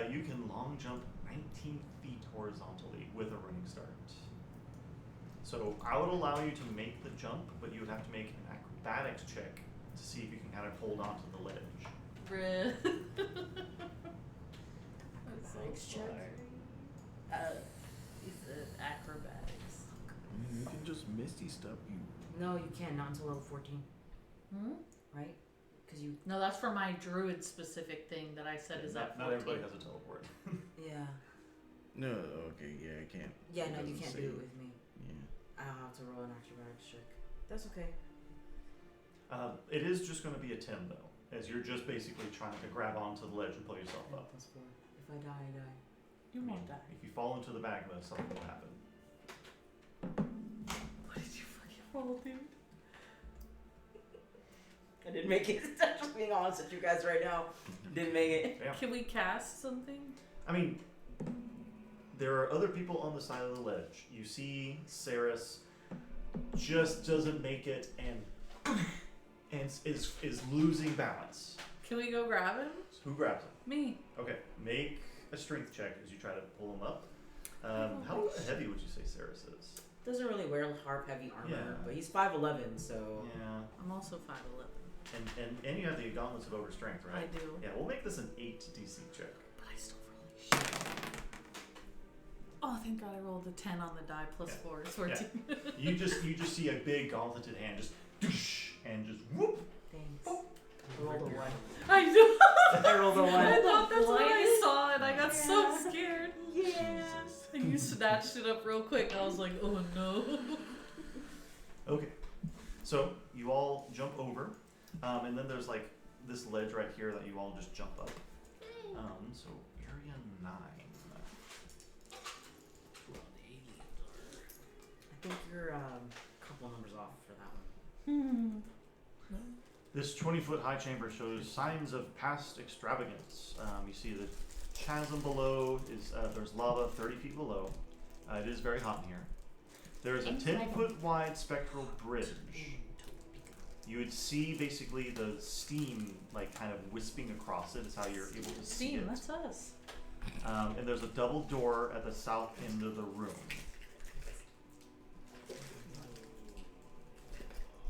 Mhm. You can long jump 19 feet horizontally with a running start. So I would allow you to make the jump, but you would have to make an acrobatics check to see if you can kind of hold on to the ledge. Bruh. That's so Acrobatics check? sorry. He said acrobatics. You can just misty step you. No, you can't. Not until level 14, Hmm? right? Because you. No, that's for my druid specific thing that I said is not, at 14. not everybody has a teleport. Yeah. No, okay, yeah, I can't. Yeah, It no, you doesn't can't say do it with me. Yeah. I'll have to roll an acrobatics check. That's okay. It is just going to be a 10 though, as you're just basically trying to grab onto the ledge and pull yourself up. Plus 4. If I die, I die. You won't die. If you fall into the magma, something will happen. What did you fucking roll, dude? I didn't make it. I'm just being honest with you guys right now. Didn't make it. Yeah. Can we cast something? I mean, there are other people on the side of the ledge. You see Saris just doesn't make it and is losing balance. Can we go grab him? So who grabs him? Me. Okay, make a strength check as you try to pull him up. How heavy would you say Saris is? Doesn't really wear harp heavy armor, Yeah. but he's 5'11", so. Yeah, I'm also 5'11". and you have the gauntlets of overstrength, right? I do. Yeah, we'll make this an 8 DC check. But I still really shit. Oh, thank God I rolled a 10 on the die plus Yeah. 4 is 14. You just see a big gauntleted hand just doosh, and just whoop. Thanks. I rolled a 1. I know. I rolled a 1. I thought that's what I Blinded. saw and I got so Yeah. scared. Yeah. And you snatched it up real quick. I was like, oh no. Okay, so you all jump over, and then there's like this ledge right here that you all just jump up. So area 9. I think you're a couple numbers off for that one. This 20-foot high chamber shows signs of past extravagance. You see the chasm below is there's lava 30 feet below. It is very hot in here. There is a 10-foot wide spectral bridge. You would see basically the steam like kind of wisping across it is how you're able to see Steam, it. that's us. And there's a double door at the south end of the room.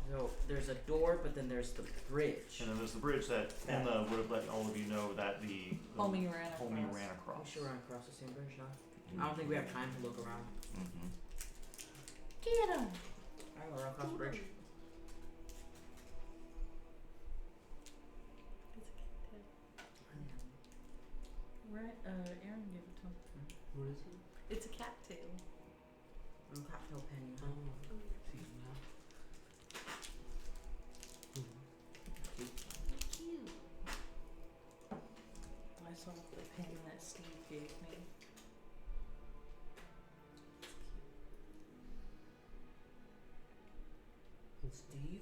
So there's a door, but then there's the bridge. And then there's the bridge that Emma would have let all of you know that the Homie ran homie across. ran We across. should run across the same bridge now. I don't think we have time to look around. Mm-hmm. Get him! Alright, we'll run across the bridge. Right, Aaron gave it to him. What is it? It's a cattail. Cocktail pen, you Oh, know. see now. Cute. I saw the pen that Steve gave me. And Steve?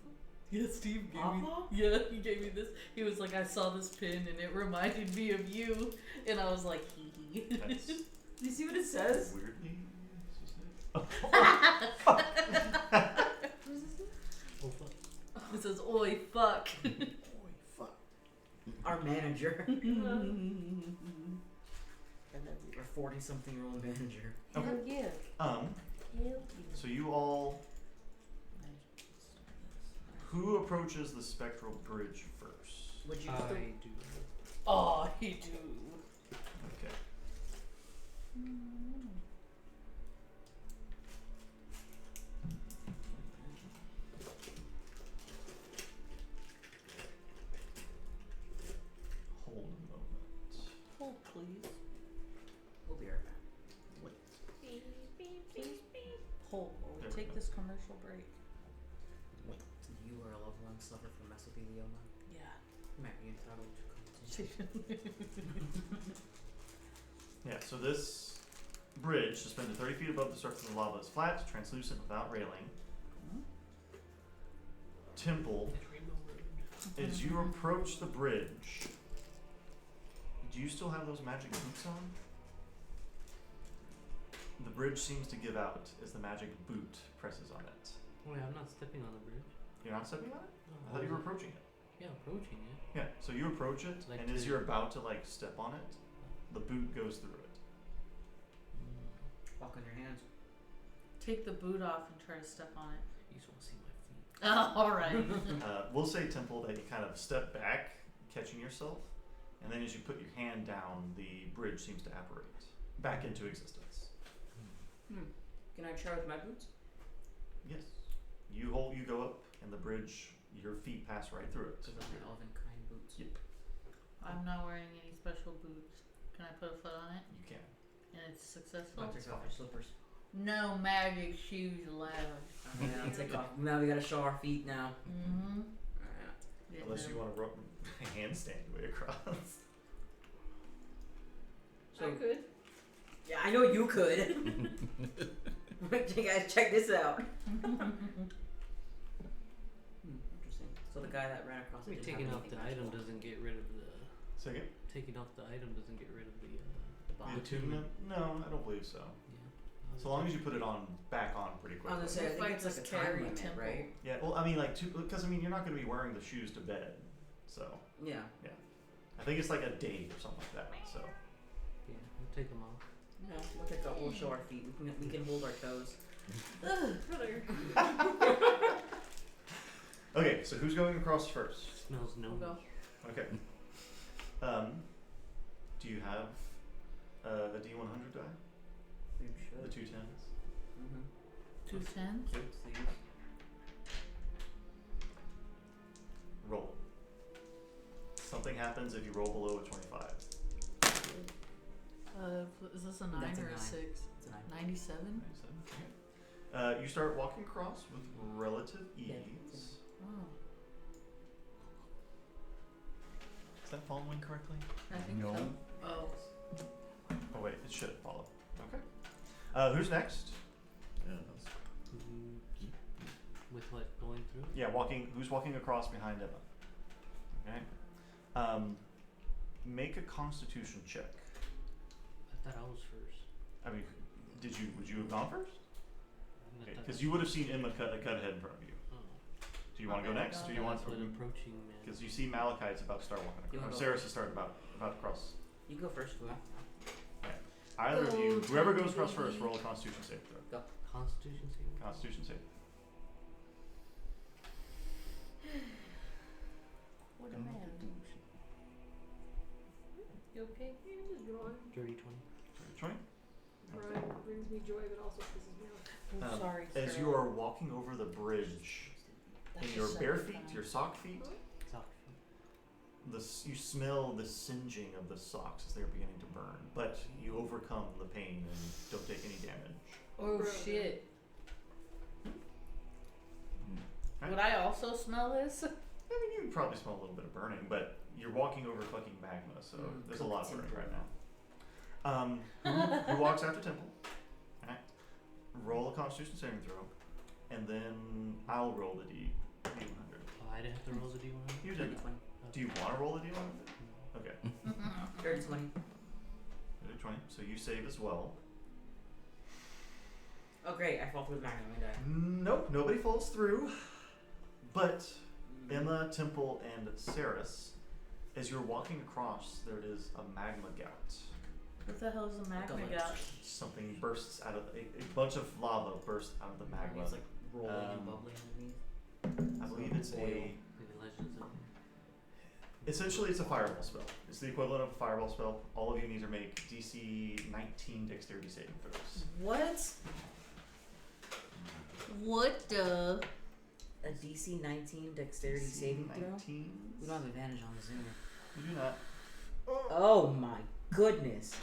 Yeah, Steve gave Papa? me. Yeah, he gave me this. He was like, I saw this pin and it reminded me of you, and I was like, hee hee. That's Do you see what it says? weirdly. Oh fuck. It says, "Oi, fuck." Boy, fuck. Our manager. And Our 40-something-year-old manager. Okay. Hell yeah. Um. Hell yeah. So you all, who approaches the spectral bridge first? Would you I still... do. Oh, he do. Okay. Hold a moment. Hold, please. We'll be right back. Hold. There we Take go. this commercial break. You are a level 1 suffer from mesothelioma. Yeah. You might be entitled to compensation. Yeah, so this bridge, suspended 30 feet above the surface of the lava, is flat, translucent, without railing. Temple, as you approach the bridge, do you still have those magic boots on? The bridge seems to give out as the magic boot presses on it. Wait, I'm not stepping on the bridge. You're not stepping on it? No, I thought you were approaching it. Yeah, approaching it. Yeah, so you approach it, Like and as to- you're about to like step on it, the boot goes through it. Walk on your hands. Take the boot off and try to step on it. You just want to see my feet. Oh, all right. We'll say, Temple, that you kind of step back, catching yourself, and then as you put your hand down, the bridge seems to apparate back into existence. Can I try with my boots? Yes. You go up, and the bridge, your feet pass right through it. Those are my elven kind boots. Yep, I'm not wearing any special boots. Can I put a foot on it? you can. And it's successful? I'll take off your slippers. No magic shoes allowed. Yeah, I'll take off. Now we gotta show our feet now. Mm-hmm. Alright. Unless you want to handstand your way across. So, I could. yeah, I know you could. You guys, check this out. Interesting. So the guy that ran across it Wait, didn't taking have off the anything item magical. doesn't get rid of the. Second? Taking off the item doesn't get rid of the. The bomb. The attunement? No, I don't believe so. Yeah. So long as you put it on back on pretty I quickly. was gonna say, I If think I it's like a just time carry limit, temple. right? Yeah, well, I mean, like, because I mean, you're not going to be wearing the shoes to bed, so Yeah. I think it's like a date or something like that. So Yeah, we'll take them off. No, we'll take out. We'll show our feet. We can hold our toes. Brother. okay, so who's going across first? Smells no. I'll go. Okay. Do you have a D100 die? We The should. two tens? Mm-hmm. 2 10s? Please. Roll. Something happens if you roll below a 25. Is this a 9 That's a or a 9. 6? It's a 9. 97? 97. Okay. You start walking across with relative ease. Yeah. Oh, Is that following correctly? I think No. so. Oh. Oh wait, it should follow. Okay. Who's next? Yeah, With what going through? Yeah, walking. Who's walking across behind Emma? Okay. Make a Constitution check. I thought I was first. I mean, would you have gone first? I thought Because I you would have was seen Emma cut ahead in front of you. Oh. Do you want to go Okay, next? go Do you want But approaching man. Because you see Malachi's about to start walking You across. wanna go Saris is starting about to cross. You go first. Go on. Either of you, Go, whoever goes across Teddy. first, roll a Constitution save throw. Constitution saving. Constitution save. What a man. You okay? Yeah, I'm just drawing. Dirty 20. 20. Drawing brings me joy, but also pisses me off. Oh, sorry. As Sarah. you are walking over the bridge, That's in your just bare so feet, fun. your sock feet, Sock. you smell the singeing of the socks as they're beginning to burn, but you overcome the pain and don't take any damage. Oh Brother. shit. Right. Would I also smell this? I mean, you probably smell a little bit of burning, but you're walking over fucking magma, so there's a lot of burning right now. Who walks after Temple? Alright. Roll a Constitution saving throw, and then I'll roll the D100. Oh, I didn't have to roll the D100? You Dirty did. 20. Do you want to roll the D100? Okay. Dirty 20. Dirty 20. So you save as well. Oh great! I fall through the magnum and die. Nope, nobody falls through. But Emma, Temple, and Saris, as you're walking across, there it is, a magma gout. What the hell is a magma Like- gout? Something bursts out of a bunch of lava bursts out of the magma. It's like rolling and bubbling underneath. I believe it's Oil. a. Like the Legends of Essentially, it's a fireball spell. It's the equivalent of a fireball spell. All of you need to make DC 19 Dexterity saving throws. What? What the? A DC 19 Dexterity saving throw. 19. We don't have advantage on this, do we? You do not. Oh my goodness!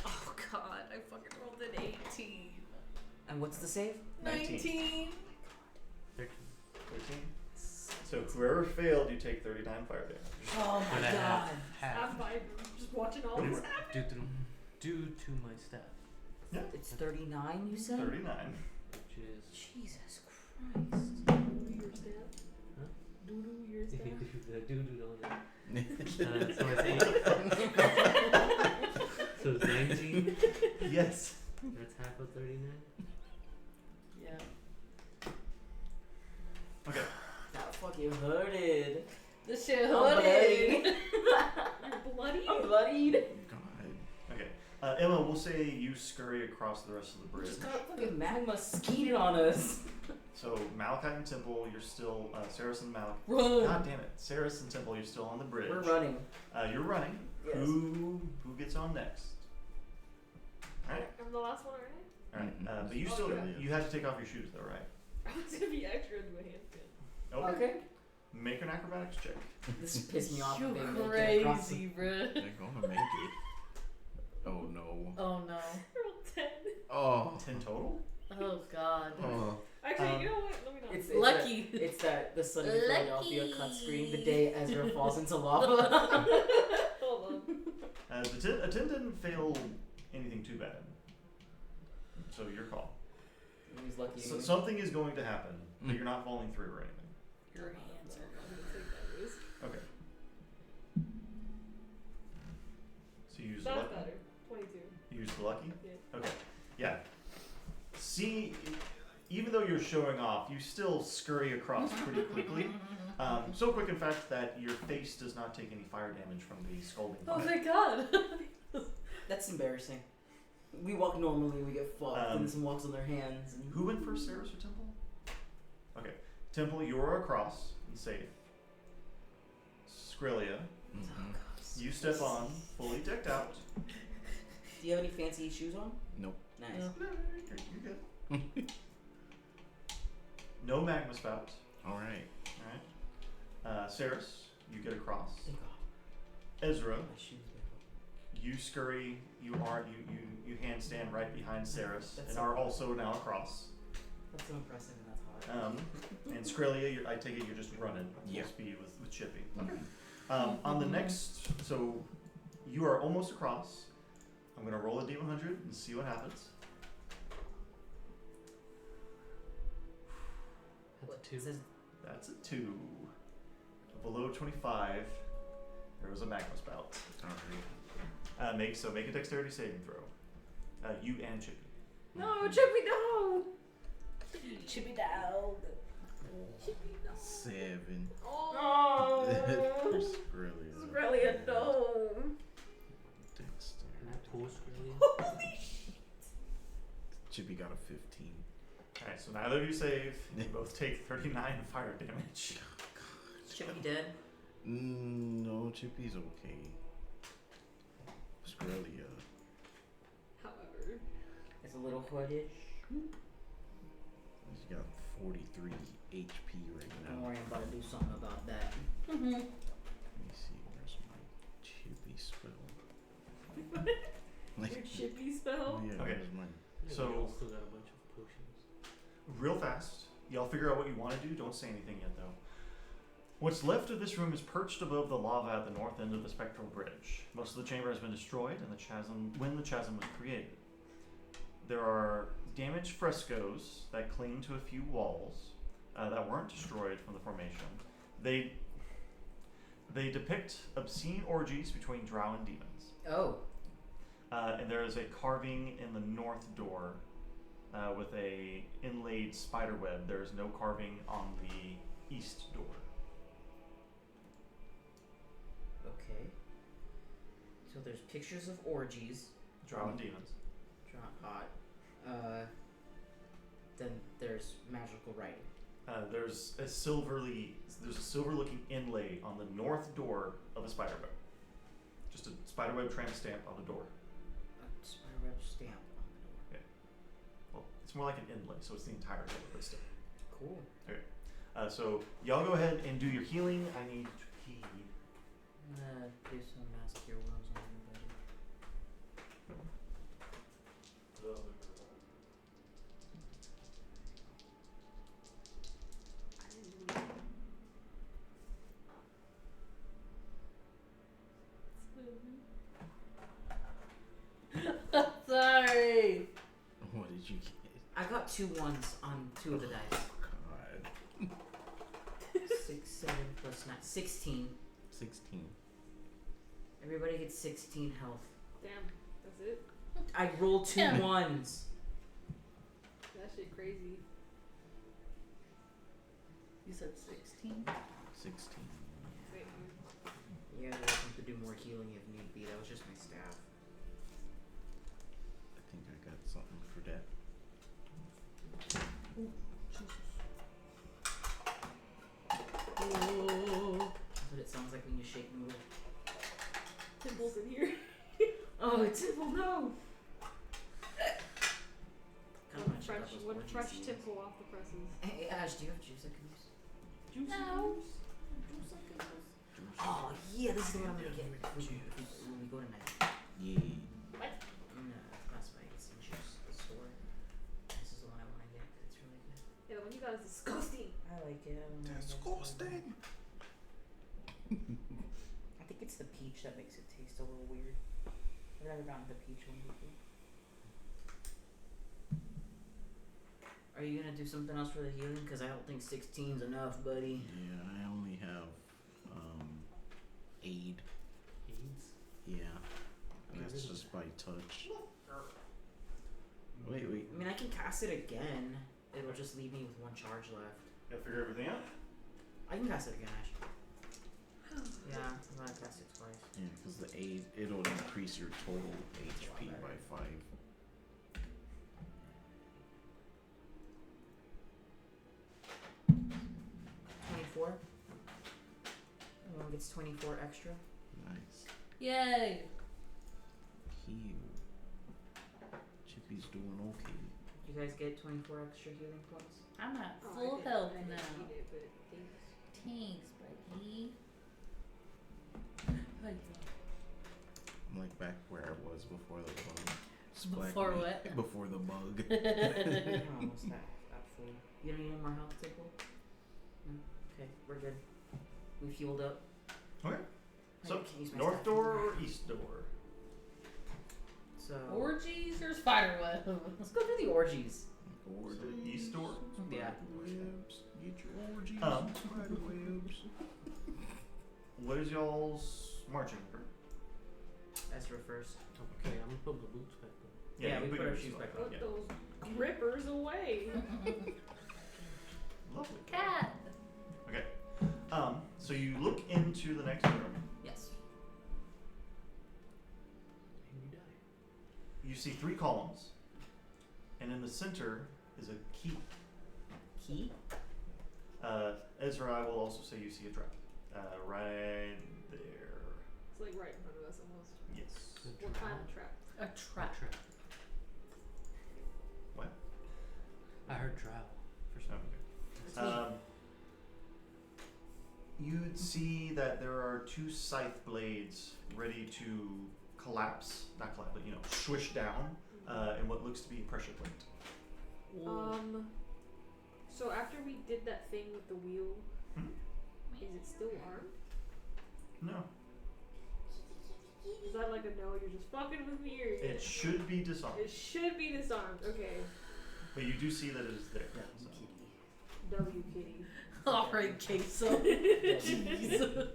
Oh god, I fucking rolled an 18. And what's the save? 19. 19. 13. 13. So whoever failed, you take 39 fire damage. Oh my But I god! have I'm fine. Just watching all this happen. due to my staff, It's 39, you said? 39. which is Jesus Christ. Doodoo your staff. Huh? Doodoo your staff. so I think so it's 19. Yes. That's half of 39. Yeah. Okay. That fucking hurted. This shit I'm hooded. You're bloody. I'm bloodied. God. Okay. Emma, we'll say you scurry across the rest of the bridge. Just got fucking magma skeeted on us. So Malachi and Temple, you're still Saris and Malachi. Run. God damn it, Saris and Temple, you're still on the bridge. We're running. You're running. Yes. Who gets on next? All right. I'm the last one, aren't All right. But you Oh, still yeah. you have to take off your shoes though, right? I? I was gonna be extra into a handstand. Okay. Make an acrobatics check. This pissed me off. You being able to get across the- crazy, bruh. They're gonna make it. Oh no. Oh no. I rolled 10. Oh. 10 total. Oh god. Oh. Actually, you know what? Let me not. It's Lucky. It's that the Sunny Philadelphia Lucky. cut screen the day Ezra falls into lava. Hold on. A 10 didn't fail anything too bad. So your call. He's lucky. So something is going to happen, but you're not falling through or anything. Your hands are I'm gonna take that risk. Okay. So you use the That's lucky. better. 22. You use the lucky. Yeah. Okay. Yeah. See, even though you're showing off, you still scurry across pretty quickly. So quick, in fact, that your face does not take any fire damage from the scalding Oh fire. thank god. That's embarrassing. We walk normally, we get fucked, and this one walks on their hands. And Who went first, Saris or Temple? Okay. Temple, you're across and safe. Skrilla, Mm-hmm. you step on, fully decked out. Do you have any fancy shoes on? Nope. Nice. No. You're good. No magma spout. All right. Alright. Saris, you get across. Thank God. Ezra, My shoes back you scurry, you handstand right behind Saris That's and so are cool. also now across. That's so impressive and that's hard. And Skrilla, I take it you're just running Yeah. full speed with Chippy. On the next, so you are almost across. I'm gonna roll a D100 and see what happens. That's a 2. It says That's a 2. below 25, there was a magma spout. Alright. Make a dexterity saving throw. You and Chippy. No, Chippy, no! Chippy dog. 7. Oh! Australia. Australia, no! Dexter. And that pool Australia. Holy shit! Chippy got a 15. Alright, so neither of you save. You both take 39 fire damage. Chippy dead. No, Chippy's okay. Australia. However, It's a little hoodish. He's got 43 HP right Don't now. worry, I'm about to do something about that. Let me see, where's my Chippy spell? your Chippy spell? Yeah, Okay. where's mine? Yeah, So- we all still got a bunch of potions. Real fast. Y'all figure out what you want to do. Don't say anything yet, though. What's left of this room is perched above the lava at the north end of the spectral bridge. Most of the chamber has been destroyed and when the chasm was created. There are damaged frescoes that cling to a few walls that weren't destroyed from the formation. They depict obscene orgies between drow and demons. Oh. And there is a carving in the north door with a inlaid spider web. There is no carving on the east door. Okay. So there's pictures of orgies. Drow and demons. Hot. Then there's magical writing. There's a silver-looking inlay on the north door of a spider web. Just a spider web tramp stamp on the door. A spiderweb stamp on the door. Well, it's more like an inlay, so it's the entire door, but still. Cool. So y'all go ahead and do your healing. I need to pee. I'm gonna do some mass cure wounds on everybody. I didn't do anything. Sorry. What did you get? I got 2 1s on 2 of the dice. God. 6, 7 plus 9. 16. 16. Everybody gets 16 health. Damn, that's it? I rolled 2 Yeah. 1s. That shit crazy. You said 16? 16. Wait, Yeah, they're welcome to do more healing if need be. That was just my staff. I think I got something for that. Oh. That's what it sounds like when you shake noodle. Timble's in here. Oh, it's Temple, no! One fresh Timble off the presses. Hey, Ash, do you have juice I can use? Juicy No. juice. Oh, yeah, this is the one I'm gonna get when we go tonight. Yeah. I'm gonna pass by get some juice at the store. This is the one I wanna get 'cause it's really good. Yeah, the one you got is disgusting. I like it. I don't know. Disgusting. I think it's the peach that makes it taste a little weird. I've never gotten the peach one before. Are you gonna do something else for the healing? Cause I don't think 16's enough, buddy. Yeah, I only have aid. AIDS? Yeah. And Get that's rid of just by touch. I mean, I can cast it again. It'll just leave me with 1 charge left. Gotta figure everything out. I can cast it again, Ash. Yeah, I'm gonna cast it twice. Yeah, because the aid, it'll increase your total HP by 5. $24. Everyone gets 24 extra. Nice. Yay. Heal. Chippy's doing okay. You guys get 24 extra healing points? I'm at Oh, full I health didn't now. eat it, but thanks. Thanks, buddy. I'm like back where I was before the bug. Splat Before me. what? Before the bug. I'm almost at full. You don't need any more health, Tickle? No? Okay, we're good. We've healed up. Okay. I So, can use my north staff door anymore. or east door? So Orgies or spiderweb? let's go do the orgies. Or So east door? Yeah. Webs. Get your orgies. Um. Spider webs. what is y'all's marching order? Ezra first. Okay, I'm gonna put my boots back on. Yeah, you we put our your shoes stuff back on, Put yeah. those grippers away. Lovely. Cat. Okay. So you look into the next room. Yes. And you die. You see 3 columns, and in the center is a key. Key? Ezra, I will also say you see a trap. Right there. It's like right in front of us almost. Yes. What kind of trap? A trap. Trap. What? I heard trowel for some Okay. You'd see that there are 2 scythe blades ready to collapse, not collapse, but swish down in what looks to be a pressure plate. So after we did that thing with the wheel, is it still armed? No, Is that like a no, you're just fucking with me, or it should be disarmed, it should be disarmed? Okay. but you do see that it is there. so. W kitty. Alright, queso. Jeez.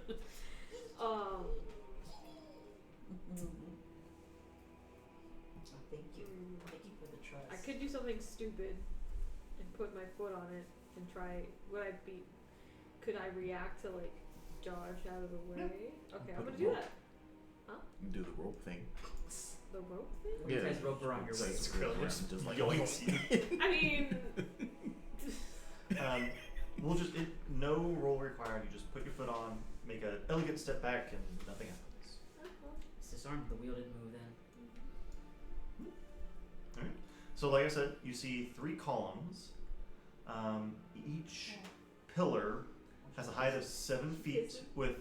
Thank you. Thank you for the trust. I could do something stupid and put my foot on it and try. Could I react to like dodge out of the way? Okay, I'm gonna do that. Do the rope thing. The rope thing? You guys rope around your waist. Skrilla Just like yoinks you. I mean, We'll just no roll required. You just put your foot on, make an elegant step back, and nothing happens. It's disarmed. The wheel didn't move then. Alright. So like I said, you see 3 columns. Each pillar has a height of 7 feet with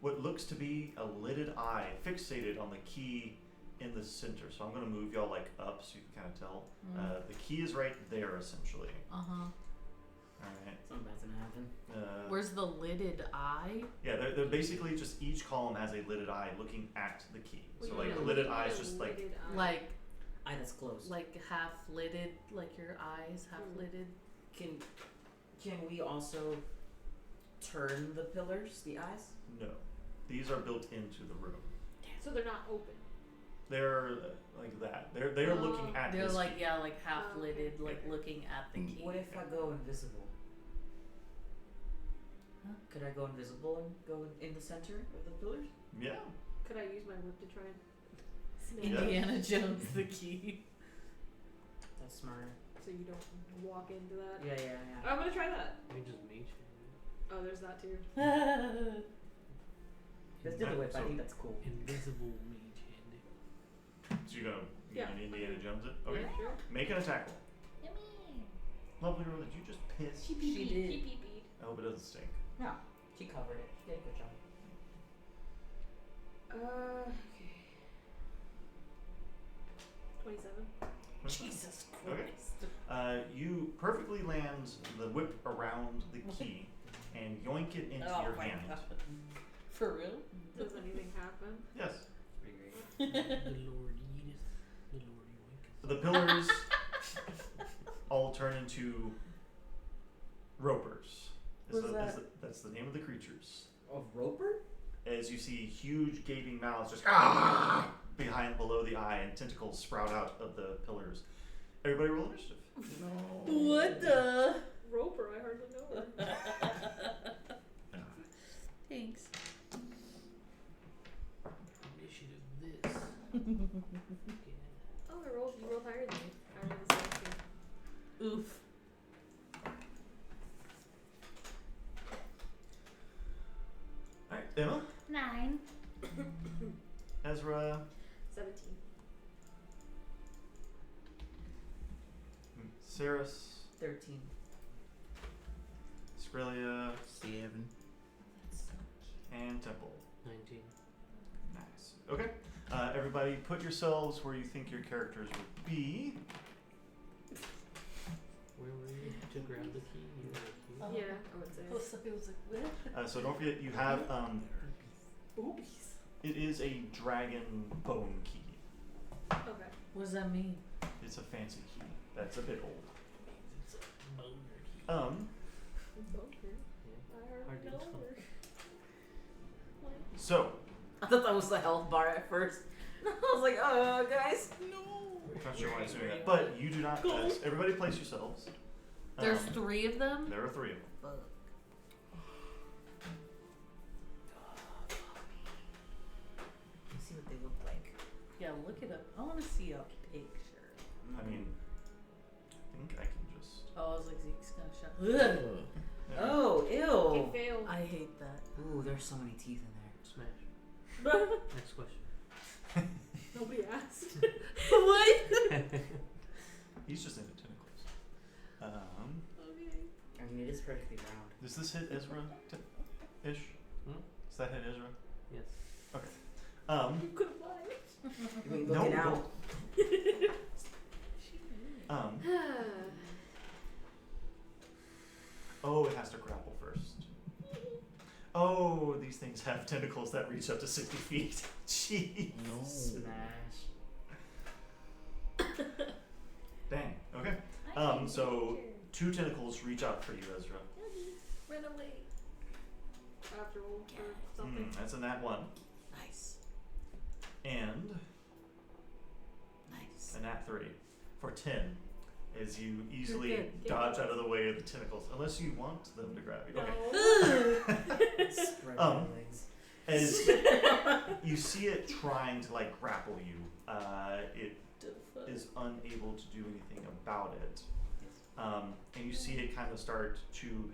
what looks to be a lidded eye fixated on the key in the center. So I'm going to move y'all like up so you can kind of tell. The key is right there essentially. Alright. Something bad's gonna happen. Where's the lidded eye? Yeah, they're basically just each column has a lidded eye looking at the key. So Well, like yeah, the lidded look eye at is a just like lidded eye. Like Eye that's closed. half lidded, like your eyes half lidded. Can we also turn the pillars, the eyes? no. These are built into the room. So they're not open. They're like that. They're looking at They're this like key. like half lidded, like looking at the key. What if I go invisible? Huh? Could I go invisible and go in the center of the pillars? Yeah. Could I use my whip to try and snap Indiana Jones the key. That's smarter. so you don't walk into that? Yeah. I'm gonna try that. You just mage hand Oh, there's that too. Let's do the whip. I So- think that's cool. it. Invisible mage handing. So you're gonna Yeah. Indiana Jones it? Okay. Yeah, sure. Make an attack roll. Lovely roll. Did you just piss? She He did. pee-peed. I hope it doesn't stink. No, she covered it. She did a good job. Okay. 27. Jesus Okay. Christ. You perfectly land the whip around the key and yoink it into Oh your my hand. God. For real? Does anything happen? Yes. Pretty great. The Lord Edith. The Lord Yoink. The pillars all turn into ropers. That's the name of the creatures. Of Roper? As you see huge gaping mouths just below the eye and tentacles sprout out of the pillars. Everybody roll initiative. No. What the? Roper, I hardly know her. Thanks. Initiative this. Oh, you rolled higher than me. Higher than the 17. Oof. Alright, Emma, 9. Ezra, 17. Saris, 13. Skrilla, 7. and Temple. 19. Nice. Okay. Everybody put yourselves where you think your characters would be. Where were you to grab the key? You were the key? Oh. Yeah, I would say. So it was like, what? So don't forget you have Oops. it is a dragon bone key. Okay. What does that mean? It's a fancy key. That's a bit old. It's a boner key. Okay. Yeah. I Hard already to know explain. her. My So, I thought that was the health bar at first. I was like, guys. not sure why it's doing that, but you do not. Everybody place yourselves. There's 3 of them. There are 3 of them. Fuck. Let's see what they look like. Yeah, look it up. I want to see a picture. I mean, I think I can just. Oh, I was like, Zeke's gonna shut. Ugh. Yeah. Oh, It ew. failed. I hate that. Ooh, there's so many teeth in there. Smash. Next question. Nobody asked. What? He's just into tentacles. Okay. I mean, it is perfectly round. Does this hit Ezra ish? Hmm? Does that hit Ezra? Yes. You could have lied. You mean No, looking don't. out? Oh, it has to grapple first. Oh, these things have tentacles that reach up to 60 feet. Jeez. No. Smash. Dang. Okay. So 2 tentacles reach out for you, Ezra. Run away. After roll for something. That's a nat 1. Nice. And Nice. a nat 3 for 10. As you easily good. dodge out of the way of the tentacles, unless you want them to grab you. Okay. No. Spread Um, my legs. As you see it trying to like grapple you, it is unable to do anything about it. And you see it kind of start to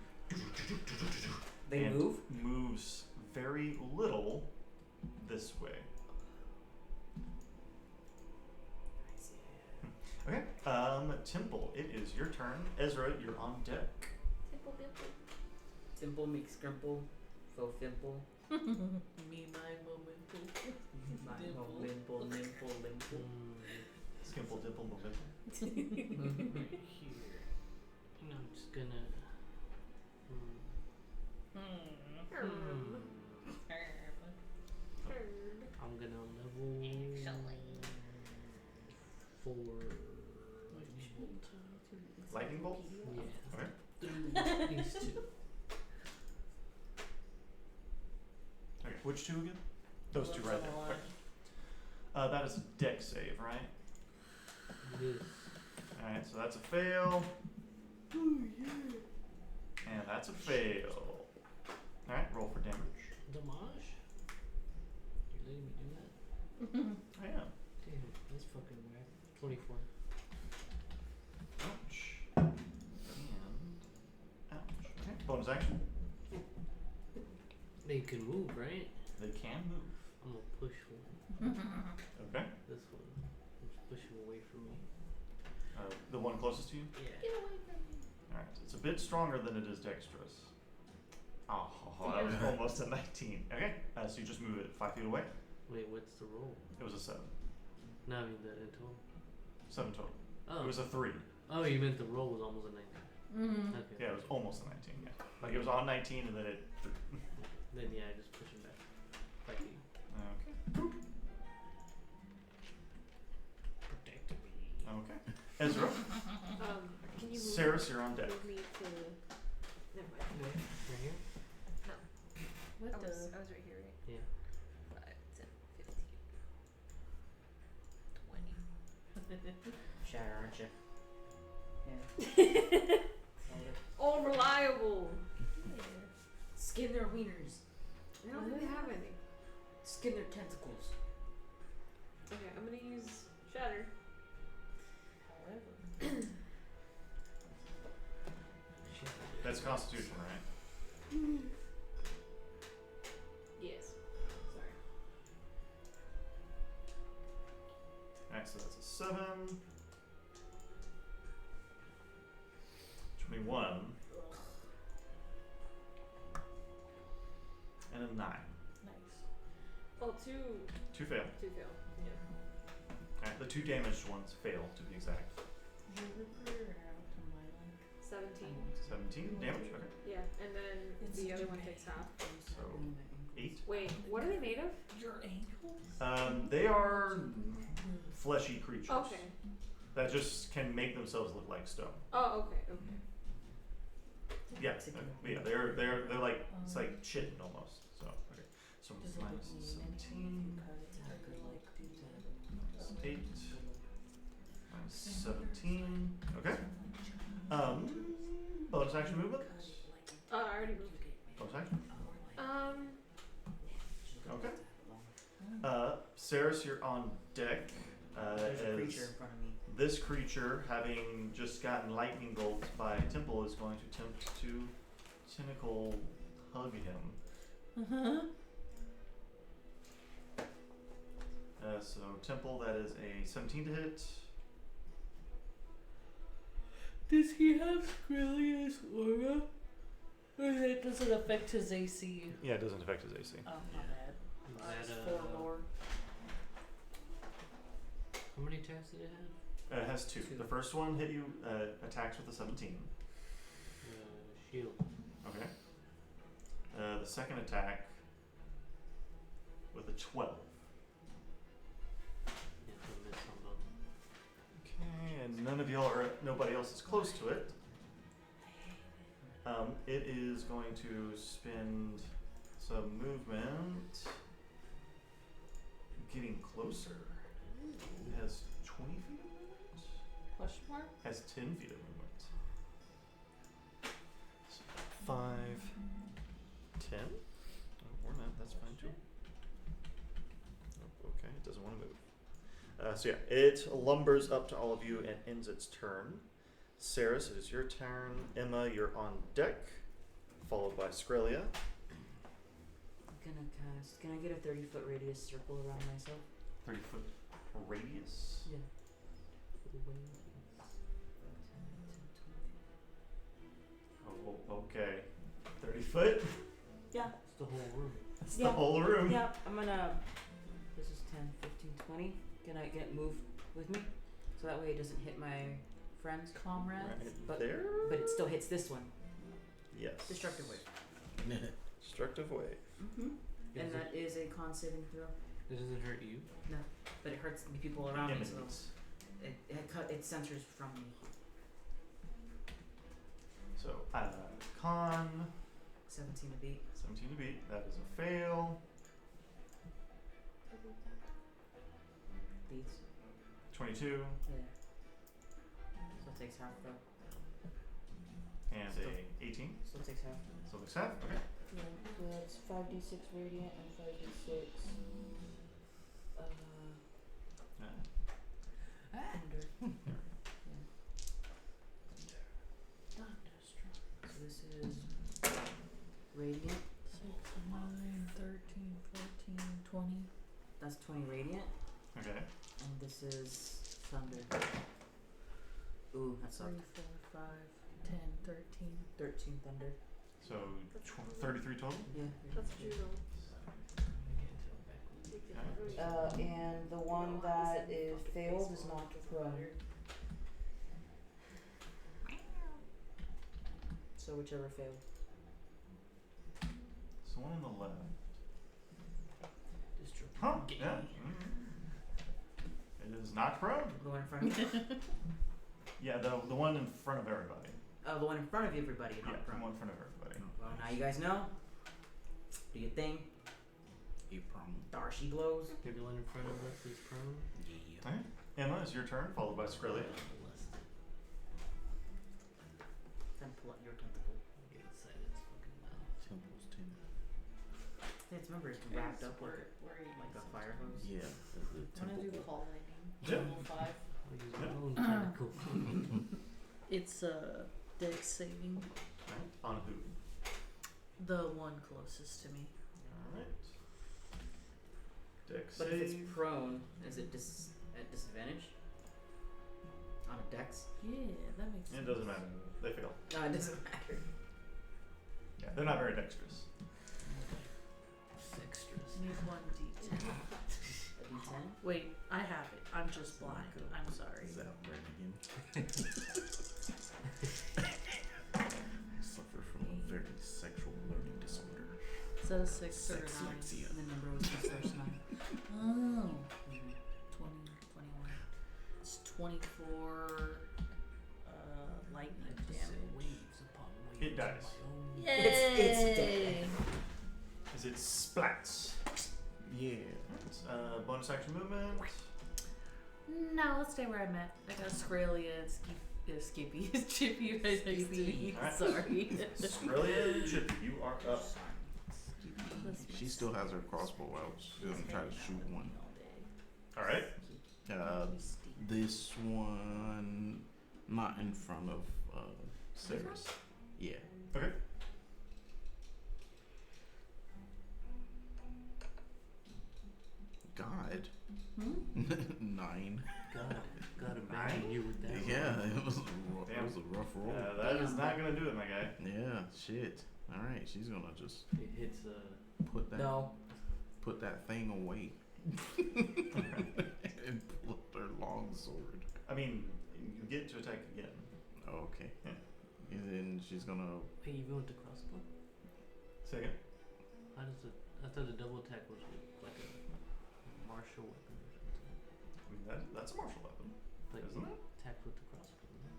They and move? moves very little this way. Okay, Temple, it is your turn. Ezra, you're on deck. Dimple, dimple. Simple makes scrimple. Faux fimple. Me, my moment. My Dimple. Limple, nimple, limple. Skimple, dimple, momentum. Right here. And I'm just gonna. Herb. I'm gonna level 4. Lightning bolt? Yeah. Okay. These 2. Okay, which 2 again? Those 2 right there. Okay. That is a deck save, right? Yes. Alright, so that's a fail. And that's a fail. Alright, roll for damage. Damage? You're letting me do that? I am. Damn, that's fucking weird. 24. Ouch. And ouch. Okay, bonus action. They can move, right? They can move. I'm gonna push one. Okay. This one. Just push him away from me. The one closest to you? Yeah. Get away from me. Alright, it's a bit stronger than it is dexterous. Oh, that was almost a 19. Okay, so you just move it 5 feet away. Wait, what's the roll? It was a 7. No, I mean the in total. 7 total. Oh. It was a 3. Oh, you meant the roll was almost a 19. Mm-hmm. Okay. Yeah, it was almost a 19, yeah. Like it was on 19 and then it. Then yeah, I just push him back. Like you. Okay. Protect me. Okay. Ezra, Can you move, Saris, you're on deck. move me to... Never mind. Right here? What I the? was right here, right? Yeah. 5, 10, 15, 20. Shatter, aren't you? Yeah. All reliable. Skin their wieners. I don't think they have any. Skin their tentacles. Okay, I'm gonna use Shatter. That's Constitution, right? Yes. Sorry. Alright, so that's a 7. 21. And a 9. Nice. Oh, 2 2 fail. fail. Yeah. Alright, the 2 damaged ones fail, to be exact. 17. 17 damage? Okay. Yeah, and then It's the other too one bad. takes half. So 8. Wait, what are they made of? Your ankles? They are fleshy creatures. Okay. That just can make themselves look like stone. Oh, okay, okay. Yeah, yeah, they're like it's like chitin almost. So okay, So Does it's it minus mean 17. anything? I could like do that. 8. Minus 17. Okay. Bonus action movement. I already moved. Bonus action. Um, Saris, you're on deck. There's a as creature in front of me. this creature, having just gotten lightning bolt by Temple, is going to attempt to tentacle hug him. So Temple, that is a 17 to hit. Does he have Skrilia's aura? Or that doesn't affect his AC? Yeah, it doesn't affect his AC. Oh, my bad. Is It's that, 4 more. how many attacks did it have? It has 2. The first one hit you, attacks with a 17. Shield. Okay. The second attack with a 12. Yeah, so miss on both. Okay, and none of y'all are, nobody else is close to it. It is going to spend some movement getting closer. It has 20 feet of movement. Question mark? Has 10 feet of movement. So 5, 10. Oh, or not, that's fine too. Oh, okay, it doesn't want to move. So yeah, it lumbers up to all of you and ends its turn. Saris, it is your turn. Emma, you're on deck, followed by Skrelia. Gonna cast. Can I get a 30-foot radius circle around myself? 30-foot radius. Yeah. Oh, okay. 30 foot? Yeah. It's the whole room. That's Yeah. the whole room. Yeah, I'm gonna. This is 10, 15, 20. Can I get it moved with me? So that way it doesn't hit my friends. Comrades? Right But- there? But it still hits this one. Yes. Destructive wave. Destructive wave. Mm-hmm. And that is a con saving throw. It doesn't hurt you. But it hurts the people around me, so Enemies. it censors from me. So, con, 17 to beat. 17 to beat. That is a fail. Beats. 22 Yeah. So it takes half though. and Still. a 18. Still takes half. So it's half. Okay. Yeah, so that's 5d6 radiant and 5d6 thunder. So this is radiant. 6, 9, 13, 14, 20. That's 20 radiant, Okay. and this is thunder. Ooh, that 3, sucked. 4, 5, 10, 13. 13 thunder. So 33 total. Yeah. that's judo. And the one that is failed is knocked prone. So whichever failed. So one on the left. Destructive. Huh? Yeah. It is knocked prone. The one in front of you. Yeah, the one in front of everybody. Oh, the one in front of everybody. Yeah, Not the prone. one in front of everybody. Well, now you guys know. Do your thing. A problem. Darcy glows. The one in front of us is prone. Yeah. Alright. Emma, it's your turn, followed by Skrelia. Then pull out your tentacle. Get inside its fucking mouth. Temple's 10. It's remember it's wrapped up Where like are you like a using? fire hose. Yeah. The Wanna do temple. call lightning? Yeah. Level 5. I'll use my Yeah. own tentacle. It's a dex saving. Alright. On who? The one closest to me. Alright. Dex But if it's save. prone, is it at disadvantage? On a dex? Yeah, that makes sense. It doesn't matter. They fail. No, it doesn't matter. Yeah, they're not very dexterous. Dexterous. Need 1d10. A d10? Wait, I have it. I'm just blind. I'm sorry. Is that right again? I suffer from a very sexual learning disorder. Is that a 6 or a 9? Sexlexia. And the number was the first nine. Oh. 20, 21. It's 24 lightning damage. Waves upon waves. It dies. of my own. Yay! It's dead. As it splats Bonus action movement. No, let's stay where I'm at. I got Australia and Skippy. Chippy right next to me. Alright. Sorry. Australia and Chippy, you are up. She still has her crossbow out. She doesn't try to shoot one. Alright. This one not in front of Ceres. Yeah. Okay. God. Hmm? 9. God imagine you with that. Yeah, roll. it was a rough roll. That is not gonna do it, my guy. Yeah, shit. All right, she's gonna just It hits put that No. put that thing away and pull up her long sword. I mean, you get to attack again. Oh, okay. Yeah. And then she's gonna. Hey, you go with the crossbow? Second. How does it? I thought the double attack was like a martial weapon or something. I mean, that's a martial weapon, Like isn't it? attack with the crossbow. Isn't it?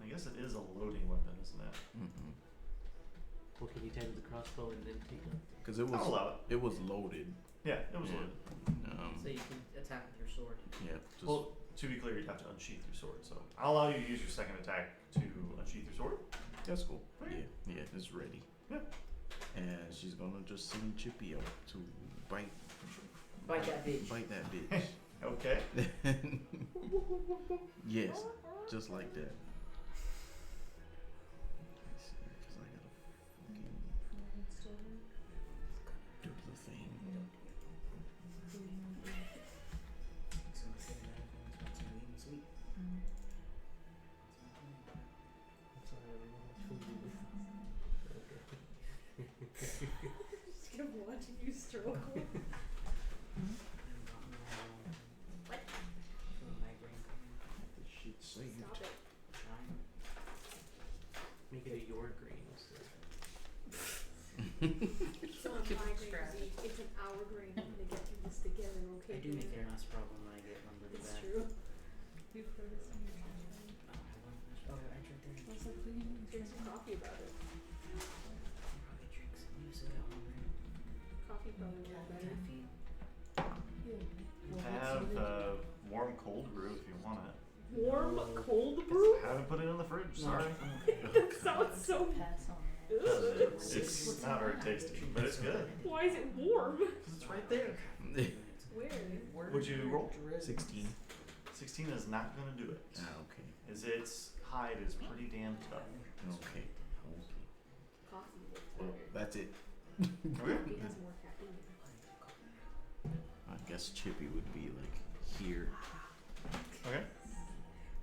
I guess it is a loading weapon, isn't it? Well, can you attack with the crossbow and then take it? Because it I'll was allow it. it was loaded. Yeah, it was Yeah. loaded. So you can attack with your sword. Yeah. Just, Well, to be clear, you'd have to unsheath your sword. So I'll allow you to use your second attack to unsheath your sword. that's cool. Okay. Yeah, it's ready. Yeah. And she's gonna just send Chippy out to bite Bite that bitch. that bitch. Okay. Yes, just like that. Let's see, 'cause I gotta fucking do the thing. I'm sorry, everyone. Just kept watching you struggle. This shit saved. Stop it. Make it a your green instead. It's not my green, Zeke. It's an our green. I'm gonna get through this together, okay? I do make it a nice problem when I get one really It's bad. true. You've heard us in your Oh, I drink there. Drink some coffee about it. Probably drinks. I'm just so hungry. Coffee probably would be better. Caffeine. Have warm cold brew if you want it. Warm, cold brew? Haven't put it in the fridge. No, Sorry. I'm okay. That sounds so. Pass on. Ugh. It's not very tasty, but it's good. Why is it warm? 'Cause it's right there. Where? Would you roll? 16. 16 is not gonna do it. Ah, okay. As its hide is pretty damn tough. Okay. Coffee. Well, that's it. Okay. Coffee has more caffeine. I guess Chippy would be like here. Okay.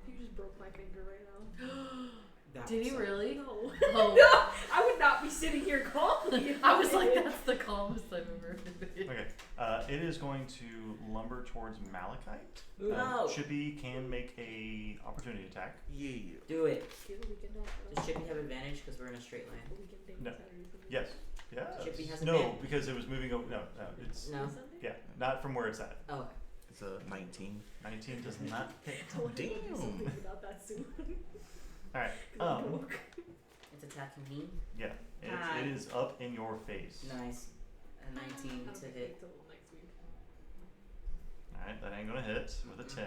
You just broke my finger right now. That Did he was really? No. Oh. No! I would not be sitting here calmly. if I was did like, it. that's the calmest I've ever been. Okay. It is going to lumber towards Malachite. No. Chippy can make a opportunity attack. Yeah. Do it. Get a weekend off. Does Chippy have advantage because we're in a straight line? A weekend day No. Saturday, Sunday. Yes. Yeah. Chippy has No, advantage. because it was moving over. No, it's No. Sunday? yeah, not from where it's at. Oh, okay. It's a 19. 19 does not hit. I wanted to do Damn. something about that soon. All right. 'Cause I'm broke. It's attacking me. Yeah. Hi. It is up in your face. Nice. A 19 I don't to think hit. until next week. All right, that ain't gonna hit with a 10.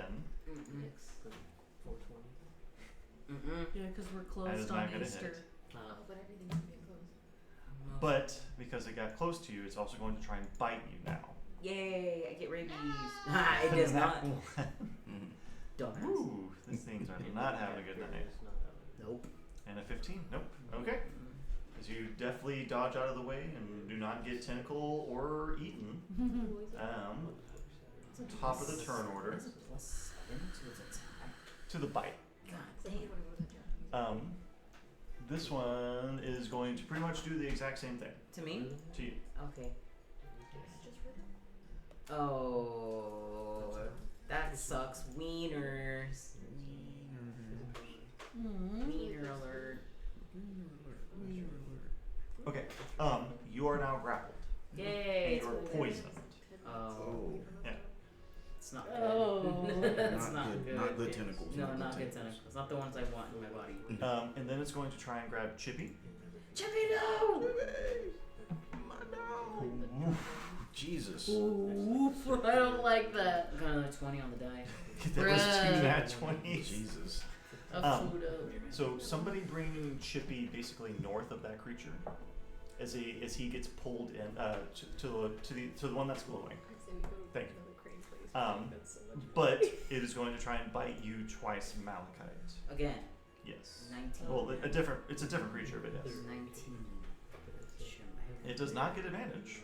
Mm-mm. 420. Mm-mm. Yeah, because we're That is closed not on gonna Easter. hit. Oh, but everything's gonna get closed. No. But because it got close to you, it's also going to try and bite you now. Yay! I get rabies. Ah, it does not. Mm. Dumbass. Ooh, these things are not having a good night. It's not having Nope. And a 15. Nope. Okay. As you definitely dodge out of the way and do not get tentacle or eaten. Top of the turn order Is it plus 7 to its attack? to the bite. God So damn. you wanna go to Japan? This one is going to pretty much do the exact same thing To me? to you. Okay. It's just for them. Oh, that sucks. Wieners. Wiener alert. Okay. You are now grappled. Yay! And you are poisoned. Oh. Yeah. It's not good. Oh. It's not good. Not good tentacles. No, not good tentacles. Not the ones I want in my body. And then it's going to try and grab Chippy. Chippy, no! Oof. Jesus. Oof, I don't like that. I got another 20 on the die. There was two Bruh. nat 20s. Jesus. A Um, photo. So somebody bring Chippy basically north of that creature, as he gets pulled in to the one that's glowing. I'd say we go to Thank you. another crane place. That's so much But it is going to try and bite you twice, Malachite. Again, Yes. 19. Well, it's a different creature, but yes. 19. It does not get advantage.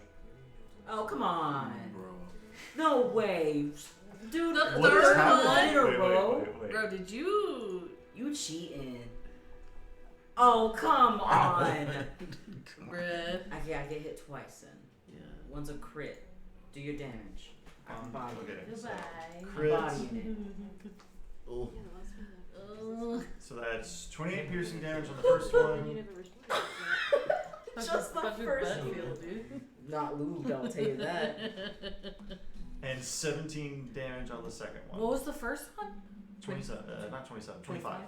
Oh, come on. Bro. No way. Dude, The What is third happening? one? in a Wait, row. wait. Bro, did you? You cheating. Oh, come on. Bruh. I get hit twice then. Yeah. One's a crit. Do your damage. I'm bodying Okay. it. So, Goodbye. I'm Crit. bodying Oh. Yeah, the last one that so that's 28 piercing damage on the first You one. never responded. Just the How'd your first butt one. feel, dude? it. Not lubed, I'll tell you that. And 17 damage on the second one. What was the first one? 27, not 27, 25.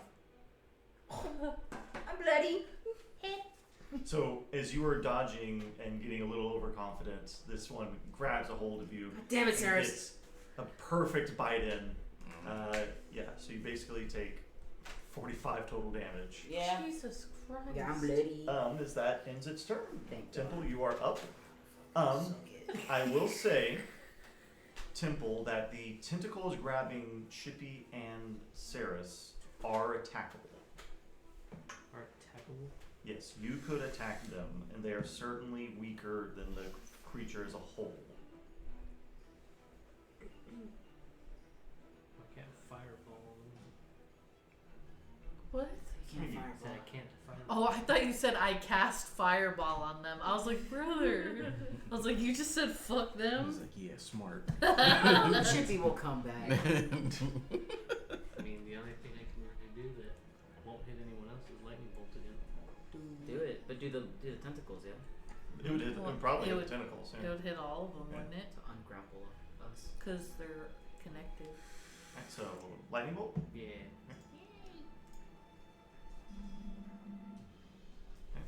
I'm bloody. So as you are dodging and getting a little overconfident, this one grabs a hold of you. Damn it, and Saris. gets a perfect bite in. Yeah, so you basically take 45 total damage. Yeah. Jesus Christ. Yeah, I'm bloody. As that ends its turn. Thank Temple, God. you are up. Suck it. I will say, Temple, that the tentacles grabbing Chippy and Saris are attackable. Are attackable? Yes, you could attack them, and they are certainly weaker than the creature as a whole. I can't fireball them. What? Can't You I said fireball. I can't fireball. Oh, I thought you said I cast fireball on them. I was like, brother. I was like, you just said fuck He's them. like, yeah, smart. Chippy will come back. I mean, the only thing I can really do that won't hit anyone else is lightning bolt again. Do it, but do the tentacles, yeah. It would, hit, it would probably hit the tentacles. It Yeah. would hit all of them, Yeah. wouldn't it? To ungrapple us. Because they're connected. Alright, so lightning bolt. Yeah.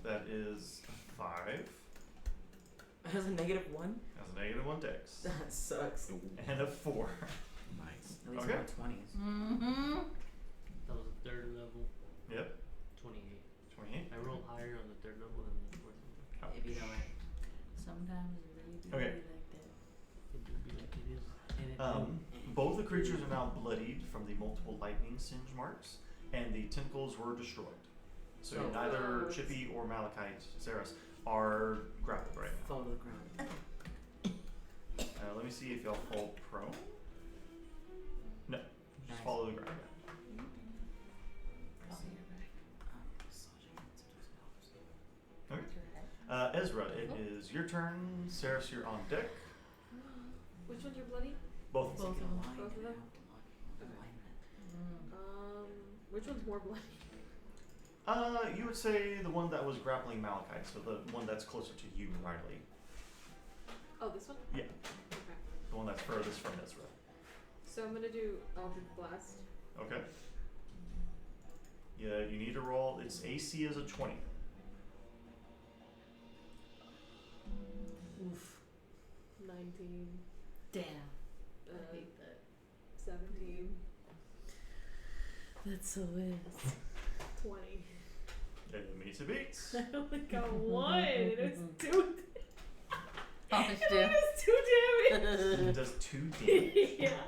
That is 5. Has a -1? Has a -1 dex. That sucks. And a 4. Nice. At least Okay. I got 20s. Mm-hmm. That was a third level. Yep. 28. 28. I rolled higher on the third level than the fourth level. It'd be that way. Sometimes it really do Okay. be like that. It do be like it is. And it Both the creatures are now bloodied from the multiple lightning singe marks, and the tentacles were destroyed. So Oh. neither Chippy or Malachite, Saris, are grappled right now. Fall to the ground. Let me see if y'all fall prone. No, just Nice. follow the ground. Okay. Ezra, it is your turn. Saris, you're on deck. Which ones are bloody? Both of them. Both of them. Both of them? Which one's more bloody? You would say the one that was grappling Malachite, so the one that's closer to you, Riley. Oh, this one? Yeah. Okay. The one that's furthest from Ezra. So I'm gonna do Eldritch Blast. Okay. Yeah, you need to roll. Its AC is a 20. Oof. 19. Damn. Uh, I hate that. 17. That's so is. 20. Enemy to beat. I only got one. It was two. Oh, It damn. was 2 damage. It does 2 damage. Yeah.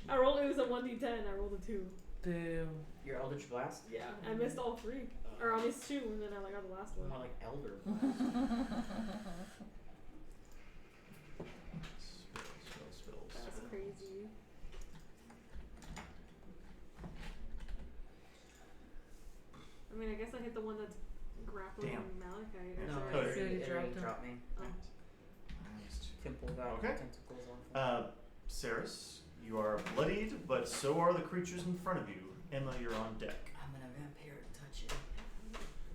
I rolled. It was a 1d10. I rolled a 2. Boom. Your Eldritch Blast? Yeah. I missed all 3, or I missed 2, and then I got the last one. More like Elder Blast. Spills. That's crazy. I mean, I guess I hit the one that's grappling Damn. Malachite. Or No, Oh, sorry. it you already dropped him. dropped me. Oh. Temple got Okay. tentacles on. Saris, you are bloodied, but so are the creatures in front of you. Emma, you're on deck. I'm gonna vampire touch it.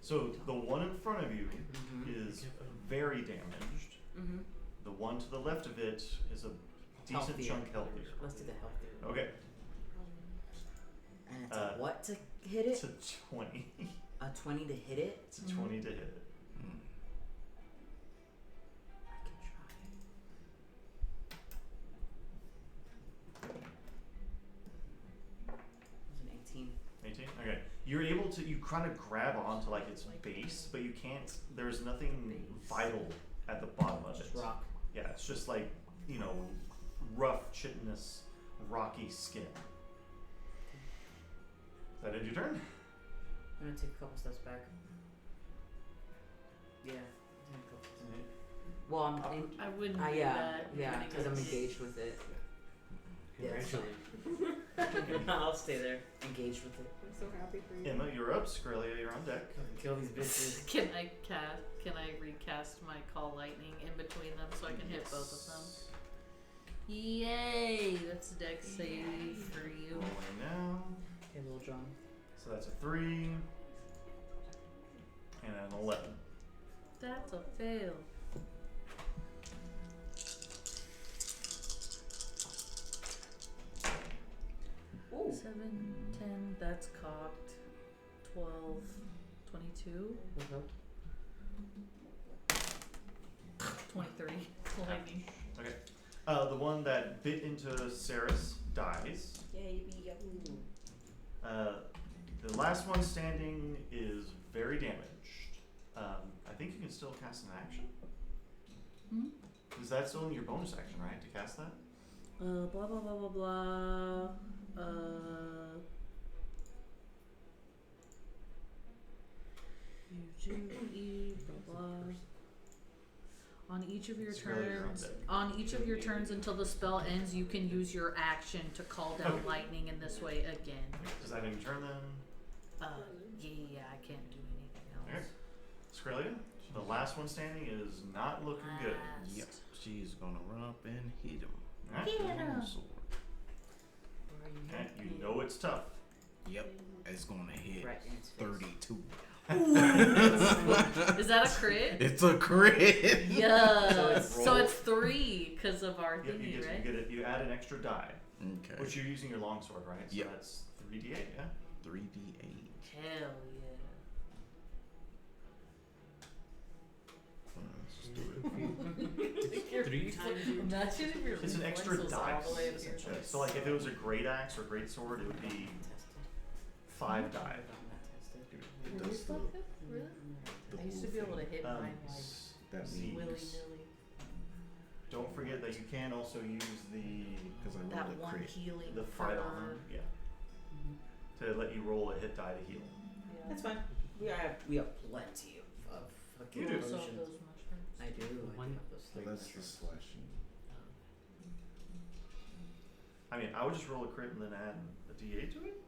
So the one in front of you Mm-hmm. is very damaged. Mm-hmm. The one to the left of it is a decent chunk healthier. Let's do the healthier. Okay, And it's Uh, a what to hit it's it? a 20. A 20 to hit it? It's a 20 to hit it. I can try. You're able to, you kind of grab onto like its base, but you can't, there's nothing vital at the bottom of it. Just rock. Yeah, it's just like, you know, rough, chitinous, rocky skin. Is that end your turn? I'm gonna take a couple steps back. Yeah. Take a couple steps. Well, I wouldn't do yeah, that. yeah, Pretty because I'm good. engaged with it. Congratulations. I'll stay there, engaged with it. I'm so happy for you. Emma, you're up. Scrilia, you're on deck. Kill these bitches. Can I recast my call lightning in between them so I can hit both of them? Yay! That's a deck save for you. Rolling now. Hey, Little John. So that's a 3 and an 11. That's a fail. Ooh. 7, 10, that's cocked. 12, 22, Okay. 23. Lightning. Okay. The one that bit into Saris dies. Yay, yahoo. The last one standing is very damaged. I think you can still cast an action. Hmm? Because that's only your bonus action, right? To cast that? Blah blah blah blah blah. You do blah blah. On each of your Scrilia, you're on turns, deck. on each of your turns until the spell ends, you can use your action to call down Okay. lightning in this way again. Does that end your turn then? Yeah, I can't do anything else. Okay. Scrilia, the last one standing is not looking good. Last. Yep. She's gonna run up and hit him. Alright. Hit With him. her sword. Where are you? Okay, you know it's tough. Yep. It's gonna hit Right in its face. 32. Is that a crit? It's a crit. Yeah. So So roll. it's 3 because of our Yep, you thingy, get, right? you get it. You add an extra die, Okay. which you're using your longsword, right? So Yep. that's 3d8, yeah? 3d8. Hell Let's do it. yeah. 3 times your Imagine if your It's an extra reflex was all dice, the way up your essentially. face. So like if it was a great axe or great sword, it would be 5 die. It Really? does the Really? the I used to whole be able to thing. hit mine That see, means like willy nilly. don't forget that you can also use the because I That rolled a one crit. healing. the for fight armor, yeah, to let you roll a hit die to heal. Yeah. That's fine. We have plenty of fucking You do. Also potions. those mushrooms. I do. I One- do have those So three that's the mushrooms. slashing. I mean, I would just roll a crit and then add a d8 to it.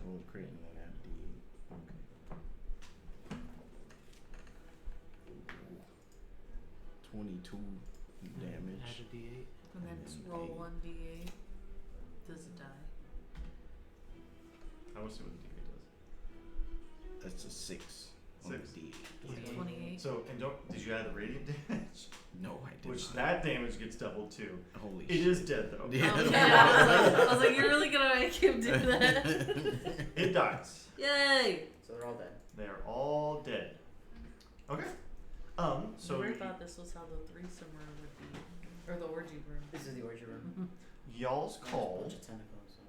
Roll a crit and then add d8. Okay. 22 damage. Add a d8. And then just roll 1d8. Does it die? I want to see what the d8 does. That's a 6 on the 6. d8. 28. So, and don't, did you add the radiant damage? No, I did Which not. that damage gets doubled too. Holy It shit. is dead though. Yeah. Oh, yeah, I was like, you're really gonna make him do that? It dies. Yay! So they're all dead. They're all dead. Okay. So Never y- thought this was how the threesome room would be, or the orgy room. This is the orgy room. y'all's There's a call. bunch of tentacles. So.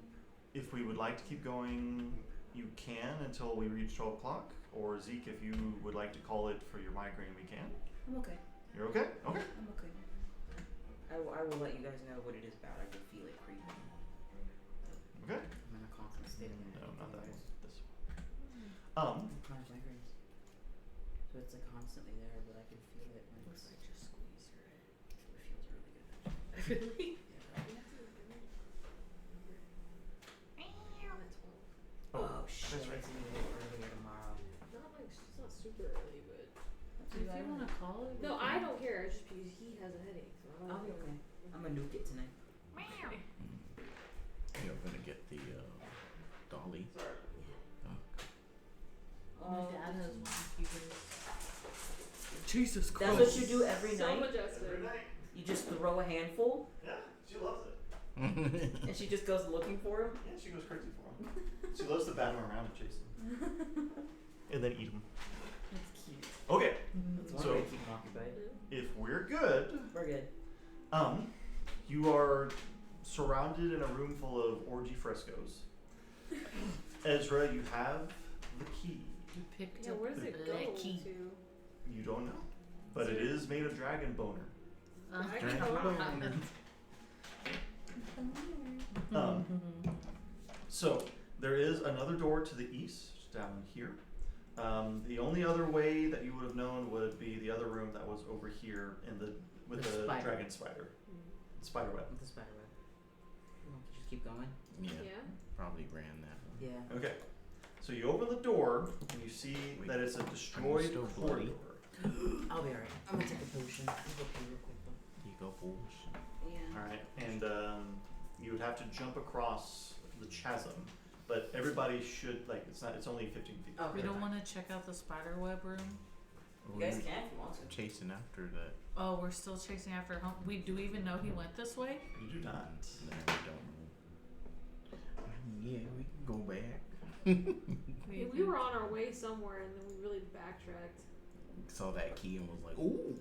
If we would like to keep going, you can until we reach 12 o'clock. Or Zeke, if you would like to call it for your migraine, we can. I'm okay. You're okay? Okay. I'm okay. I will let you guys know what it is about. I can feel it creeping. Okay. I'm in a constant state of No, not that one. This Chronic migraines. So it's like constantly there, but I can feel it when Looks it's, like just squeeze your head. it feels really good. Really? Oh shit! that's right. It's gonna be earlier tomorrow. Not like it's not super early, but If you want to call it. no, I don't care. It's just because he has a headache. So I I'll don't be okay. I'm gonna nuke it tonight. You're gonna get the dolly. My dad has one of you guys. Jesus That's what you do every So night. majestic. You just throw a handful, Yeah, she loves it. and she just goes looking for him. Yeah, she goes crazy for him. She loves to bat him around and chase him. And then eat him. That's cute. Okay, That's one So- way to keep him occupied. if we're good, We're good. you are surrounded in a room full of orgy frescoes. Ezra, you have the key. You picked Yeah, up where does it the go key. to? You don't know, but it is made of dragon boner. Dragon God. Um, So there is another door to the east down here. The only other way that you would have known would be the other room that was over here in with The the spider. dragon spider, spider web. With the spider web. You want to just keep going? Yeah, Yeah. probably ran that one. Yeah. Okay, so you open the door and you see Wait, that it's a destroyed still bloody? corridor. I'll be alright. I'm gonna take a potion. I'll go pee real quick though. You go fools. Yeah. All right, and you would have to jump across the chasm, but everybody should it's only 15 feet. Okay. We don't want to check out the spider web room. You guys can if you want to. Chasing after that. Oh, we're still chasing after home. Do we even know he went this way? You do not. No, we don't know. Yeah, we can go back. Yeah, we were on our way somewhere and then we really backtracked. Saw that key and was like, ooh.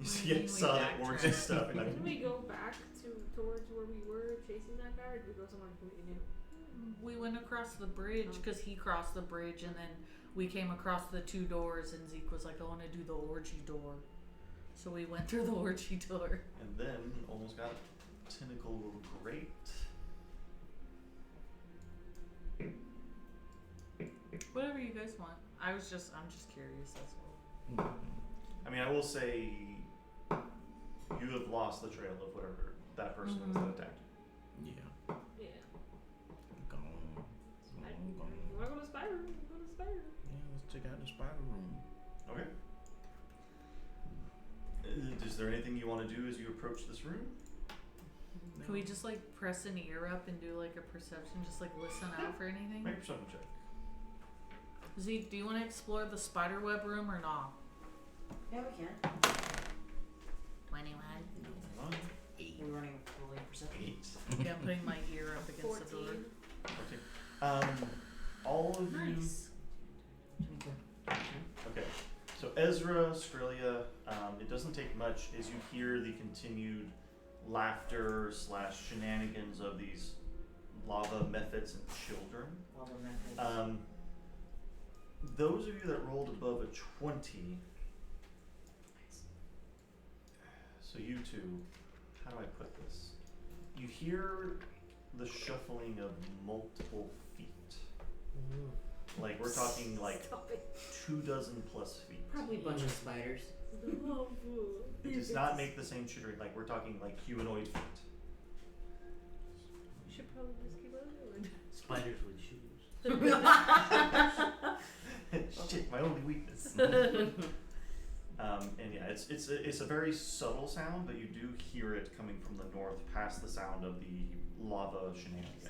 You see, I saw that orange backtracked. stuff, and Didn't we go back towards where we were chasing that guy, or did we go somewhere completely new? We went across the bridge Oh. because he crossed the bridge, and then we came across the two doors, and Zeke was like, "I want to do the orgy door," so we went through the orgy door. and then almost got tentacle grate. Whatever you guys want. I'm just curious. That's all. I mean, I will say you have lost the trail of whatever that person was that attacked. Yeah, Yeah. gone. You Gone. wanna go to spider room? Go to spider room. Yeah, let's check out the spider room. Okay. Is there anything you want to do as you approach this room? Can we just like press an ear up and do like a perception, just like listen out for anything? Make a perception check. Zeke, do you want to explore the spider web room or not? Yeah, we can. 21. 1, We're running fully perception. 8, Yeah, I'm putting my ear up against the door. 14. 14. All of Nice. 24. Okay, so Ezra, Skrilla, it doesn't take much as you hear the continued laughter / shenanigans of these lava methods and children. Lava methods. Those of you that rolled above a 20, so you two, how do I put this? You hear the shuffling of multiple feet. Like we're talking like Stop it. 24 plus feet. Probably a bunch of spiders. It does not make the same shivering, like we're talking like humanoid feet. We should probably just keep on going. Spiders with shoes. Shit, my only weakness. And yeah, it's a very subtle sound, but you do hear it coming from the north, past the sound of the lava shenanigans.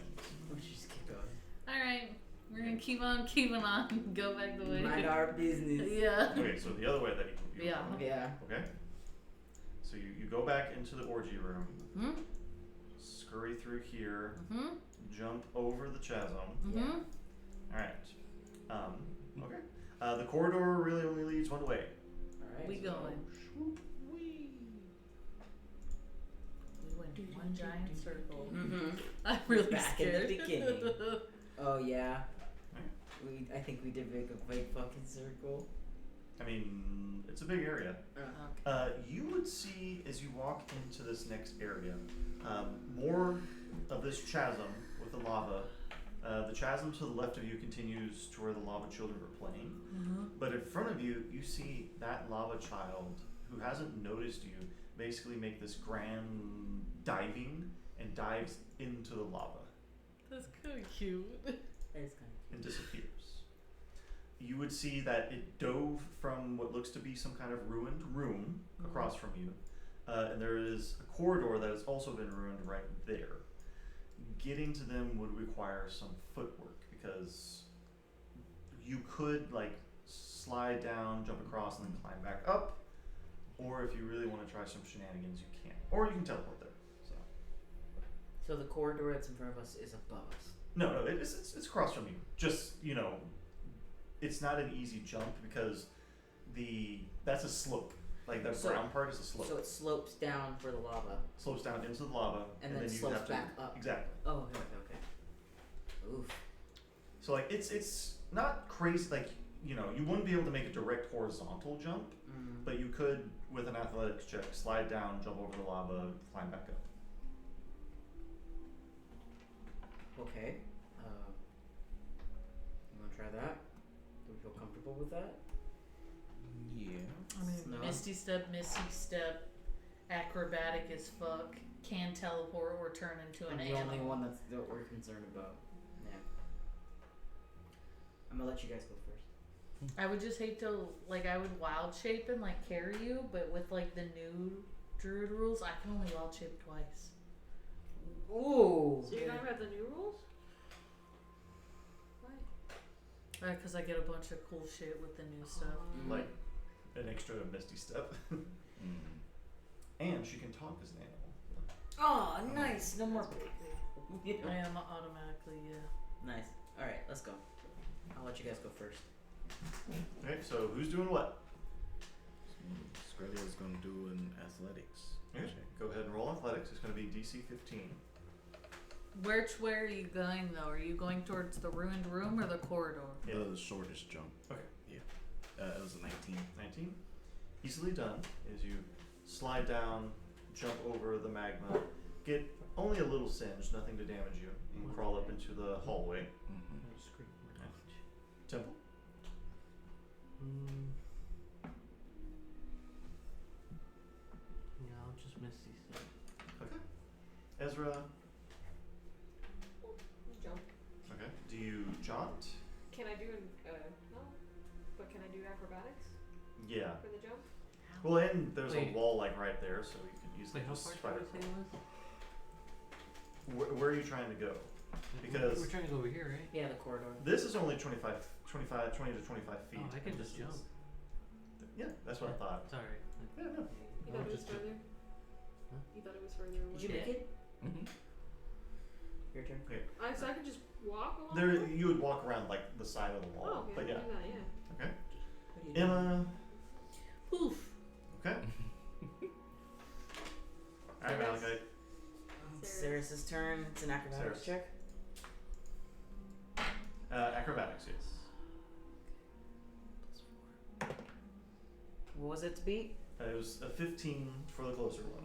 We should just keep going. Alright, we're gonna keep on keeping on. Go back the way. Mind our business. Yeah. Okay, so the other way that you Yeah. Yeah. Okay. So you go back into the orgy room, Hmm? scurry through here, Mm-hmm. jump over the chasm. Mm-hmm. Alright. Okay. The corridor really only leads one way. Alright. We going. We went one giant circle. Mm-hmm. I'm really Back in scared. the beginning. Oh yeah. Right. I think we did make a big fucking circle. I mean, it's a big area. Okay. You would see as you walk into this next area, more of this chasm with the lava. The chasm to the left of you continues to where the lava children were playing. Mm-hmm. But in front of you, you see that lava child who hasn't noticed you basically make this grand diving and dives into the lava That's kind of cute. That is kind of and disappears. You would see that it dove from what looks to be some kind of ruined room across from you, and there is a corridor that has also been ruined right there. Getting to them would require some footwork because you could like slide down, jump across, and then climb back up, or if you really want to try some shenanigans, you can, or you can teleport there. So the corridor that's in front of us is above us. No, it's across from you. Just it's not an easy jump because that's a slope. Like the So- brown part is a slope. So it slopes down for the lava. Slopes down into the lava, And then you slopes have to back up. exactly. Oh, okay. Oof. So like it's not crazy. Like you wouldn't be able to make a direct horizontal jump, but you could with an athletics check slide down, jump over the lava, climb back up. Okay. You wanna try that? Do we feel comfortable with that? Yeah. I mean, No. Misty Step, acrobatic as fuck, can teleport or turn into I'm an the animal. only one that we're concerned about. Yeah. I'm gonna let you guys go first. I would just hate to, like, I would wild shape and, like, carry you, but with, like, the new druid rules, I can only wild shape twice. Ooh. So you're talking about the new rules? Why? Because I get a bunch of cool shit with the new stuff. Like an extra Misty Step. And she can talk as an animal. Oh, nice. No more. I am automatically, yeah. Nice. All right, let's go. I'll let you guys go first. Okay, so who's doing what? Skrelia's gonna do an athletics. Okay, check. go ahead and roll athletics. It's going to be DC 15. Which way are you going, though? Are you going towards the ruined room or the corridor? Yeah. The shortest jump. Okay. Yeah. It was a 19. 19. Easily done as you slide down, jump over the magma, get only a little singed, nothing to damage you, and crawl up into the hallway. Mm-hmm. Scream. Temple. Yeah, I'll just Misty Step. Okay. Ezra. Jump. Okay. Do you jaunt? Can I do no? But can I do acrobatics Yeah. for the jump? Well, and there's Wait. a wall like right there, so you can easily Wait, how just far spider did we say crawl. it was? Where are you trying to go? Because- we're trying to go over here, right? Yeah, the corridor. This is only 20 to 25 feet. Oh, I can and just this jump. is- Yeah, that's what I thought. Sorry. Yeah, no. You I'll thought it was just jump. further? Huh? You thought it was further away? Did you Yeah. make it? Mm-hmm. Your turn. So I could just walk along There, there? you would walk around like the side of the wall, Oh, okay. but I yeah. can do that, yeah. Okay. What are you doing? Emma. Poof. Okay. Alright, Sarah's- Malachi. Ceres' turn. It's an acrobatics Ceres. check. Acrobatics, yes. What was it to beat? It was a 15 for the closer one.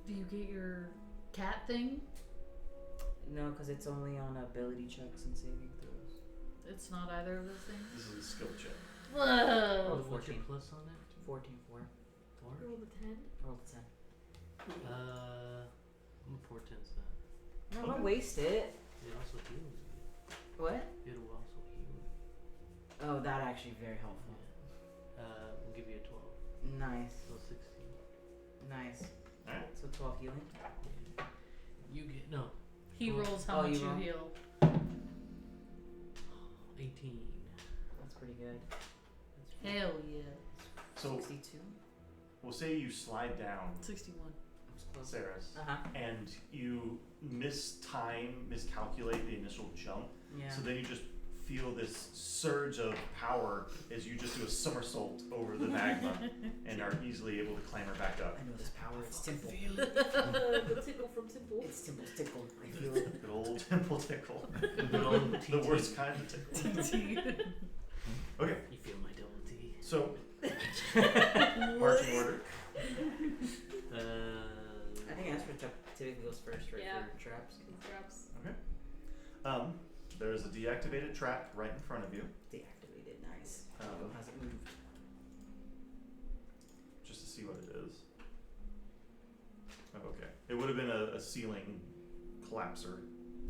Do you get your cat thing? No, because it's only on ability checks and saving throws. It's not either of those things? This is a skill check. Whoa. Oh, What's your 14. plus on it? 14, 4. 4? Roll the 10. Roll the 10. I'm a 4 tenths that. No, Okay. don't waste it. It also heals you. What? It'll also heal you. Oh, that actually very helpful. Yeah. We'll give you a 12. Nice. So 16. Nice. Alright. So 12 healing. Yeah. You get, no. He Cool. rolls how Oh, much you you roll? heal. 18. That's pretty good. Hell yeah. So 62. we'll say you slide down, 61. I was close. Ceres, Uh-huh. and you miscalculate the initial jump. Yeah. So then you just feel this surge of power as you just do a somersault over the magma and are easily able to clamber back up. I know this power. It's Temple. The tickle from Temple. It's Temple's tickle. I feel it. Good old temple tickle. Good old The TT. worst kind of tickle. Okay, You feel my double T. so marching order. I think Astro typically goes first, right? Yeah. For traps. Traps. There's a deactivated trap right in front of you. Deactivated. Nice. Um, How's it moved? Just to see what it is. Oh, okay. It would have been a ceiling collapser.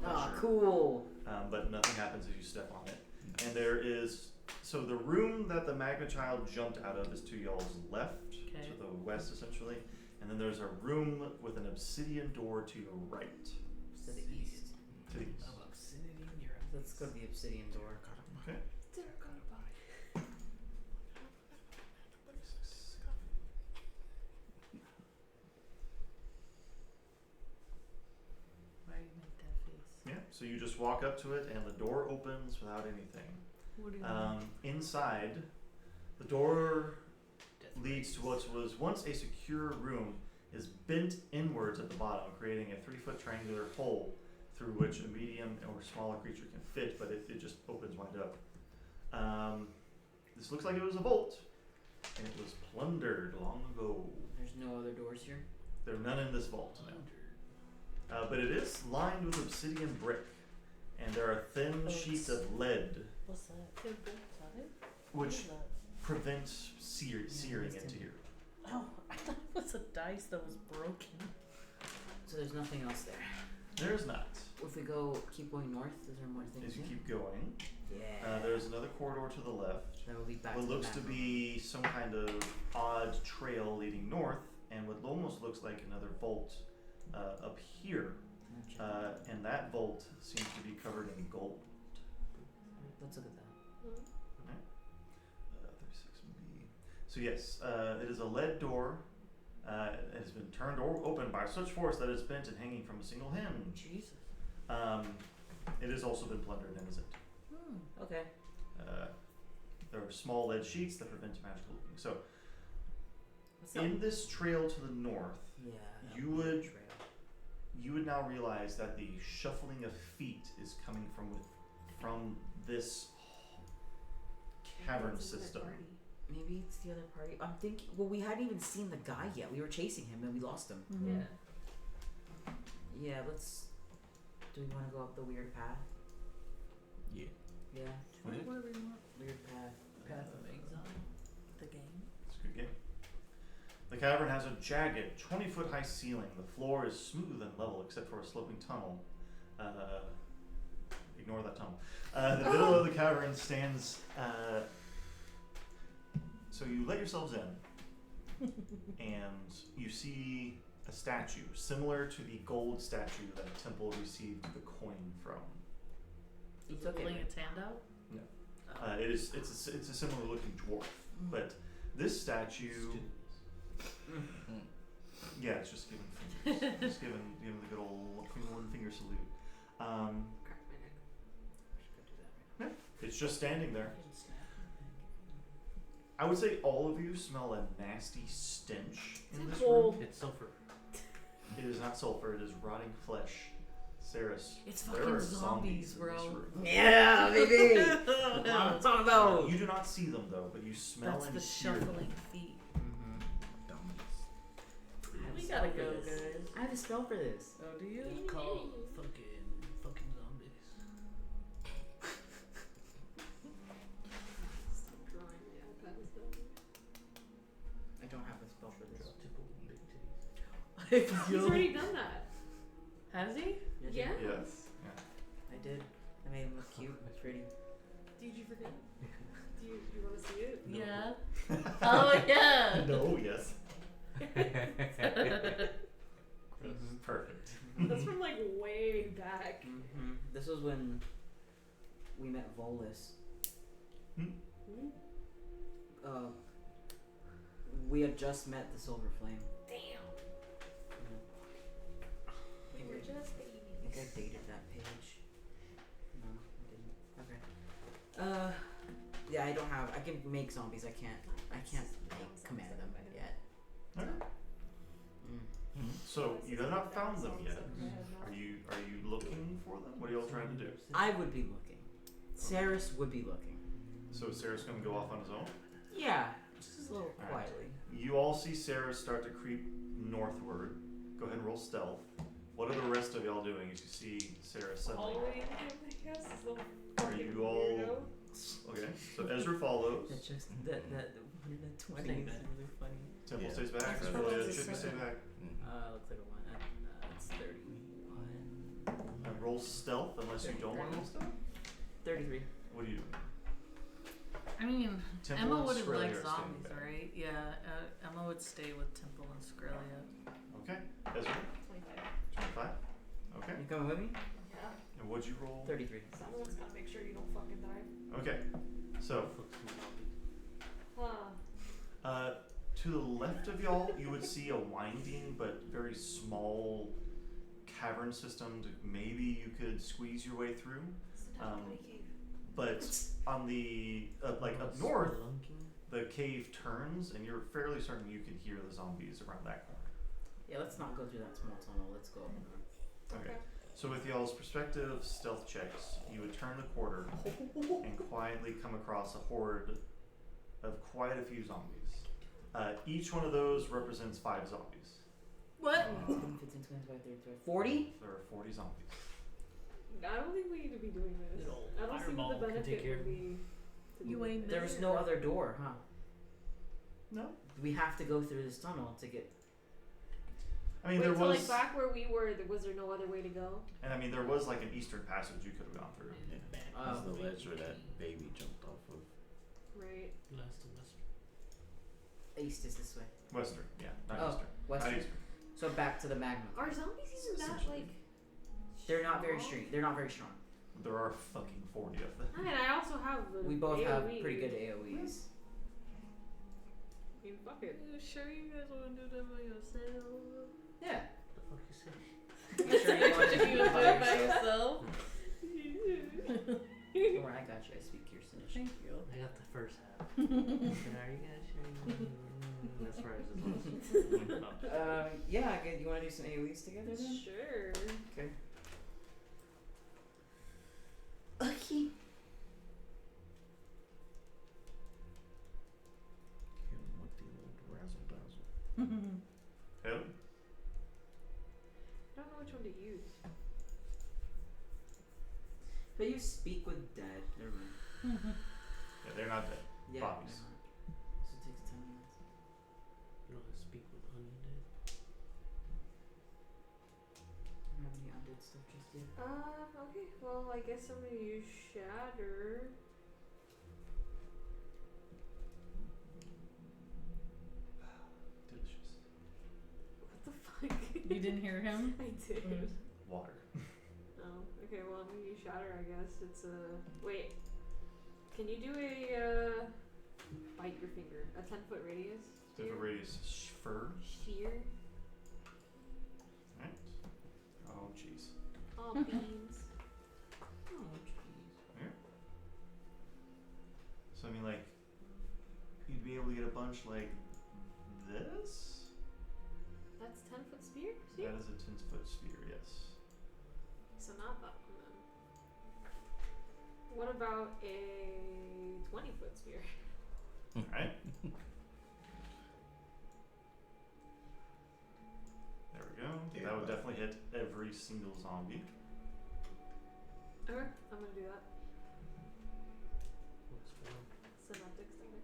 Ah, crusher. cool. But nothing happens as you step on it. And there is, so the room that the Magma Child jumped out of is to y'all's left, Okay. to the west essentially. And then there's a room with an obsidian door to your right. To the east. To the east. Let's go to the obsidian door. Okay. Why do you make that face? Yeah, so you just walk up to it and the door opens without anything. What do you mean? Inside, the door leads to what was once a secure room is bent inwards at the bottom, creating a 3-foot triangular hole through which a medium or smaller creature can fit, but it just opens wide up. This looks like it was a vault, and it was plundered long ago. There's no other doors here. There are none in this vault now. But it is lined with obsidian brick, and there are thin sheets of lead What's that? Temple. Is that it? which What is that? prevent searing into here. Oh, I thought it was a dice that was broken. So there's nothing else there. There's not. If we keep going north, is there more things As you here? keep going, Yeah. there's another corridor to the left. That will be back What to the looks map. to be some kind of odd trail leading north, and what almost looks like another vault up here. And that vault seems to be covered in gold. Let's look at that. 36B. So yes, it is a lead door. It has been turned open by such force that it's bent and hanging from a single hinge. Jesus. It has also been plundered and is empty. Okay. There are small lead sheets that prevent magical looting. So What's up? in this trail to the north, Yeah. you that would- trail. you would now realize that the shuffling of feet is coming from this cavern system. Maybe it's the other party. I'm thinking. Well, we hadn't even seen the guy yet. We were chasing him and we lost him. Mm-hmm. Yeah. Yeah. Let's. Do we want to go up the weird path? Yeah. Yeah. Okay. What do we want? Weird path. Path of Exile. The game. It's a good game. The cavern has a jagged, 20-foot high ceiling. The floor is smooth and level except for a sloping tunnel. Ignore that tunnel. The middle of the cavern stands. So you let yourselves in, and you see a statue similar to the gold statue that Temple received the coin from. It's okay. Holding its hand out? No. Oh. It's a similar looking dwarf, but this statue. Yeah, it's just giving fingers. Just giving the good old one finger salute. Crack my neck. Should go do that right It's just standing there. now. I would say all of you smell a nasty stench in this Temple. room. It's sulfur. It is not sulfur, it is rotting flesh. Saris, It's there fucking are zombies, in bro. this room. Yeah, baby. That's what I'm talking about. You do not see them though, but you smell That's and the hear them. shuffling feet. Dummies. We gotta go, guys. I have a spell for this. Oh, do you? It's called fucking zombies. Stop drawing my iPad is done. I don't have a spell for this. Typical big titties. He's already done that. Has he? Yeah. Yes. I did. I made him look cute. Pretty. Did you forget? Do you want to see it? No. Yeah. Oh yeah. No, yes. Perfect. That's from like way back. Mm-hmm. This was when we met Volus. Hmm? We had just met the Silver Flame. Damn. We were just I think babies. I dated that page. No, I didn't. Okay. Yeah, I don't have. I can make zombies. I can't command them yet. Okay. So you have not found them yet. Are you looking for them? What are y'all trying to do? I would be looking. Saris would be looking. So Sarah's gonna go off on his own? Yeah, just a little Alright. quietly. You all see Sarah start to creep northward. Go ahead and roll stealth. What are the rest of y'all doing as you see Sarah suddenly? Following him, I guess. This little Are fucking you all weirdo. okay? So Ezra follows. That just that 120 Stay is back. really funny. Temple Yeah. stays back. That's That's probably really the it. Should be stay same. back. Looks like a one. It's 31. And roll stealth unless you don't want to roll stealth. 33. What do you do? I mean, Temple Emma and would have Skrillia liked are standing zombies, back. right? Yeah, Emma would stay with Temple and Skrillia. Okay. Ezra, 25. 25. Okay. You coming with me? Yeah. And what'd you roll? 33. Someone's gotta make sure you don't fucking die. Okay. So, Fuck some zombies. Huh. to the left of y'all, you would see a winding but very small cavern system. Maybe you could squeeze your way through. But on the up north, Spelunking? the cave turns, and you're fairly certain you can hear the zombies around that corner. Yeah, let's not go through that small tunnel. Let's go up north. Okay. So with y'all's prospective stealth checks, you would turn the corner and quietly come across a horde of quite a few zombies. Each one of those represents 5 zombies. What? 10, 15, 20, 25, 30, 40? There are 40 zombies. I don't think we need to be doing this. Little I don't see what the fireball can take benefit care would of be. to You do ain't this. There's no other door, huh? No. We have to go through this tunnel to get. I mean, Wait, there so was, like back where we were, was there no other way to go? and I mean, there was like an eastern passage you could have gone through. That's the ledge where that baby jumped off of. Right. Last and best. East is this way. Western, yeah, not Oh, eastern. west. Not eastern. So back to the magma. Are zombies even that Essentially. like? They're not very strong? They're not very strong. There are fucking 40 of them. I mean, I also have the We both have AoE. pretty good AoEs. I mean, fuck it. You sure you guys want to do that by yourself? Yeah. The fuck you say? I'm sure you want to You do do it it by by yourself. yourself? Don't worry, I got you. I speak Kirstenish. Thank you. I got the first half. Are you guys sure? That's where I was lost. Yeah, you want to do some AoEs together then? Sure. Okay. Okay. Hit him with the old razzle dazzle. Hell, I don't know which one to use. But you speak with dead. Never mind. yeah, they're not dead. Yeah. Bodies. never mind. So it takes 10 minutes. You know how to speak with undead? I don't have any undead stuff just yet. Okay. Well, I guess I'm gonna use Shatter. Delicious. What the fuck? You didn't hear him? I did. Water. Oh, okay. Well, I'm gonna use Shatter. I guess it's wait. Can you do a bite your finger? A 10-foot radius? Different radius. Fur. Shear. Right. Oh, jeez. Oh, beans. Oh, jeez. So I mean, like, you'd be able to get a bunch like this. That's 10-foot spear. See? That is a 10-foot sphere. Yes. So not that one then. What about a 20-foot spear? All right. There we go. Yeah, That would but- definitely hit every single zombie. Okay, I'm gonna do that. What's going on? Synaptic static.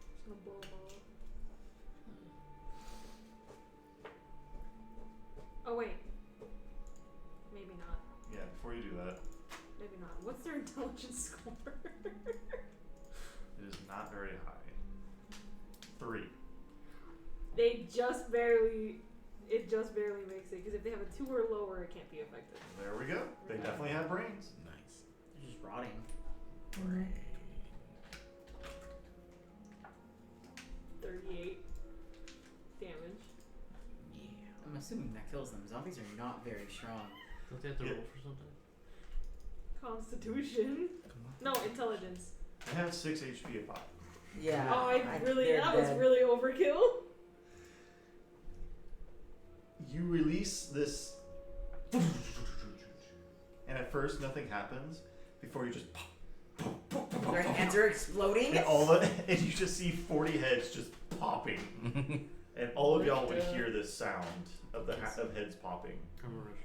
Just gonna blow them all up. Oh wait. Maybe not. Yeah. Before you do that, Maybe not. What's their intelligence score? it is not very high. 3. They just barely. It just barely makes it because if they have a 2 or lower, it can't be effective. There we go. They definitely have brains. Nice. They're just rotting. Brain. 38 damage. Yeah. I'm assuming that kills them. Zombies are not very strong. Don't they have to Yeah. roll for something? Constitution. Come on. No, intelligence. They have 6 HP a pop. Yeah. Oh, they're that was dead. really overkill. You release this, and at first nothing happens before you just pop, Their hands are exploding. and you just see 40 heads just popping, and all of y'all would hear this sound of the of heads popping. I'm gonna rush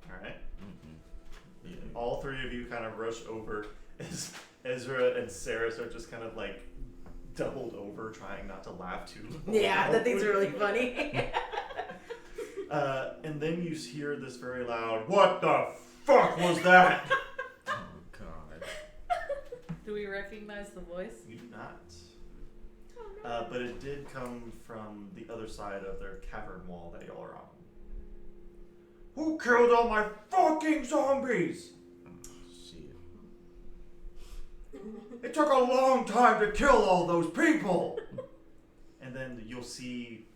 over. All right, Mm-hmm. all 3 of you kind of rush over as Ezra and Saris are just kind of like doubled over, trying not to laugh too loud. Yeah, that thing's really funny. And then you hear this very loud, "What the fuck was that?" Oh god. Do we recognize the voice? You do not. Oh no. But it did come from the other side of their cavern wall that y'all are on. Who killed all my fucking zombies? Shit. It took a long time to kill all those people. And then you'll see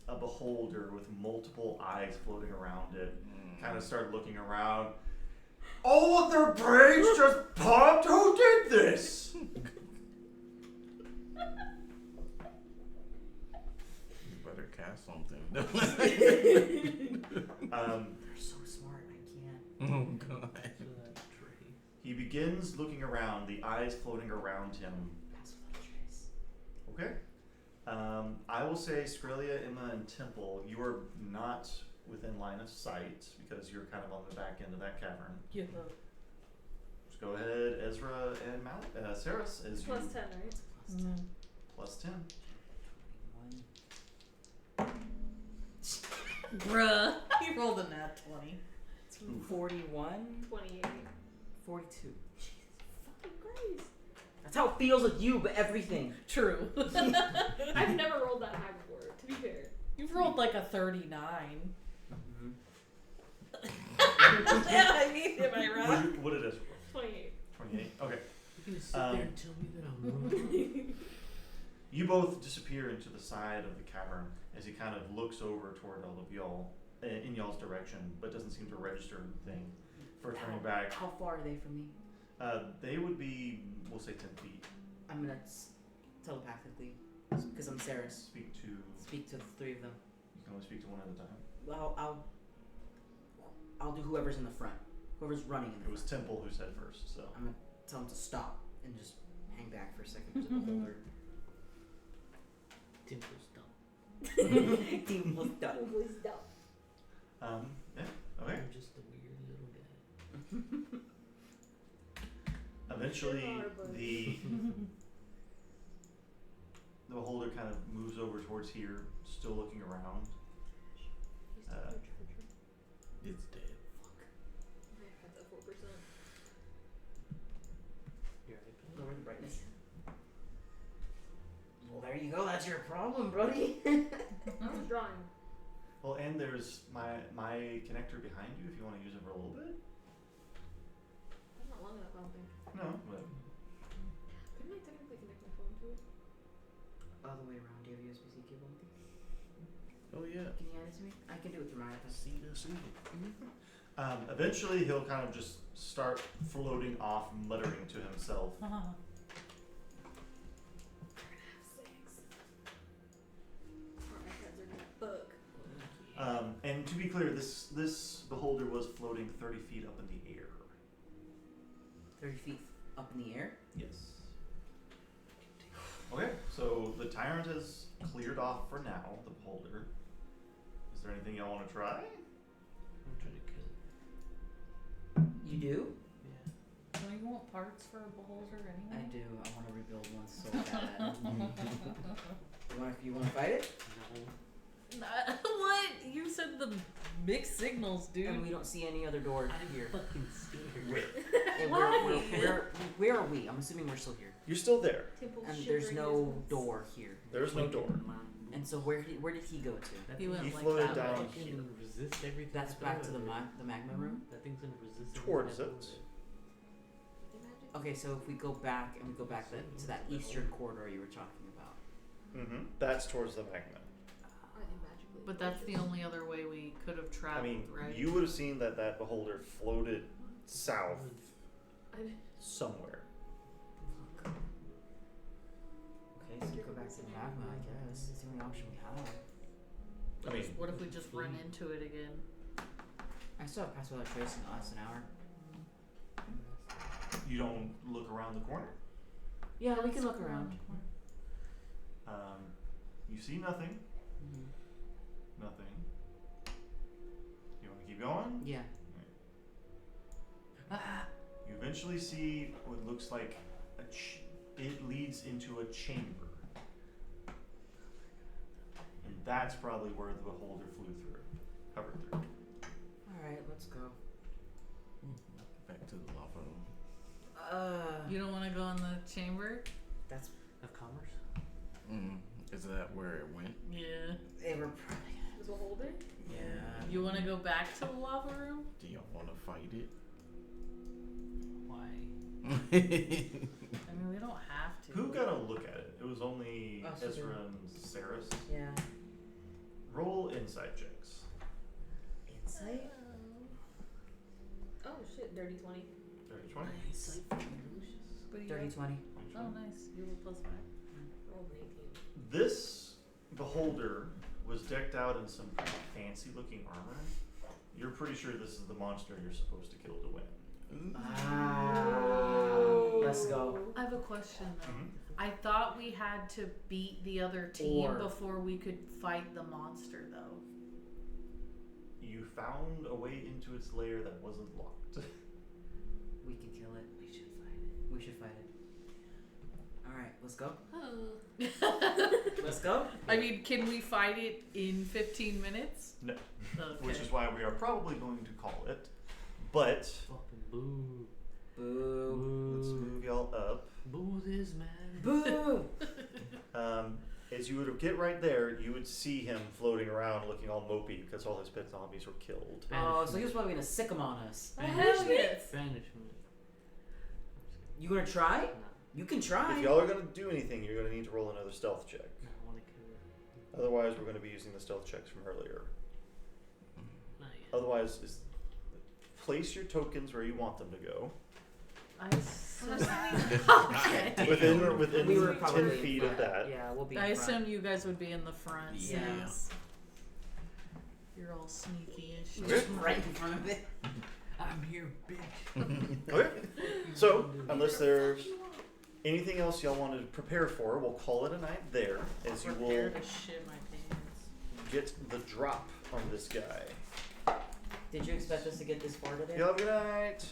a beholder with multiple eyes floating around it. Kind of start looking around. All of their brains just popped? Who did this? You better cast something. They're so smart. I can't. Oh god. So that's Trey. He begins looking around, the eyes floating around him. Pass with the trace. Okay. I will say Skrillia, Emma, and Temple, you are not within line of sight because you're kind of on the back end of that cavern. Yeah. Just go ahead, Ezra and Saris, as Plus you 10, right? Plus 10. plus 10. 21. Bruh. He rolled a nat 20. 41. 28. 42. Fucking Christ. That's how it feels with you, but everything. True. I've never rolled that high before, to be fair. You've rolled like a 39. Mm-hmm. Yeah, I mean, am I right? What did Ezra 28. roll? 28? Okay. You're gonna sit there and tell me that I'm wrong? You both disappear into the side of the cavern as he kind of looks over toward all of y'all, in y'all's direction, but doesn't seem to register anything for turning back. How far are they from me? They would be, we'll say 10 feet. I'm gonna telepathically, because I'm Saris, speak to the three of them. You can only speak to one at a time. Well, I'll do whoever's in the front. Whoever's running in the It was front. Temple who said first, so. I'm gonna tell them to stop and just hang back for a second to the beholder. Timple's dumb. Team was done. Was dumb. Yeah, okay. I'm just a weird little guy. Eventually, Sure are, but- the beholder kind of moves over towards here, still looking around. It's dead. That's at 4%. Your iPad? Lower the brightness. Well, there you go. That's your problem, buddy. I was drawing. Well, and there's my connector behind you if you want to use it for a little bit. That's not long enough, I don't think. No, but Couldn't I technically connect my phone to it? All the way around. Do you have a USB-C cable? Oh yeah. Can you hand it to me? I can do it through my iPad. See the see. eventually he'll kind of just start floating off, muttering to himself. Our iPads are gonna fuck. And to be clear, this beholder was floating 30 feet up in the air. 30 feet up in the air. Yes. Okay, so the tyrant has cleared off for now, the beholder. Is there anything y'all want to try? I'm trying to kill it. You do? Yeah. Don't you want parts for a beholder I anyway? do. I want to rebuild one so bad. You want to fight it? No. What? You said the mixed signals, dude. And we don't see any other door I'm here. fucking scared. And Why? where are we? I'm assuming we're still here. You're still there. Temple And shivering there's in no his boots. door here. There's no door. And so where did he go to? That He thing- went He like floated that down way. Fucking here. resist everything. That's I back throw to the at it. the magma room. That thing's gonna resist everything Towards I it. throw at it. Magic? Okay, so if we go back and we go back to that eastern corridor you were talking about. Mm-hmm. That's towards the magma. Are they magically? But that's the only other way we could have I traveled, mean, right? you would have seen that beholder floated south I didn't- somewhere. Okay, so we go back to the magma, I guess. It's the only option we have. I mean, What if we just run into it again? I still have Pass Without Trace in less an hour. you don't look around the corner. Yeah, we can look around. You see nothing. Mm-hmm. Nothing. You want to keep going? Yeah. You eventually see what looks like it leads into a chamber. And that's probably where the beholder covered through. Alright, let's go. Back to the lava. You don't want to go in the chamber? That's Of commerce? Is that where it went? Yeah. they were probably Was a holder? yeah. You want to go back to the lava room? Do y'all want to fight it? Why? I I mean, we don't have to. Who got a look at it? It was only Us two. Ezra and Saris. Yeah. Roll insight checks. Insight? Oh shit, dirty 20. 30, 20. Nice. What do you 30 have? 20. Oh, nice. You have a +5. Rolled an 18. This beholder was decked out in some pretty fancy looking armor. You're pretty sure this is the monster you're supposed to kill to win. Let's go. I have a question though. Mhm. I thought we had to beat the other team Or- before we could fight the monster though. You found a way into its lair that wasn't locked. We can kill it. We should fight it. We should fight it. Alright, let's go. Let's go. I mean, can we fight it in 15 minutes? No. Okay. Which is why we are probably going to call it. But Fucking boo. Boo. let's move y'all up. Boo this man. Boo! As you would get right there, you would see him floating around looking all mopey because all his pet zombies were killed. Oh, so he was probably gonna sick him on us. Hell yes. Banishment. You gonna try? Nah, You can try. If y'all are going to do anything, you're going to need to roll another stealth check. nah, I wanna kill it. Otherwise, we're going to be using the stealth checks from earlier. Not yet. Otherwise, place your tokens where you want them to go. I I'm assume, assuming- okay. Within we were 10 probably in feet of front. that. Yeah, we'll be I in front. assume you guys would be in the front. Yeah. Since you're all sneaky-ish. Okay. Just right in front of it. I'm here, bitch. Okay. So, unless there's anything else y'all want to prepare for, we'll call it a night there, as you will Prepare to shit my pants. get the drop on this guy. Did you expect us to get this far today? Y'all have a good night.